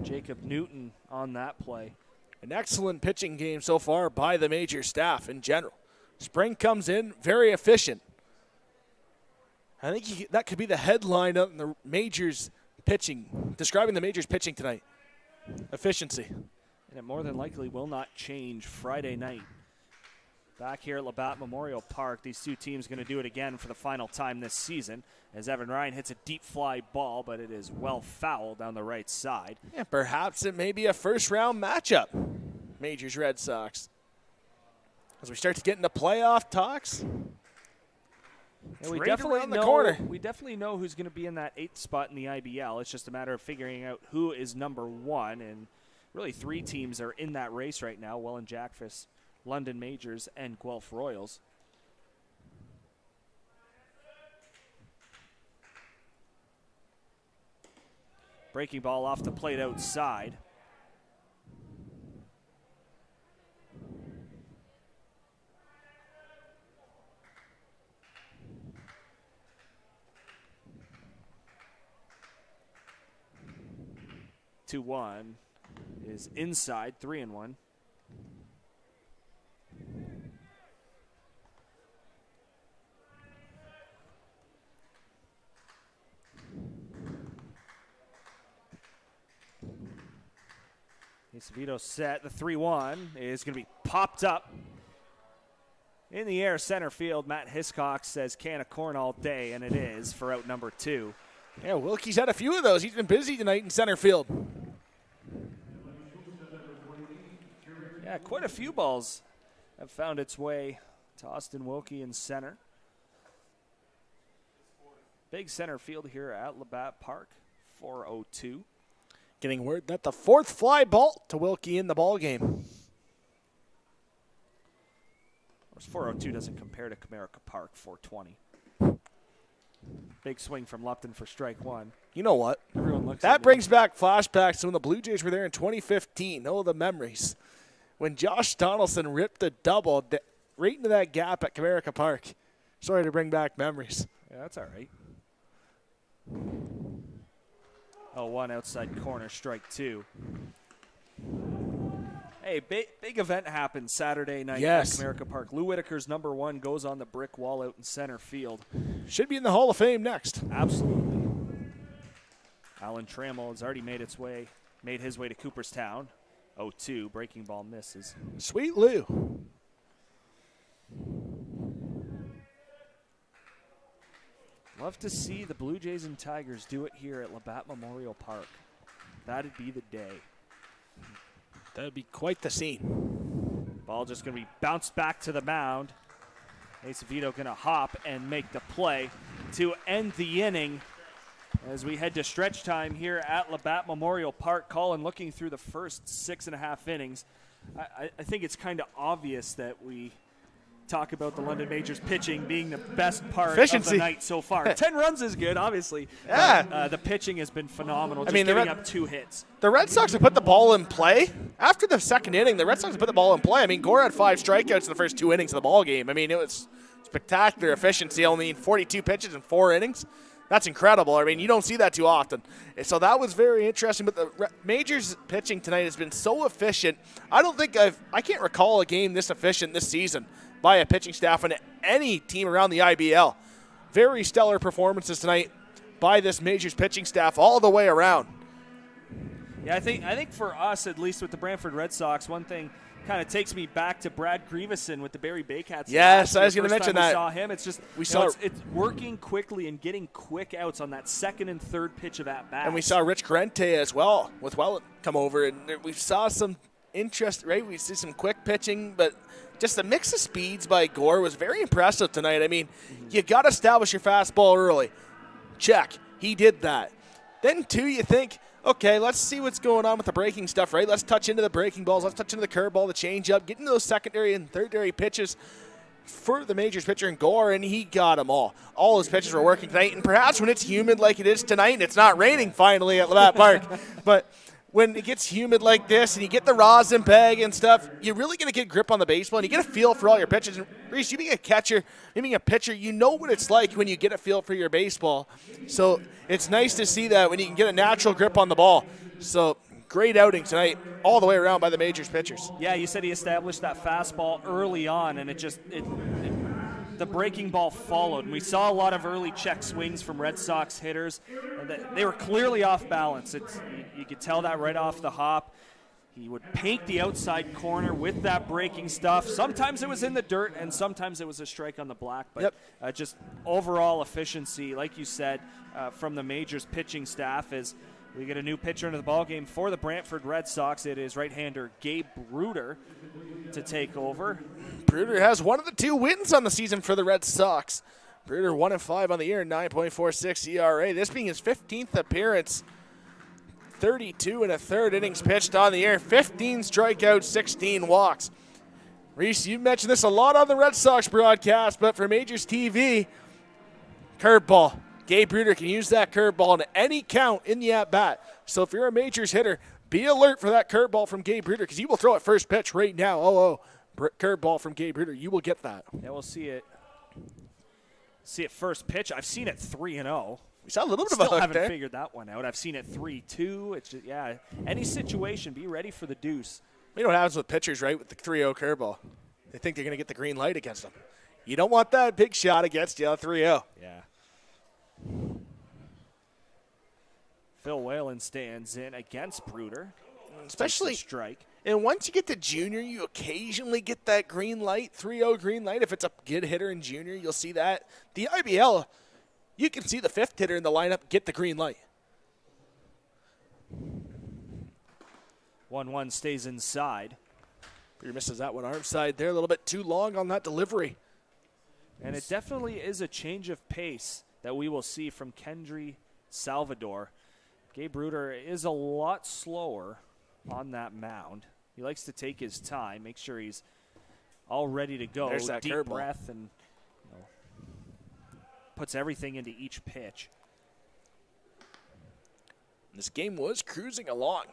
Jacob Newton on that play. An excellent pitching game so far by the Major staff in general. Spring comes in, very efficient. I think that could be the headline of the Majors pitching, describing the Majors pitching tonight. Efficiency. And it more than likely will not change Friday night. Back here at Labatt Memorial Park, these two teams going to do it again for the final time this season as Evan Ryan hits a deep fly ball, but it is well fouled down the right side. Yeah, perhaps it may be a first-round matchup, Majors Red Sox. As we start to get into playoff talks, and we definitely know who's going to be in that 8th spot in the IBL. It's just a matter of figuring out who is number 1, and really 3 teams are in that race right now: Welland Jackfish, London Majors, and Guelph Royals. Breaking ball off the plate outside. Two one is inside, 3-1. Acevedo set. The 3-1 is going to be popped up in the air center field. Matt Hiscox says can of corn all day, and it is for out number 2. Yeah, Wilkie's had a few of those. He's been busy tonight in center field. Yeah, quite a few balls have found its way to Austin Wilkie in center. Big center field here at Labatt Park, 4:02. Getting word that the 4th fly ball to Wilkie in the ball game. Of course, 4:02 doesn't compare to Comerica Park, 4:20. Big swing from Lupton for strike one. You know what? Everyone looks that at brings back flashbacks to when the Blue Jays were there in 2015. Oh, the memories. When Josh Donaldson ripped a double right into that gap at Comerica Park. Sorry to bring back memories. Yeah, that's all right. 0-1 outside corner, strike two. Hey, big event happened Saturday night at Comerica Park. Lou Whitaker's #1 goes on the brick wall out in center field. Should be in the Hall of Fame next. Absolutely. Alan Trammell has already made his way to Cooperstown. 0-2, breaking ball misses. Sweet Lou. Love to see the Blue Jays and Tigers do it here at Labatt Memorial Park. That'd be the day. That would be quite the scene. Ball just going to be bounced back to the mound. Acevedo going to hop and make the play to end the inning as we head to stretch time here at Labatt Memorial Park. Colin, looking through the first 6.5 innings, I think it's kind of obvious that we talk about the London Majors pitching being the best part of the night so far. 10 runs is good, obviously. Yeah. But, the pitching has been phenomenal, just giving up 2 hits. The Red Sox have put the ball in play. After the second inning, the Red Sox have put the ball in play. I mean, Gore had 5 strikeouts in the first 2 innings of the ball game. I mean, it was spectacular efficiency. Only 42 pitches in 4 innings. That's incredible. I mean, you don't see that too often. And so that was very interesting. But the Majors pitching tonight has been so efficient. I can't recall a game this efficient this season by a pitching staff on any team around the IBL. Very stellar performances tonight by this Majors pitching staff all the way around. Yeah, I think for us, at least with the Brantford Red Sox, one thing kind of takes me back to Brad Grieveson with the Barry Baycats. Yes, I was going to mention that. We saw him. It's just it's working quickly and getting quick outs on that second and third pitch of at bat. And we saw Rich Corrente as well with Welland come over, and we saw some interest. Right, we see some quick pitching, but just the mix of speeds by Gore was very impressive tonight. I mean, you got to establish your fastball early. Check. He did that. Then, you think, okay, let's see what's going on with the breaking stuff, right? Let's touch into the breaking balls. Let's touch into the curveball, the changeup, get into those secondary and thirdary pitches for the Majors pitcher in Gore, and he got them all. All his pitches were working tonight, and perhaps when it's humid like it is tonight, and it's not raining finally at Labatt Park, but when it gets humid like this and you get the rosin bag and stuff, you're really going to get grip on the baseball and you get a feel for all your pitches. And Reece, you being a catcher, you being a pitcher, you know what it's like when you get a feel for your baseball. So it's nice to see that when you can get a natural grip on the ball. So great outing tonight all the way around by the Majors pitchers. Yeah, you said he established that fastball early on, and the breaking ball followed. And we saw a lot of early check swings from Red Sox hitters. And they were clearly off balance. You could tell that right off the hop. He would paint the outside corner with that breaking stuff. Sometimes it was in the dirt, and sometimes it was a strike on the black. But just overall efficiency, like you said, from the Majors pitching staff as we get a new pitcher into the ballgame for the Brantford Red Sox. It is right-hander Gabe Bruder to take over. Bruder has one of the 2 wins on the season for the Red Sox. Bruder 1-5 on the year, 9.46 ERA. This being his 15th appearance. 32 1/3 innings pitched on the year. 15 strikeouts, 16 walks. Reece, you mentioned this a lot on the Red Sox broadcast, but for MajorsTV, curveball. Gabe Bruder can use that curveball in any count in the at-bat. So if you're a Majors hitter, be alert for that curveball from Gabe Bruder because he will throw it first pitch right now. Curveball from Gabe Bruder. You will get that. Yeah, we'll see it. See it first pitch. I've seen it 3-0. We saw a little bit of a hook there. Still haven't figured that one out. I've seen it 3-2. It's just, any situation, be ready for the deuce. You know what happens with pitchers, right, with the 3-0 curveball? They think they're going to get the green light against them. You don't want that big shot against you, 3-0. Yeah. Phil Whalen stands in against Bruder. Especially strike. And once you get to junior, you occasionally get that green light, 3-0 green light. If it's a good hitter in junior, you'll see that. The IBL, you can see the 5th hitter in the lineup get the green light. 1-1 stays inside. Bruder misses that one arm side there, a little bit too long on that delivery. And it definitely is a change of pace that we will see from Kendry Salvador. Gabe Bruder is a lot slower on that mound. He likes to take his time, make sure he's all ready to go. There's that deep curveball. breath and puts everything into each pitch. This game was cruising along.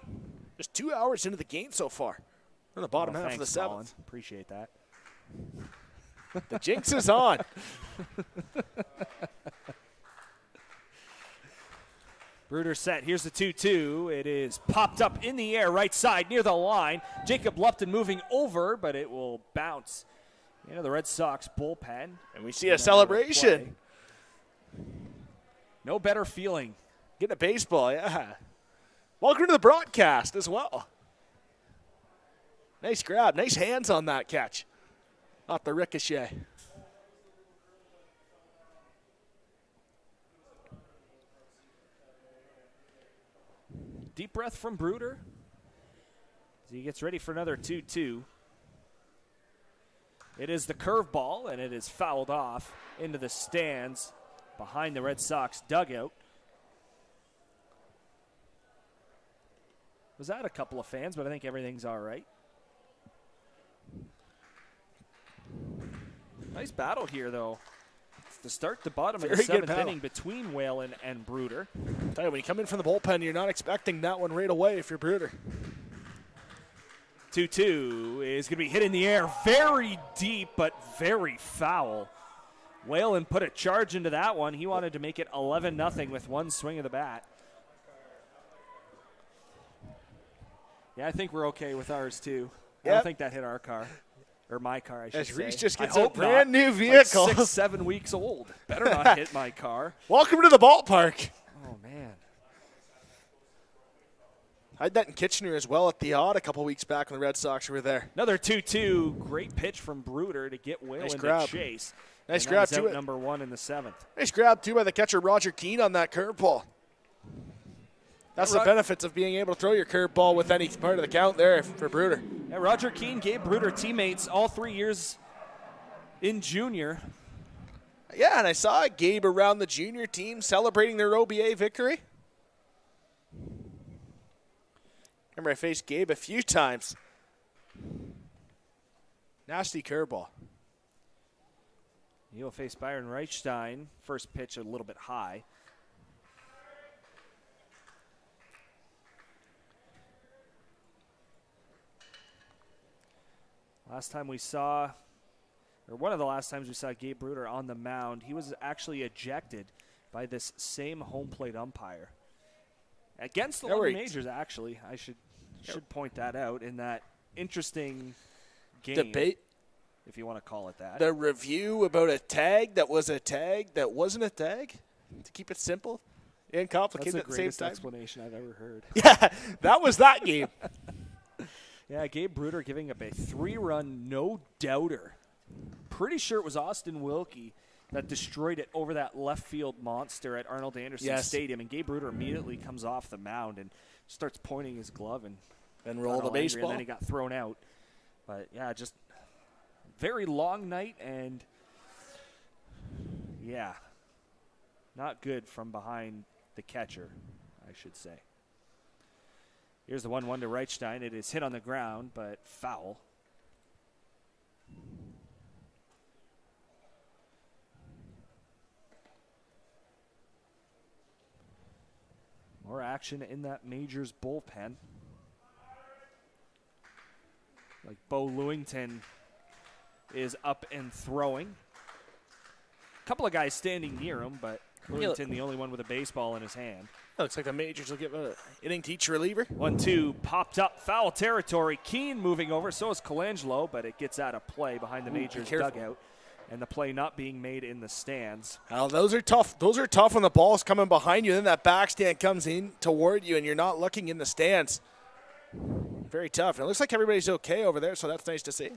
Just 2 hours into the game so far. We're in the bottom half of the seventh. Colin. Appreciate that. The jinx is on. Bruder set. Here's the 2-2. It is popped up in the air, right side, near the line. Jacob Lupton moving over, but it will bounce into the Red Sox bullpen. And we see a celebration. No better feeling. Getting a baseball, yeah. Welcome to the broadcast as well. Nice grab. Nice hands on that catch. Off the ricochet. Deep breath from Bruder as he gets ready for another 2-2. It is the curveball, and it is fouled off into the stands behind the Red Sox dugout. Was that a couple of fans, but I think everything's all right. Nice battle here, though. To start the bottom of the seventh inning between Whalen and Bruder. Tell you, when you come in from the bullpen, you're not expecting that one right away if you're Bruder. 2-2 is going to be hit in the air. Very deep, but very foul. Whalen put a charge into that one. He wanted to make it 11-0 with one swing of the bat. Yeah, I think we're okay with ours, too. Yep. I don't think that hit our car. Or my car, I should As say. Reece just gets a brand new vehicle. Like 6-7 weeks old. Better not hit my car. Welcome to the ballpark. Oh, man. I had that in Kitchener as well at the Odd a couple weeks back when the Red Sox were there. Another 2-2. Great pitch from Bruder to get Whalen to chase. Nice grab, too. Number one in the seventh. Nice grab, too, by the catcher, Roger Keane, on that curveball. That's the benefits of being able to throw your curveball with any part of the count there for Bruder. Yeah, Roger Keane gave Bruder teammates all 3 years in junior. Yeah, and I saw Gabe around the junior team celebrating their OBA victory. Remember, I faced Gabe a few times. Nasty curveball. He'll face Byron Reichstein. First pitch a little bit high. Last time we saw, or one of the last times we saw Gabe Bruder on the mound, he was actually ejected by this same home plate umpire. Against the London Majors, actually. I should point that out in that interesting game. Debate, if you want to call it that. The review about a tag that was a tag that wasn't a tag, to keep it simple and complicated at the same time. That's the greatest explanation I've ever heard. Yeah, that was that game. Yeah, Gabe Bruder giving up a 3-run no-doubter. Pretty sure it was Austin Wilkie that destroyed it over that left field monster at Arnold Anderson Stadium. And Gabe Bruder immediately comes off the mound and starts pointing his glove and roll the baseball. And then he got thrown out. But, yeah, just very long night and, yeah, not good from behind the catcher, I should say. Here's the 1-1 to Reichstein. It is hit on the ground, but foul. More action in that Majors bullpen. Like Bo Lewington is up and throwing. A couple of guys standing near him, but Lewington the only one with a baseball in his hand. Looks like the Majors will give an inning to each reliever. 1-2 popped up, foul territory. Keane moving over, so is Colangelo, but it gets out of play behind the Majors dugout. And the play not being made in the stands. Well, those are tough. Those are tough when the ball's coming behind you, then that backstand comes in toward you, and you're not looking in the stands. Very tough. And it looks like everybody's okay over there, so that's nice to see.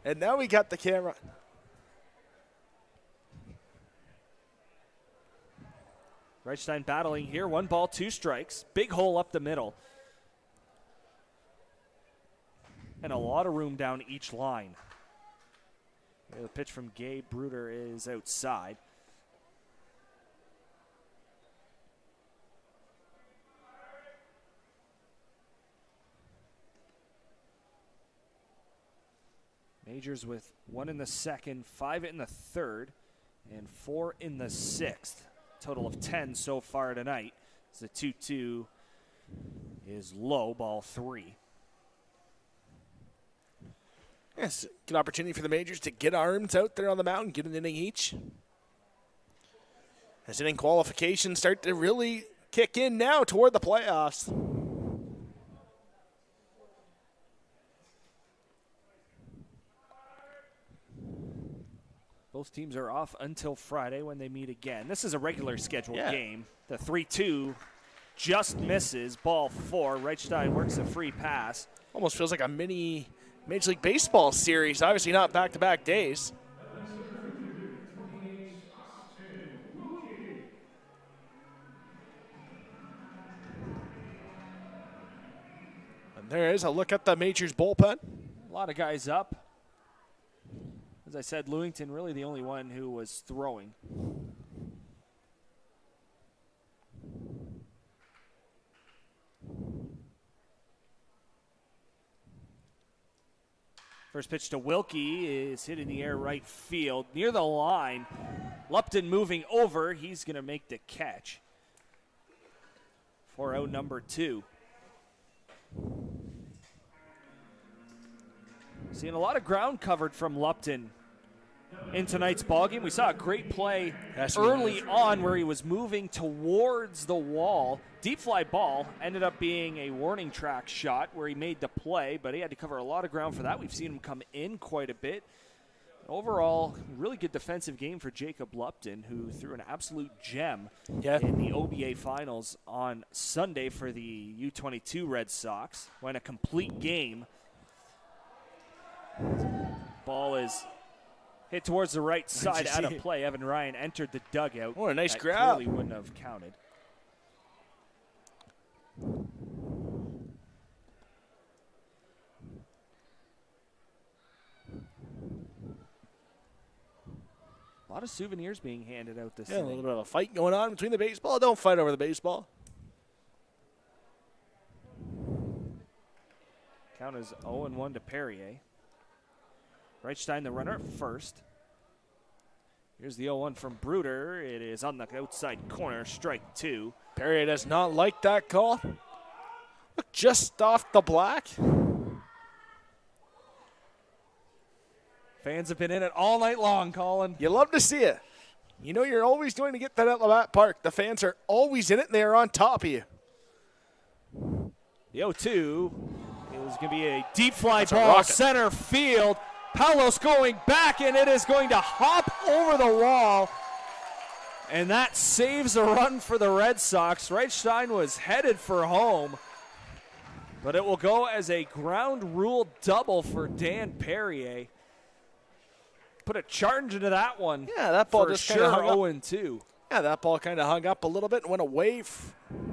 And now we got the camera. Reichstein battling here. 1 ball, 2 strikes. Big hole up the middle. And a lot of room down each line. Here, the pitch from Gabe Bruder is outside. Majors with 1 in the second, 5 in the third. and 4 in the 6th. Total of 10 so far tonight. The 2-2 is low, ball 3. Yes, good opportunity for the Majors to get arms out there on the mound, get an inning each. As inning qualifications start to really kick in now toward the playoffs. Both teams are off until Friday when they meet again. This is a regular scheduled game. The 3-2 just misses, ball 4. Reichstein works a free pass. Almost feels like a mini Major League Baseball series. Obviously not back-to-back days. And there is a look at the Majors bullpen. A lot of guys up. As I said, Lewington really the only one who was throwing. First pitch to Wilkie is hit in the air right field. Near the line, Lupton moving over. He's going to make the catch for out number 2. Seeing a lot of ground covered from Lupton in tonight's ballgame. We saw a great play early on where he was moving towards the wall. Deep fly ball ended up being a warning track shot where he made the play, but he had to cover a lot of ground for that. We've seen him come in quite a bit. Overall, really good defensive game for Jacob Lupton, who threw an absolute gem in the OBA finals on Sunday for the U22 Red Sox. Went a complete game. Ball is hit towards the right side out of play. Evan Ryan entered the dugout. Oh, a nice that grab. Clearly wouldn't have counted. A lot of souvenirs being handed out this inning. inning. A little bit of a fight going on between the baseball. Don't fight over the baseball. Count is 0-1 to Perrier. Reichstein, the runner at first. Here's the 0-1 from Bruder. It is on the outside corner, strike 2. Perrier does not like that call. Look, just off the black. Fans have been in it all night long, Colin. You love to see it. You know you're always going to get that at Labatt Park. The fans are always in it, and they are on top of you. The 0-2 is going to be a deep fly ball, center field. Paulos going back, and it is going to hop over the wall. And that saves a run for the Red Sox. Reichstein was headed for home, but it will go as a ground rule double for Dan Perrier. Put a charge into that one. Yeah, that ball for just sure. kind of 0-2. Yeah, that ball kind of hung up a little bit and went away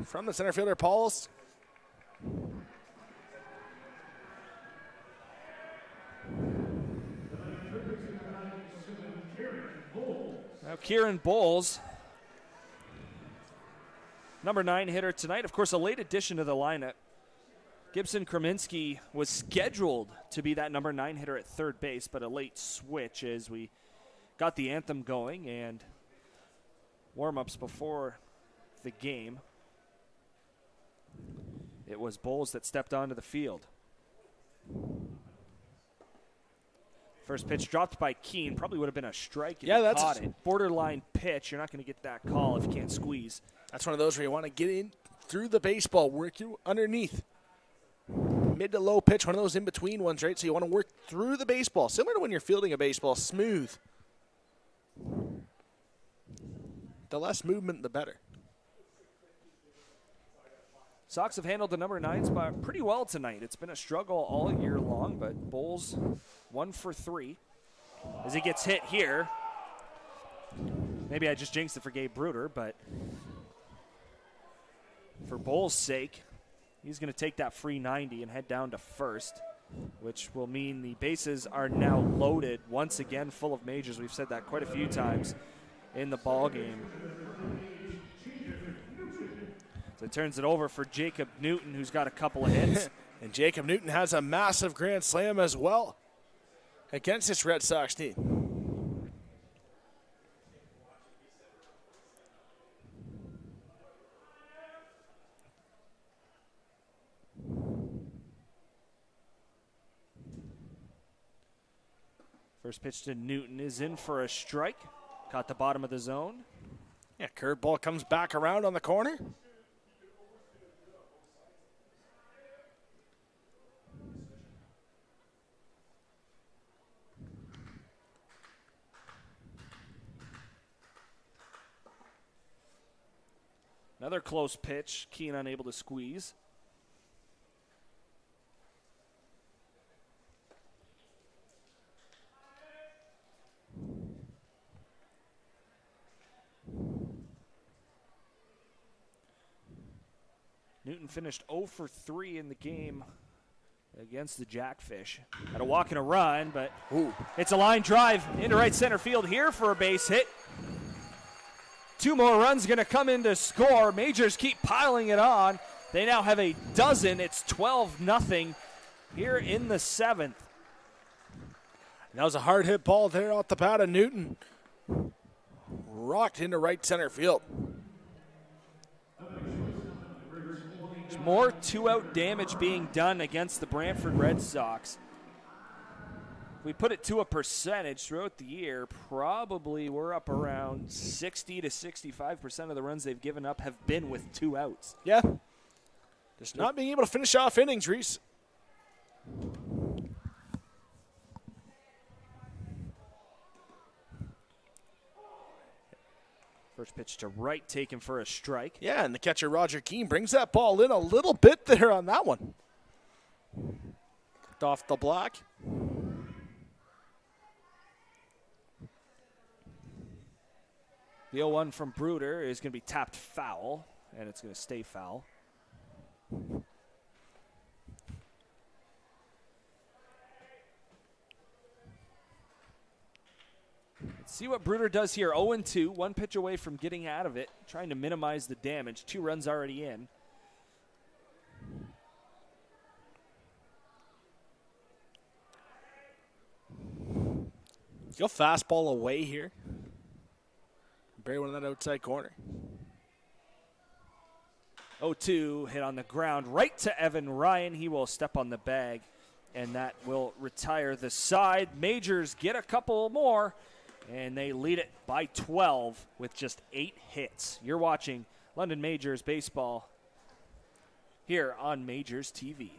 from the center fielder, Paulos. Now Kieran Bowles, number 9 hitter tonight. Of course, a late addition to the lineup. Gibson Kraminski was scheduled to be that number 9 hitter at third base, but a late switch as we got the anthem going and warm-ups before the game. It was Bowles that stepped onto the field. First pitch dropped by Keene. Probably would have been a strike if he caught it. Borderline pitch. You're not going to get that call if you can't squeeze. That's one of those where you want to get in through the baseball, work you underneath. Mid to low pitch, one of those in-between ones, right? So you want to work through the baseball, similar to when you're fielding a baseball, smooth. The less movement, the better. Sox have handled the number 9 spot pretty well tonight. It's been a struggle all year long, but Bowles 1 for 3 as he gets hit here. Maybe I just jinxed it for Gabe Bruder, but for Bowles' sake, he's going to take that free 90 and head down to first, which will mean the bases are now loaded once again, full of majors. We've said that quite a few times in the ball game. So it turns it over for Jacob Newton, who's got a couple of hits. And Jacob Newton has a massive grand slam as well against this Red Sox team. First pitch to Newton is in for a strike. Caught the bottom of the zone. Yeah, curveball comes back around on the corner. Another close pitch. Keane unable to squeeze. Newton finished 0 for 3 in the game against the Jackfish. Had a walk and a run, but it's a line drive into right center field here for a base hit. 2 more runs going to come in to score. Majors keep piling it on. They now have a dozen. It's 12-0 here in the 7th. That was a hard hit ball there off the bat of Newton. Rocked into right center field. There's more 2-out damage being done against the Brantford Red Sox. If we put it to a percentage throughout the year, probably we're up around 60 to 65% of the runs they've given up have been with 2 outs. Yeah. Just not being able to finish off innings, Reece. First pitch to right, taken for a strike. Yeah, and the catcher, Roger Keane, brings that ball in a little bit there on that one. Off the block. The 0-1 from Bruder is going to be tapped foul, and it's going to stay foul. Let's see what Bruder does here. 0-2, 1 pitch away from getting out of it, trying to minimize the damage. 2 runs already in. Go fastball away here. Bury one in that outside corner. 0-2, hit on the ground right to Evan Ryan. He will step on the bag, and that will retire the side. Majors get a couple more, and they lead it by 12 with just 8 hits. You're watching London Majors baseball here on Majors TV.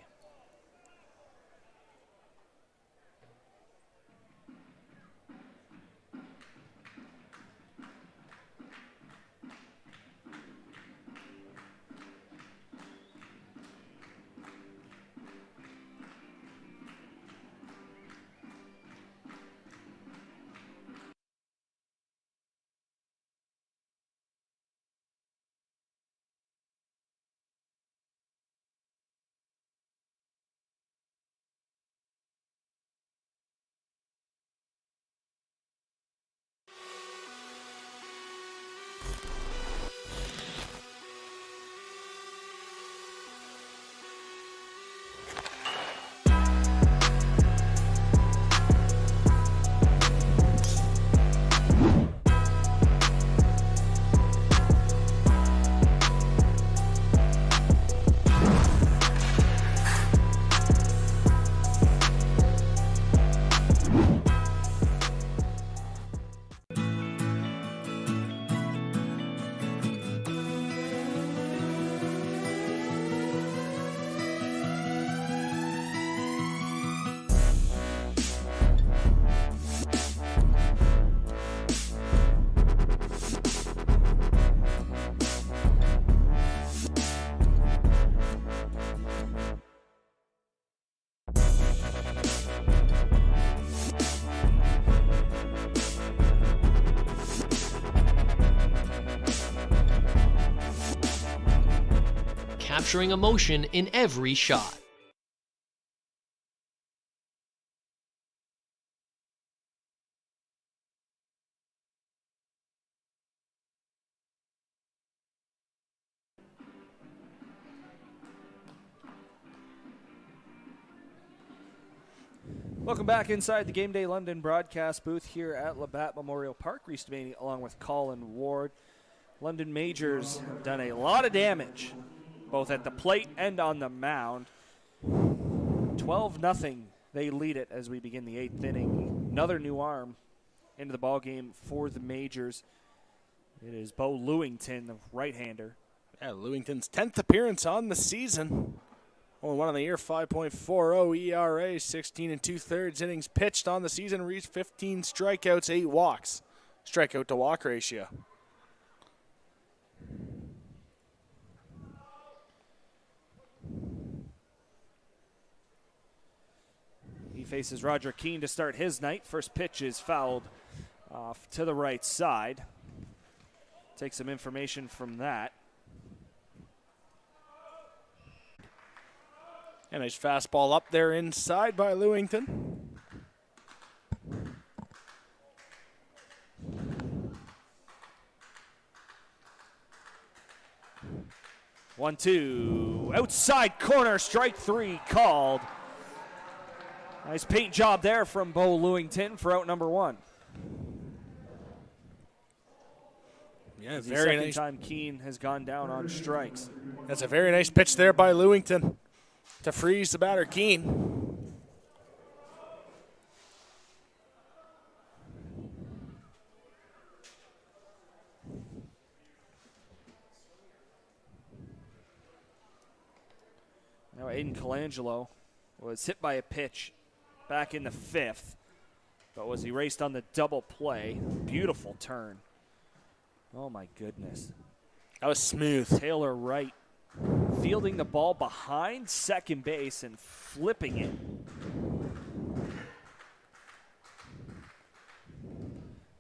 Capturing emotion in every shot. Welcome back inside the Game Day London broadcast booth here at Labatt Memorial Park. Reece Doumani along with Colin Ward. London Majors have done a lot of damage, both at the plate and on the mound. 12-0 They lead it as we begin the 8th inning. Another new arm into the ball game for the Majors. It is Bo Lewington, the right-hander. Yeah, Lewington's 10th appearance on the season. Only one on the year, 5.40 ERA, 16 2/3 innings pitched on the season, reached 15 strikeouts, 8 walks. Strikeout to walk ratio. He faces Roger Keane to start his night. First pitch is fouled off to the right side. Take some information from that. And a nice fastball up there inside by Lewington. One, two, outside corner, strike 3 called. Nice paint job there from Bo Lewington for out number 1. Yeah, the very second nice. time Keane has gone down on strikes. That's a very nice pitch there by Lewington to freeze the batter Keane. Now Aiden Colangelo was hit by a pitch back in the 5th, but was erased on the double play. Beautiful turn. Oh my goodness. That was smooth. Taylor Wright fielding the ball behind second base and flipping it.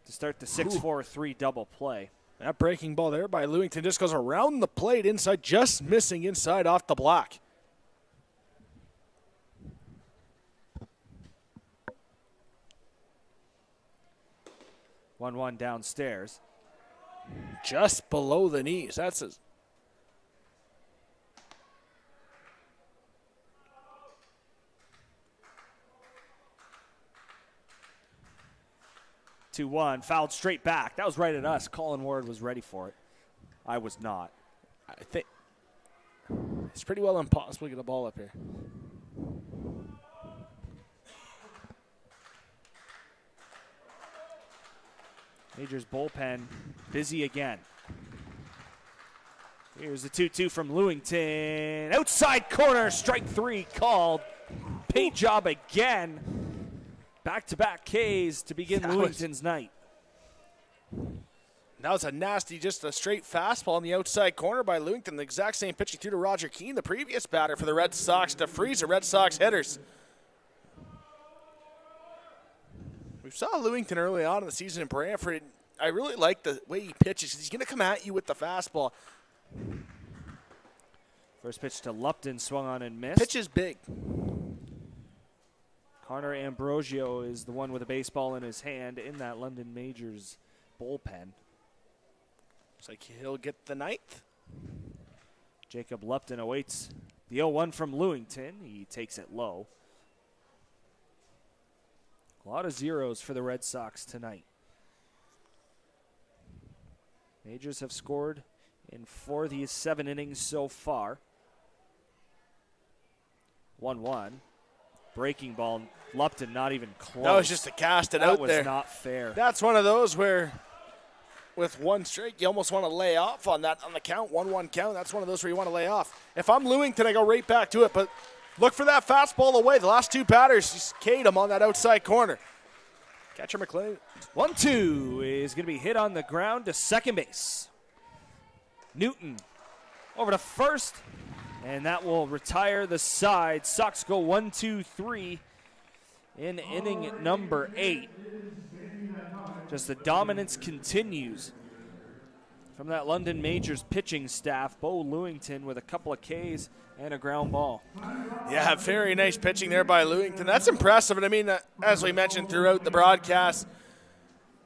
To start the 6-4-3 double play. That breaking ball there by Lewington just goes around the plate inside, just missing inside off the block. One downstairs. Just below the knees. That's a 2-1, fouled straight back. That was right at us. Colin Ward was ready for it. I was not. I think it's pretty well impossible to get the ball up here. Majors bullpen busy again. Here's the 2-2 from Lewington. Outside corner, strike 3 called. Paint job again. Back-to-back Ks to begin Lewington's night. That was a nasty, just a straight fastball on the outside corner by Lewington. The exact same pitch he threw to Roger Keane, the previous batter for the Red Sox, to freeze the Red Sox hitters. We saw Lewington early on in the season in Brantford. I really like the way he pitches. He's going to come at you with the fastball. First pitch to Lupton, swung on and missed. Pitch is big. Connor Ambrosio is the one with a baseball in his hand in that London Majors bullpen. Looks like he'll get the 9th. Jacob Lupton awaits the 0-1 from Lewington. He takes it low. A lot of zeros for the Red Sox tonight. Majors have scored in 4 of these 7 innings so far. 1-1. Breaking ball. Lupton not even close. That was just to cast it out there. That was not fair. That's one of those where with one strike, you almost want to lay off on that, on the count, 1-1 count. That's one of those where you want to lay off. If I'm Lewington, I go right back to it, but look for that fastball away. The last 2 batters just K'd him on that outside corner. Catcher McLean. 1-2 is going to be hit on the ground to second base. Newton over to first, and that will retire the side. Sox go 1-2-3 in inning number 8. Just the dominance continues from that London Majors pitching staff. Bo Lewington with a couple of Ks and a ground ball. Yeah, very nice pitching there by Lewington. That's impressive. And I mean, as we mentioned throughout the broadcast,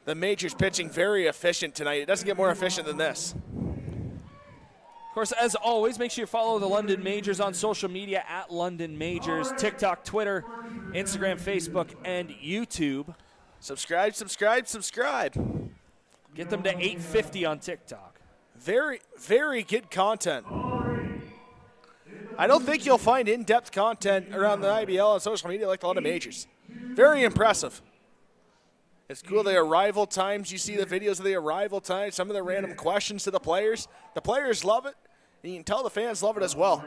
the Majors pitching very efficient tonight. It doesn't get more efficient than this. Of course, as always, make sure you follow the London Majors on social media at London Majors, TikTok, Twitter, Instagram, Facebook, and YouTube. Subscribe. Get them to 850 on TikTok. Very, very good content. I don't think you'll find in-depth content around the IBL on social media like a lot of majors. Very impressive. It's cool, the arrival times. You see the videos of the arrival times, some of the random questions to the players. The players love it, and you can tell the fans love it as well.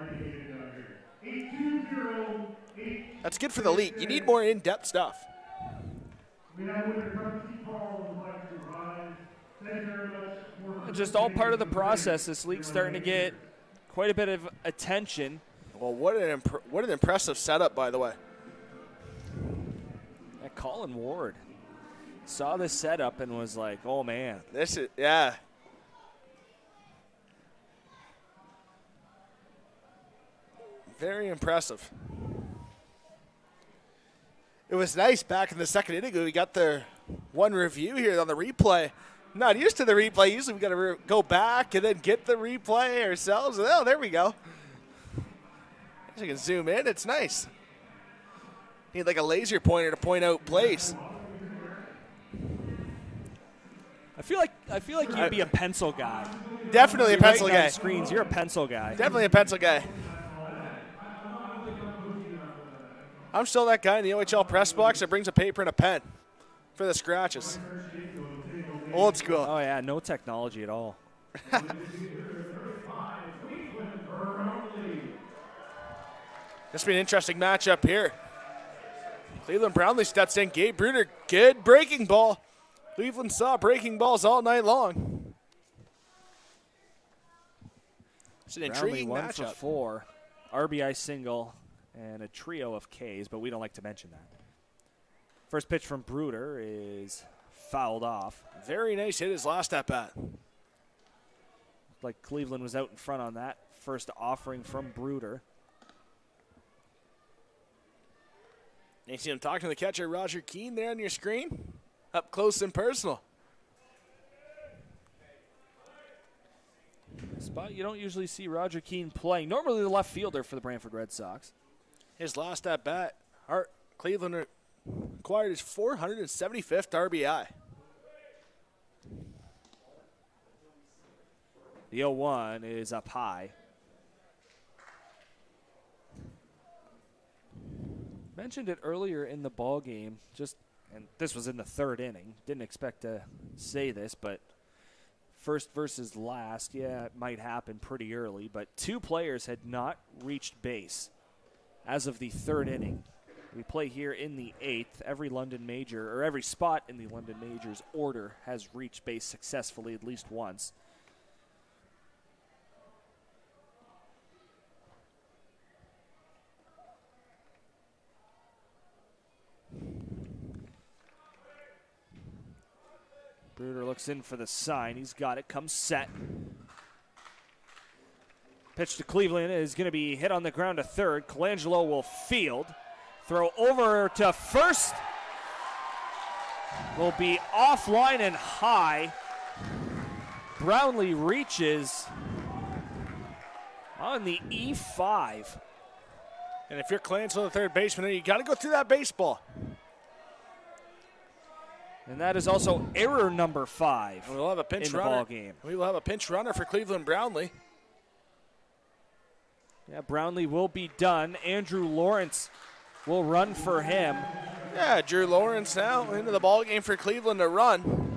That's good for the league. You need more in-depth stuff. Just all part of the process. This league's starting to get quite a bit of attention. Well, what an impressive setup, by the way. Colin Ward saw this setup and was like, oh, man. This is, yeah. Very impressive. It was nice back in the second inning. We got the one review here on the replay. Not used to the replay. Usually we got to go back and then get the replay ourselves. Oh, there we go. As you can zoom in, it's nice. Need like a laser pointer to point out plays. I feel like you'd be a pencil guy. Definitely a pencil guy. Screens, you're a pencil guy. Definitely a pencil guy. I'm still that guy in the OHL press box that brings a paper and a pen for the scratches. Old school. Oh, yeah, no technology at all. This will be an interesting matchup here. Cleveland Brownlee steps in. Gabe Bruder, good breaking ball. Cleveland saw breaking balls all night long. It's an intriguing Brownlee 1 matchup. for 4, RBI single, and a trio of Ks, but we don't like to mention that. First pitch from Bruder is fouled off. Very nice hit his last at bat. Like Cleveland was out in front on that first offering from Bruder. You see him talking to the catcher, Roger Keane, there on your screen. Up close and personal. Spot you don't usually see Roger Keane playing. Normally the left fielder for the Brantford Red Sox. His last at bat, Cleveland acquired his 475th RBI. The 0-1 is up high. Mentioned it earlier in the ball game, and this was in the third inning. Didn't expect to say this, but first versus last, yeah, it might happen pretty early, but 2 players had not reached base as of the third inning. We play here in the 8th. Every London Major, or every spot in the London Majors order has reached base successfully at least once. Bruder looks in for the sign. He's got it. Comes set. Pitch to Cleveland is going to be hit on the ground to third. Colangelo will field. Throw over to first. Will be offline and high. Brownlee reaches on the E5. And if you're Colangelo, the third baseman, you got to go through that baseball. And that is also error number 5 and we'll have a pinch in the runner. ball game. We will have a pinch runner for Cleveland Brownlee. Yeah, Brownlee will be done. Andrew Lawrence will run for him. Yeah, Drew Lawrence now into the ball game for Cleveland to run.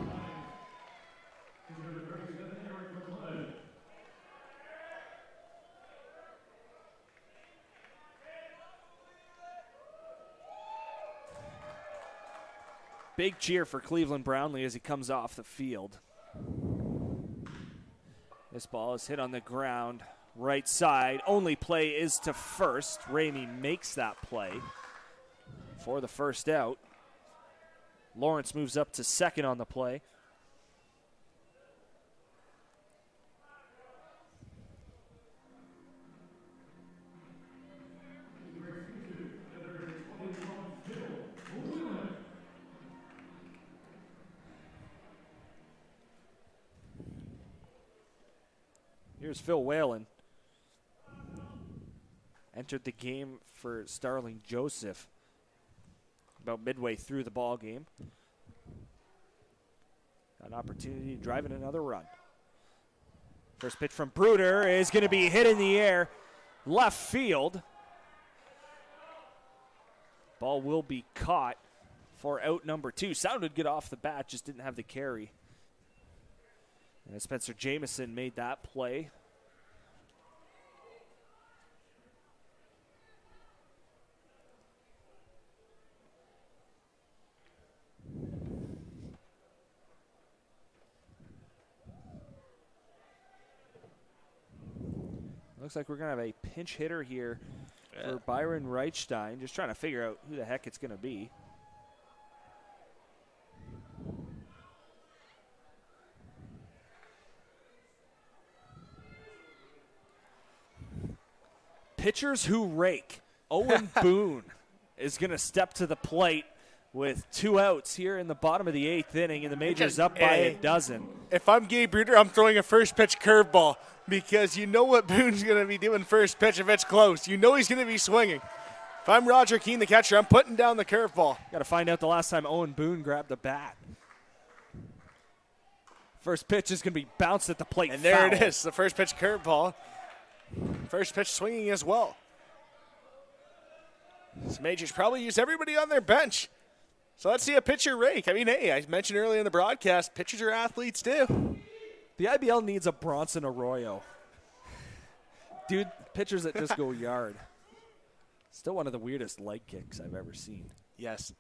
Big cheer for Cleveland Brownlee as he comes off the field. This ball is hit on the ground, right side. Only play is to first. Ramey makes that play for the first out. Lawrence moves up to second on the play. Here's Phil Whalen. Entered the game for Starling Joseph about midway through the ball game. Got an opportunity to drive in another run. First pitch from Bruder is going to be hit in the air. left field. Ball will be caught for out number 2. Sounded good off the bat, just didn't have the carry. And Spencer Jamieson made that play. Looks like we're going to have a pinch hitter here for Byron Reichstein. Just trying to figure out who the heck it's going to be. Pitchers who rake. Owen Boone is going to step to the plate with 2 outs here in the bottom of the 8th inning, and the Majors up by a dozen. If I'm Gabe Bruder, I'm throwing a first pitch curveball because you know what Boone's going to be doing first pitch if it's close. You know he's going to be swinging. If I'm Roger Keane, the catcher, I'm putting down the curveball. Got to find out the last time Owen Boone grabbed the bat. First pitch is going to be bounced at the plate. And there it is, the first pitch curveball. First pitch swinging as well. This Majors probably use everybody on their bench. So let's see a pitcher rake. I mean, hey, I mentioned earlier in the broadcast, pitchers are athletes too. The IBL needs a Bronson Arroyo. Dude, pitchers that just go yard. Still one of the weirdest leg kicks I've ever seen. Yes.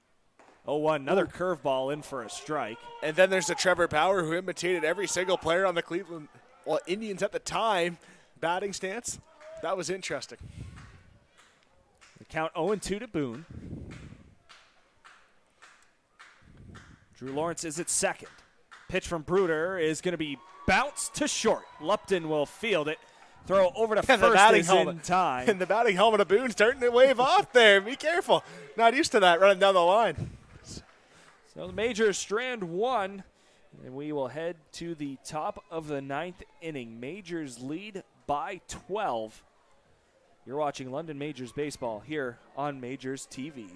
0-1, another curveball in for a strike. And then there's the Trevor Bauer who imitated every single player on the Cleveland Indians at the time batting stance. That was interesting. The count 0-2 to Boone. Drew Lawrence is at second. Pitch from Bruder is going to be bounced to short. Lupton will field it. Throw over to first is in time. And the batting helmet of Boone starting to wave off there. Be careful. Not used to that running down the line. So the Majors strand 1, and we will head to the top of the 9th inning. Majors lead by 12. You're watching London Majors baseball here on MajorsTV.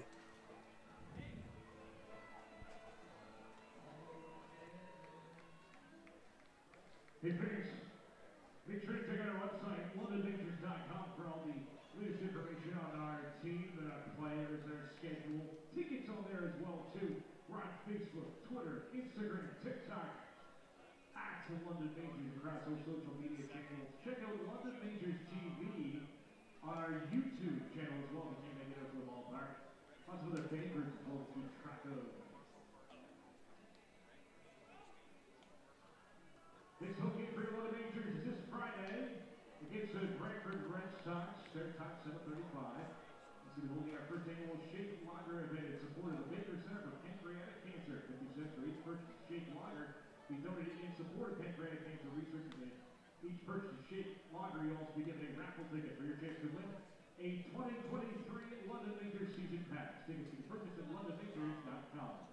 Hey, fans, make sure to check out our website, LondonMajors.com, for all the latest information on our team, the players, their schedule. Tickets on there as well, too. We're on Facebook, Twitter, Instagram, TikTok, at London Majors across our social media channels. Check out London Majors TV on our YouTube channel as well. You can get us with all part. Lots of other favorites to keep track of. This home game for London Majors is this Friday against the Brantford Red Sox. Start time 7:35. This is holding our first annual Shake Lager event in support of the Baker Center for Pancreatic Cancer. 50 cents for each purchase of Shake Lager. We donated in support of pancreatic cancer research. And each purchase of Shake Lager, you'll also be given a raffle ticket for your chance to win a 2023 London Majors season pass. Tickets can be purchased at LondonMajors.com.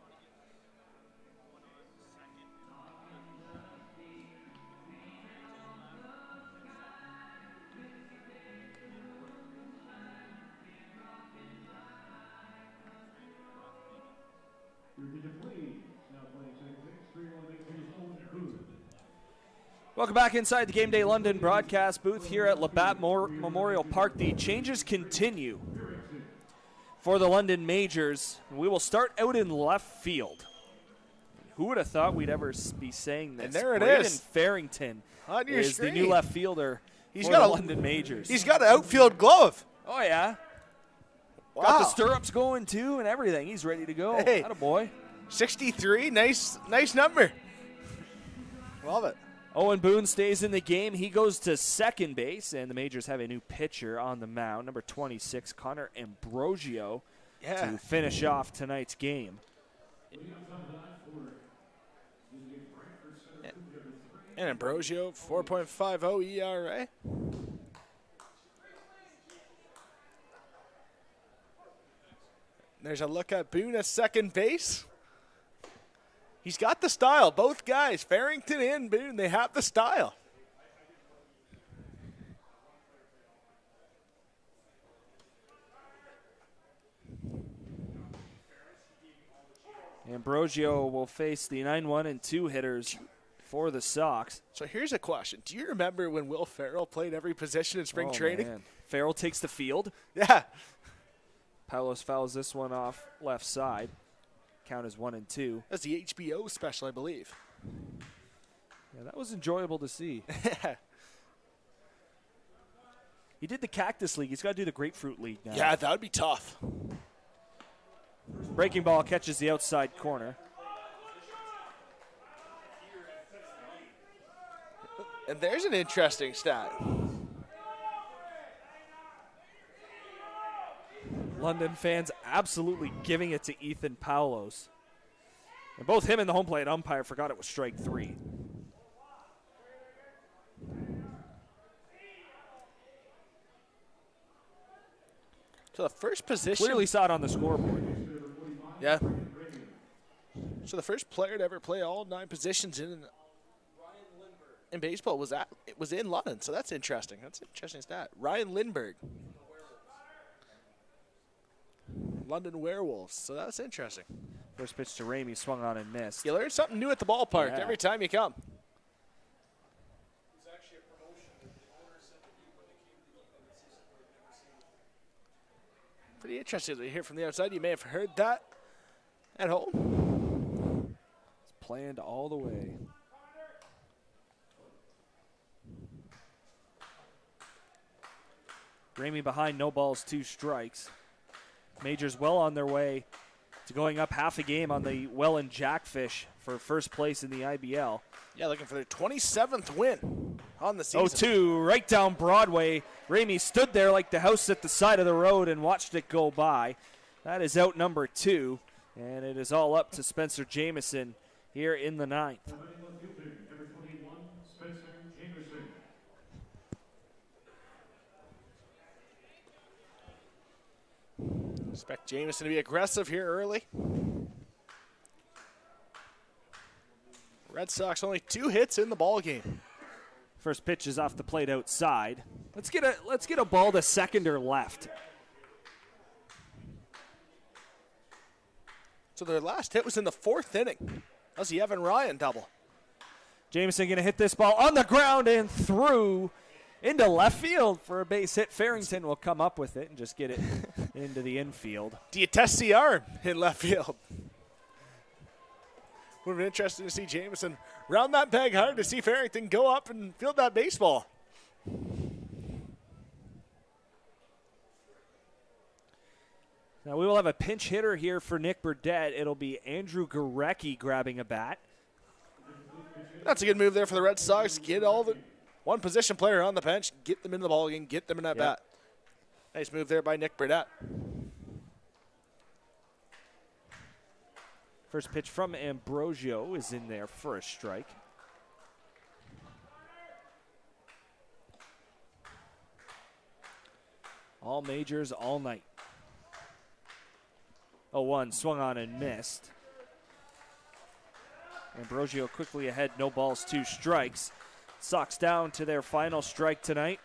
Welcome back inside the Game Day London broadcast booth here at Labatt Memorial Park. The changes continue for the London Majors. We will start out in left field. Who would have thought we'd ever be saying this? And there it Braden is. Farrington on your is screen. the new left fielder for the London Majors. He's got an outfield glove. Oh, yeah. Wow. Got the stirrups going, too, and everything. He's ready to go. Hey. Attaboy. 63, nice number. Love it. Owen Boone stays in the game. He goes to second base, and the Majors have a new pitcher on the mound, number 26, Connor Ambrosio, to finish off tonight's game. And Ambrosio, 4.50 ERA. There's a look at Boone at second base. He's got the style. Both guys, Farrington and Boone, they have the style. Ambrosio will face the 9-1 and 2 hitters for the Sox. So here's a question. Do you remember when Will Ferrell played every position in spring training? Man. Farrell takes the field. Yeah. Paulos fouls this one off left side. Count is 1-2. That's the HBO special, I believe. Yeah, that was enjoyable to see. He did the Cactus League. He's got to do the Grapefruit League now. Yeah, that would be tough. Breaking ball catches the outside corner. And there's an interesting stat. London fans absolutely giving it to Ethan Paulos. And both him and the home plate umpire forgot it was strike 3. So the first position. Clearly saw it on the scoreboard. Yeah. So the first player to ever play all 9 positions in baseball was in London. So that's interesting. That's an interesting stat. Ryan Lindbergh. London Werewolves. So that's interesting. First pitch to Ramey, swung on and missed. You learn something new at the ballpark every time you come. Pretty interesting to hear from the outside. You may have heard that at home. It's planned all the way. Ramey behind, no balls, 2 strikes. Majors well on their way to going up half a game on the Welland Jackfish for first place in the IBL. Yeah, looking for their 27th win on the season. 0-2, right down Broadway. Ramey stood there like the house at the side of the road and watched it go by. That is out number 2, and it is all up to Spencer Jamieson here in the 9th. Expect Jamieson to be aggressive here early. Red Sox only 2 hits in the ball game. First pitch is off the plate outside. Let's get a ball to second or left. So their last hit was in the 4th inning. That was the Evan Ryan double. Jamieson going to hit this ball on the ground and through into left field for a base hit. Farrington will come up with it and just get it into the infield. Do you test the arm in left field? Would have been interesting to see Jamieson round that bag hard to see Farrington go up and field that baseball. Now we will have a pinch hitter here for Nick Burdett. It'll be Andrew Gorecki grabbing a bat. That's a good move there for the Red Sox. Get all the one position player on the bench, get them in the ball game, get them in that bat. Nice move there by Nick Burdett. First pitch from Ambrosio is in there for a strike. All majors all night. 0-1, swung on and missed. Ambrosio quickly ahead, no balls, 2 strikes. Sox down to their final strike tonight.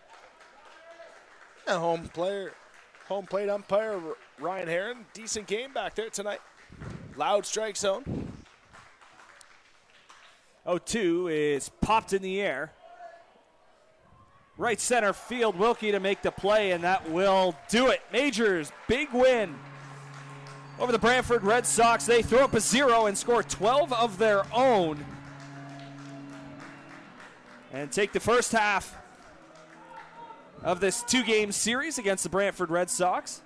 And home plate umpire Ryan Herron, decent game back there tonight. Loud strike zone. 0-2 is popped in the air. Right center field, Wilkie to make the play, and that will do it. Majors, big win over the Brantford Red Sox. They throw up a 0 and score 12 of their own and take the first half of this 2-game series against the Brantford Red Sox.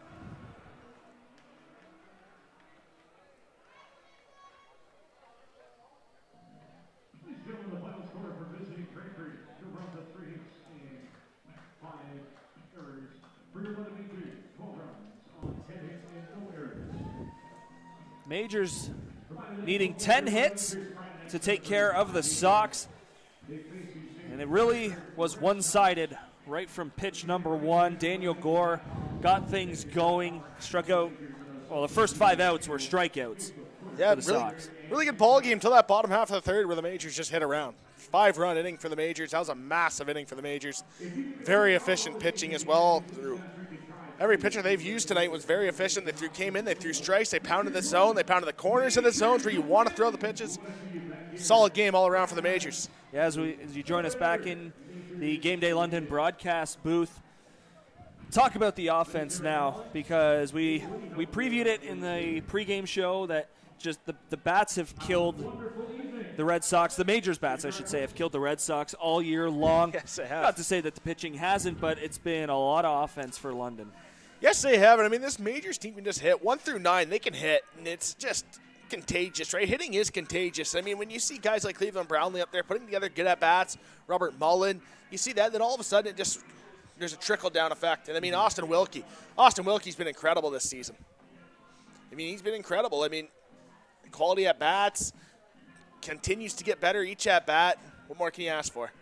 Majors needing 10 hits to take care of the Sox. And it really was one-sided right from pitch number 1. Daniel Gore got things going, struck out. Well, the first 5 outs were strikeouts for the Sox. Really good ball game till that bottom half of the 3rd where the Majors just hit around. 5-run inning for the Majors. That was a massive inning for the Majors. Very efficient pitching as well. Every pitcher they've used tonight was very efficient. They came in, they threw strikes, they pounded the zone, they pounded the corners of the zones where you want to throw the pitches. Solid game all around for the Majors. Yeah, as you join us back in the Game Day London broadcast booth, talk about the offense now, because we previewed it in the pregame show that just the bats have killed the Red Sox. The Majors bats, I should say, have killed the Red Sox all year long. Yes, they have. Not to say that the pitching hasn't, but it's been a lot of offense for London. Yes, they have. And I mean, this Majors team can just hit 1 through 9. They can hit, and it's just contagious, right? Hitting is contagious. I mean, when you see guys like Cleveland Brownlee up there putting together good at bats, Robert Mullen, you see that, then all of a sudden it just there's a trickle down effect. And I mean, Austin Wilkie's been incredible this season. I mean, he's been incredible. I mean, quality at bats continues to get better each at bat. What more can you ask for?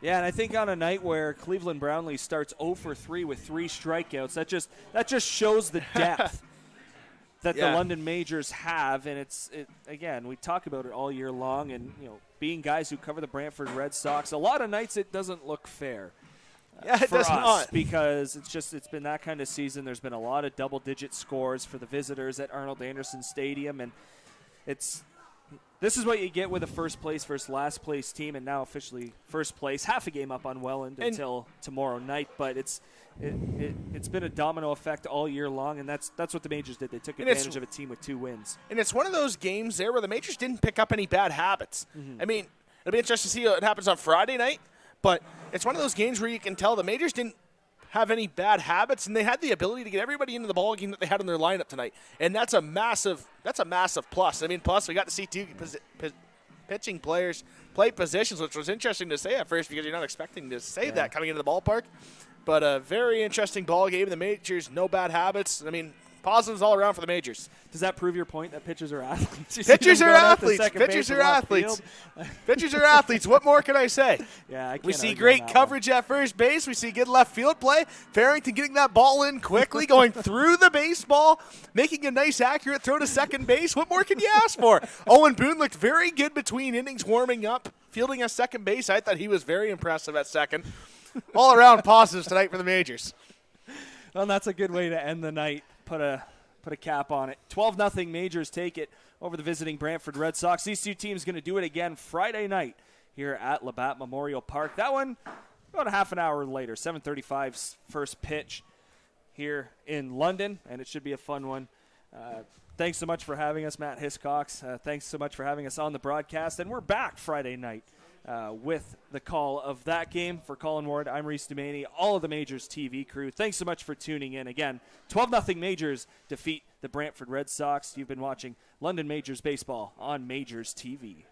Yeah, and I think on a night where Cleveland Brownlee starts 0 for 3 with 3 strikeouts, that just shows the depth that the London Majors have. And again, we talk about it all year long, and being guys who cover the Brantford Red Sox, a lot of nights it doesn't look fair. Yeah, it does not. Because it's been that kind of season. There's been a lot of double-digit scores for the visitors at Arnold Anderson Stadium, and this is what you get with a first place versus last place team, and now officially first place, half a game up on Welland until tomorrow night. But it's been a domino effect all year long, and that's what the Majors did. They took advantage of a team with 2 wins. And it's one of those games there where the Majors didn't pick up any bad habits. I mean, it'll be interesting to see what happens on Friday night, but it's one of those games where you can tell the Majors didn't have any bad habits, and they had the ability to get everybody into the ball game that they had in their lineup tonight, and that's a massive plus. I mean, plus we got to see 2 pitching players play positions, which was interesting to say at first because you're not expecting to say that coming into the ballpark. But a very interesting ball game. The Majors, no bad habits. I mean, positives all around for the Majors. Does that prove your point that pitchers are athletes? Pitchers are athletes. Pitchers are athletes. Pitchers are athletes. What more can I say? Yeah, we see great coverage at first base. We see good left field play. Farrington getting that ball in quickly, going through the baseball, making a nice, accurate throw to second base. What more can you ask for? Owen Boone looked very good between innings warming up, fielding at second base. I thought he was very impressive at second. All around positives tonight for the Majors. Well, that's a good way to end the night. Put a cap on it. 12-0 Majors take it over the visiting Brantford Red Sox. These 2 teams going to do it again Friday night here at Labatt Memorial Park. That one about a half an hour later, 7:35's first pitch here in London, and it should be a fun one. Thanks so much for having us, Matt Hiscox. Thanks so much for having us on the broadcast, and we're back Friday night with the call of that game. For Colin Ward, I'm Reece Doumani, all of the Majors TV crew. Thanks so much for tuning in. Again, 12-0 Majors defeat the Brantford Red Sox. You've been watching London Majors Baseball on Majors TV.